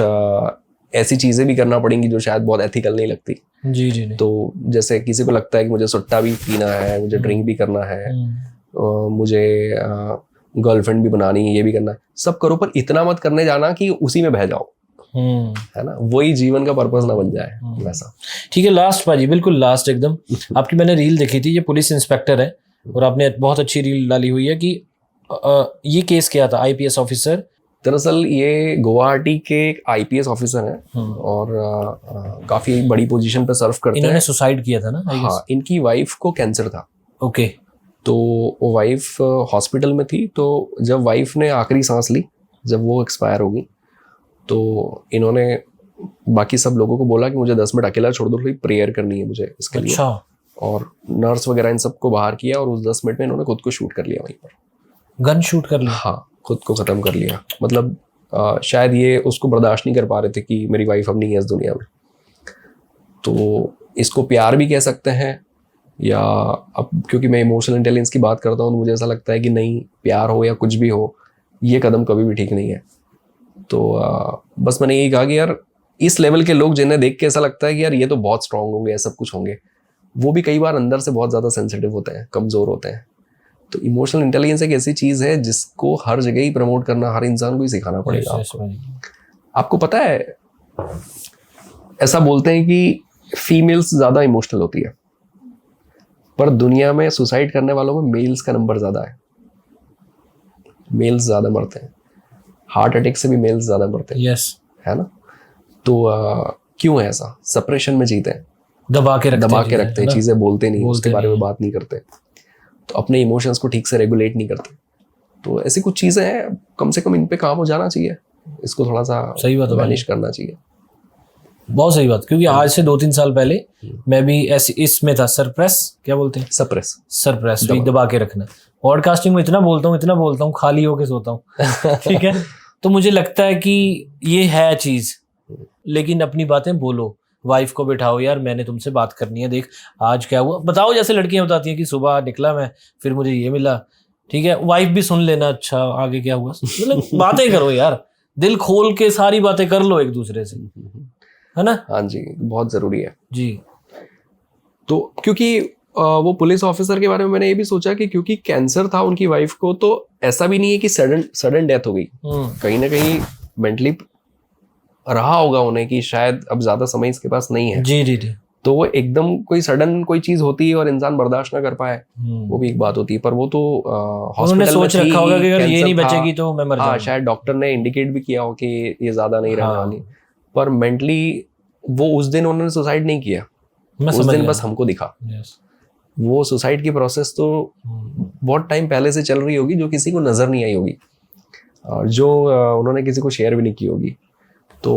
Speaker 1: ऐसी चीजें भी करना पड़ेंगी जो शायद बहुत एथिकल नहीं लगती।
Speaker 2: जी।
Speaker 1: तो जैसे किसी को लगता है कि मुझे सुट्टा भी पीना है, मुझे ड्रिंक भी करना है, मुझे गर्लफ्रेंड भी बनानी है, ये भी करना है, सब करो, पर इतना मत करने जाना कि उसी में बह जाओ, है ना, वही जीवन का पर्पस ना बन जाए वैसा।
Speaker 2: ठीक है, लास्ट भाजी, बिल्कुल लास्ट एकदम। आपकी मैंने रील देखी थी, ये पुलिस इंस्पेक्टर है और आपने बहुत अच्छी रील डाली हुई है कि ये केस क्या था, आईपीएस ऑफिसर।
Speaker 1: दरअसल ये गुवाहाटी के एक आईपीएस ऑफिसर हैं और काफी बड़ी पोजीशन पे सर्व करते हैं।
Speaker 2: इन्होंने सुसाइड किया था ना?
Speaker 1: हाँ, इनकी वाइफ को कैंसर था।
Speaker 2: ओके।
Speaker 1: तो वो वाइफ हॉस्पिटल में थी, तो जब वाइफ ने आखिरी सांस ली, जब वो एक्सपायर होगी, तो इन्होंने बाकी सब लोगों को बोला कि मुझे 10 मिनट अकेला छोड़ दो, थोड़ी प्रेयर करनी है मुझे इसके लिए। और नर्स वगैरह इन सबको बाहर किया, और उस 10 मिनट में इन्होंने खुद को शूट कर लिया वहीं पर।
Speaker 2: गन शूट कर लिया?
Speaker 1: हाँ, खुद को खत्म कर लिया। मतलब शायद ये उसको बर्दाश्त नहीं कर पा रहे थे कि मेरी वाइफ अब नहीं है इस दुनिया में। तो इसको प्यार भी कह सकते हैं, या अब क्योंकि मैं इमोशनल इंटेलिजेंस की बात करता हूँ तो मुझे ऐसा लगता है कि नहीं, प्यार हो या कुछ भी हो, ये कदम कभी भी ठीक नहीं है। तो बस मैंने यही कहा कि यार इस लेवल के लोग जिन्हें देख के ऐसा लगता है कि यार ये तो बहुत स्ट्रांग होंगे, सब कुछ होंगे, वो भी कई बार अंदर से बहुत ज़्यादा सेंसिटिव होते हैं, कमज़ोर होते हैं। तो इमोशनल इंटेलिजेंस एक ऐसी चीज़ है जिसको हर जगह ही प्रमोट करना, हर इंसान को ही सिखाना पड़ेगा। आपको पता है, ऐसा बोलते हैं कि फीमेल्स ज़्यादा इमोशनल होती है, पर दुनिया में सुसाइड करने वालों में मेल्स का नंबर ज़्यादा है। मेल्स ज़्यादा मरते हैं, हार्ट अटैक से भी मेल्स ज़्यादा मरते हैं।
Speaker 2: यस,
Speaker 1: है ना। तो क्यों है ऐसा? सप्रेशन में जीते हैं,
Speaker 2: दबा के रखते हैं,
Speaker 1: चीज़ें बोलते नहीं, उसके बारे में बात नहीं करते, तो अपने इमोशंस को ठीक से रेगुलेट नहीं करते। तो ऐसी कुछ चीज़ें हैं, कम से कम इन पे काम हो जाना चाहिए, इसको थोड़ा सा
Speaker 2: सही बात
Speaker 1: मैनेज करना चाहिए।
Speaker 2: बहुत सही बात, क्योंकि आज से 2-3 साल पहले मैं भी ऐसी इसमें था, सरप्रेस क्या बोलते हैं, सरप्रेस भी दबा के रखना। पॉडकास्टिंग में इतना बोलता हूँ खाली होके सोता हूँ। ठीक है, तो मुझे लगता है कि ये है चीज, लेकिन अपनी बातें बोलो, वाइफ को बिठाओ, यार मैंने तुमसे बात करनी है, देख आज क्या हुआ बताओ। जैसे लड़कियां बताती हैं कि सुबह निकला मैं, फिर मुझे ये मिला, ठीक है, वाइफ भी सुन लेना, अच्छा आगे क्या हुआ, मतलब बातें करो यार, दिल खोल के सारी बातें कर लो एक दूसरे से, है ना।
Speaker 1: हाँ जी, बहुत जरूरी है
Speaker 2: जी।
Speaker 1: तो क्योंकि वो पुलिस ऑफिसर के बारे में मैंने ये भी सोचा कि क्योंकि कैंसर था उनकी वाइफ को, तो ऐसा भी नहीं है कि सडन डेथ हो गई, कहीं ना कहीं मेंटली रहा होगा उन्हें कि शायद अब ज्यादा समय इसके पास नहीं है।
Speaker 2: जी।
Speaker 1: तो वो एकदम कोई सडन कोई चीज होती है और इंसान बर्दाश्त ना कर पाए, वो भी एक बात होती है। पर वो तो हॉस्पिटल में
Speaker 2: सोच रखा होगा कि अगर ये नहीं बचेगी तो मैं मर जाऊंगा।
Speaker 1: शायद डॉक्टर ने इंडिकेट भी किया हो कि ये ज्यादा नहीं रहने वाली, पर मेंटली वो उस दिन उन्होंने सुसाइड नहीं किया, उस दिन बस हमको दिखा। वो सुसाइड की प्रोसेस तो बहुत टाइम पहले से चल रही होगी, जो किसी को नजर नहीं आई होगी, और जो उन्होंने किसी को शेयर भी नहीं की होगी। तो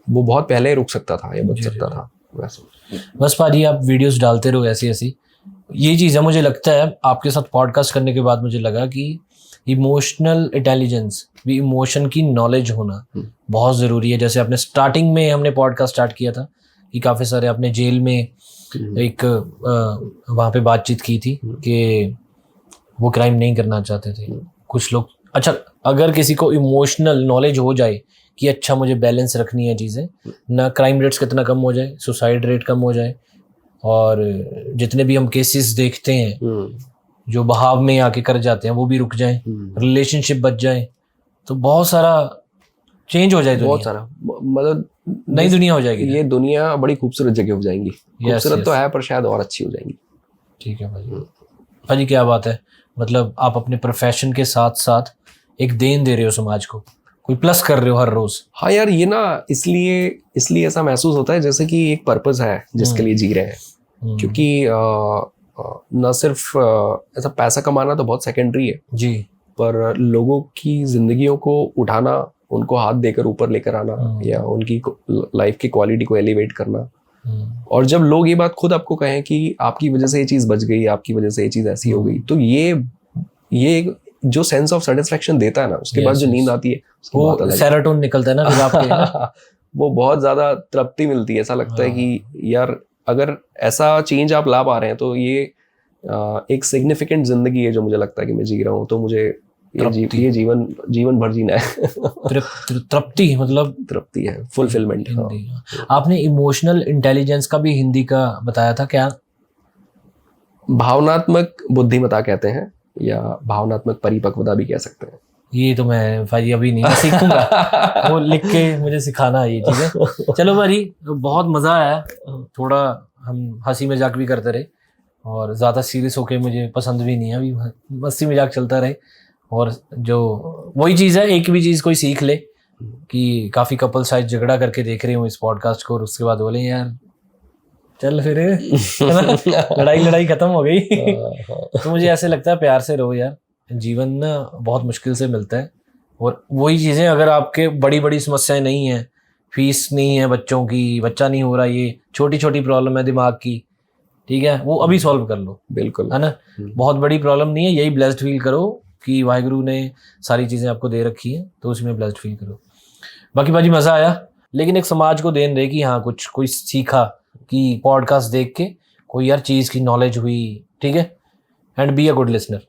Speaker 1: वो बहुत पहले रुक सकता था या बच सकता था वैसे।
Speaker 2: बस पाजी, आप वीडियोस डालते रहो ऐसी ये चीज़ है। मुझे लगता है आपके साथ पॉडकास्ट करने के बाद मुझे लगा कि इमोशनल इंटेलिजेंस भी, इमोशन की नॉलेज होना बहुत ज़रूरी है। जैसे आपने स्टार्टिंग में हमने पॉडकास्ट स्टार्ट किया था कि काफ़ी सारे आपने जेल में एक वहाँ पे बातचीत की थी कि वो क्राइम नहीं करना चाहते थे कुछ लोग। अच्छा, अगर किसी को इमोशनल नॉलेज हो जाए कि अच्छा मुझे बैलेंस रखनी है चीज़ें, ना क्राइम रेट्स कितना कम हो जाए, सुसाइड रेट कम हो जाए, और जितने भी हम केसेस देखते हैं जो बहाव में आके कर जाते हैं वो भी रुक जाए, रिलेशनशिप बच जाए, तो बहुत सारा चेंज हो जाए,
Speaker 1: बहुत सारा, मतलब
Speaker 2: नई दुनिया हो जाएगी।
Speaker 1: ये दुनिया बड़ी खूबसूरत जगह हो जाएंगी। खूबसूरत तो है पर शायद और अच्छी हो जाएंगी।
Speaker 2: ठीक है भाजी। भाजी क्या बात है, मतलब आप अपने प्रोफेशन के साथ साथ एक देन दे रहे हो समाज को, कोई प्लस कर रहे हो हर रोज।
Speaker 1: हाँ यार, ये ना इसलिए ऐसा महसूस होता है जैसे कि एक पर्पस है जिसके लिए जी रहे हैं। क्योंकि न सिर्फ ऐसा पैसा कमाना तो बहुत सेकेंडरी है
Speaker 2: जी,
Speaker 1: पर लोगों की जिंदगियों को उठाना, उनको हाथ देकर ऊपर लेकर आना, या उनकी लाइफ की क्वालिटी को एलिवेट करना। और जब लोग ये बात खुद आपको कहें कि आपकी वजह से ये चीज बच गई, आपकी वजह से ये चीज ऐसी हो गई, तो ये जो सेंस ऑफ सेटिस्फेक्शन देता है ना, उसके बाद जो नींद आती है
Speaker 2: वो सेरोटोनिन निकलता है ना फिर आपके
Speaker 1: वो बहुत ज्यादा तृप्ति मिलती है। ऐसा लगता है कि यार अगर ऐसा चेंज आप ला पा रहे हैं तो ये एक सिग्निफिकेंट जिंदगी है जो मुझे लगता है कि मैं जी रहा हूँ। तो मुझे ये जीवन भर जीना है।
Speaker 2: तृप्ति, मतलब
Speaker 1: तृप्ति है, फुलफिलमेंट।
Speaker 2: आपने इमोशनल इंटेलिजेंस का भी हिंदी का बताया था क्या?
Speaker 1: भावनात्मक बुद्धिमत्ता कहते हैं, या भावनात्मक परिपक्वता भी कह सकते हैं।
Speaker 2: ये तो मैं भाई अभी नहीं, मैं सीखूंगा। वो लिख के मुझे सिखाना ये चीजें। चलो भाई, बहुत मजा आया, थोड़ा हम हंसी मजाक भी करते रहे, और ज्यादा सीरियस होके मुझे पसंद भी नहीं है, अभी हंसी मजाक चलता रहे। और जो वही चीज है, एक भी चीज कोई सीख ले, कि काफी कपल शायद झगड़ा करके देख रहे हो इस पॉडकास्ट को, और उसके बाद बोले यार चल फिर लड़ाई खत्म हो गई। तो मुझे ऐसे लगता है प्यार से रहो यार, जीवन ना बहुत मुश्किल से मिलता है। और वही चीजें, अगर आपके बड़ी बड़ी समस्याएं नहीं है, फीस नहीं है बच्चों की, बच्चा नहीं हो रहा, ये छोटी छोटी प्रॉब्लम है दिमाग की, ठीक है, वो अभी सॉल्व कर लो।
Speaker 1: बिल्कुल,
Speaker 2: है ना, बहुत बड़ी प्रॉब्लम नहीं है, यही ब्लेस्ड फील करो कि वाहिगुरु ने सारी चीजें आपको दे रखी है, तो उसमें ब्लेस्ड फील करो। बाकी भाजी मजा आया, लेकिन एक समाज को देन रहे कि हाँ कुछ कोई सीखा, कि पॉडकास्ट देख के कोई यार चीज की नॉलेज हुई, ठीक है। And be a good listener.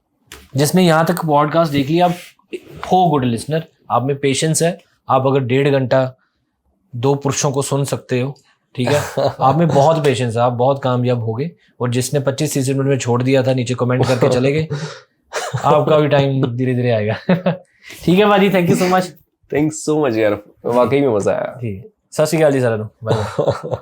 Speaker 2: जिसने यहाँ तक पॉडकास्ट देख लिया, आप हो गुड लिसनर, आप में पेशेंस है, आप अगर 1.5 घंटा 2 पुरुषों को सुन सकते हो, ठीक है, आप में बहुत पेशेंस है, आप बहुत कामयाब हो गए। और जिसने 25-30 मिनट में छोड़ दिया था, नीचे कमेंट करके चले गए, आपका भी टाइम धीरे धीरे आएगा। ठीक है भाजी, thank you so much.
Speaker 1: Thanks so much यार, वाकई में मजा आया।
Speaker 2: ठीक है, सत श्री अकाल जी साਰਿਆਂ ਨੂੰ।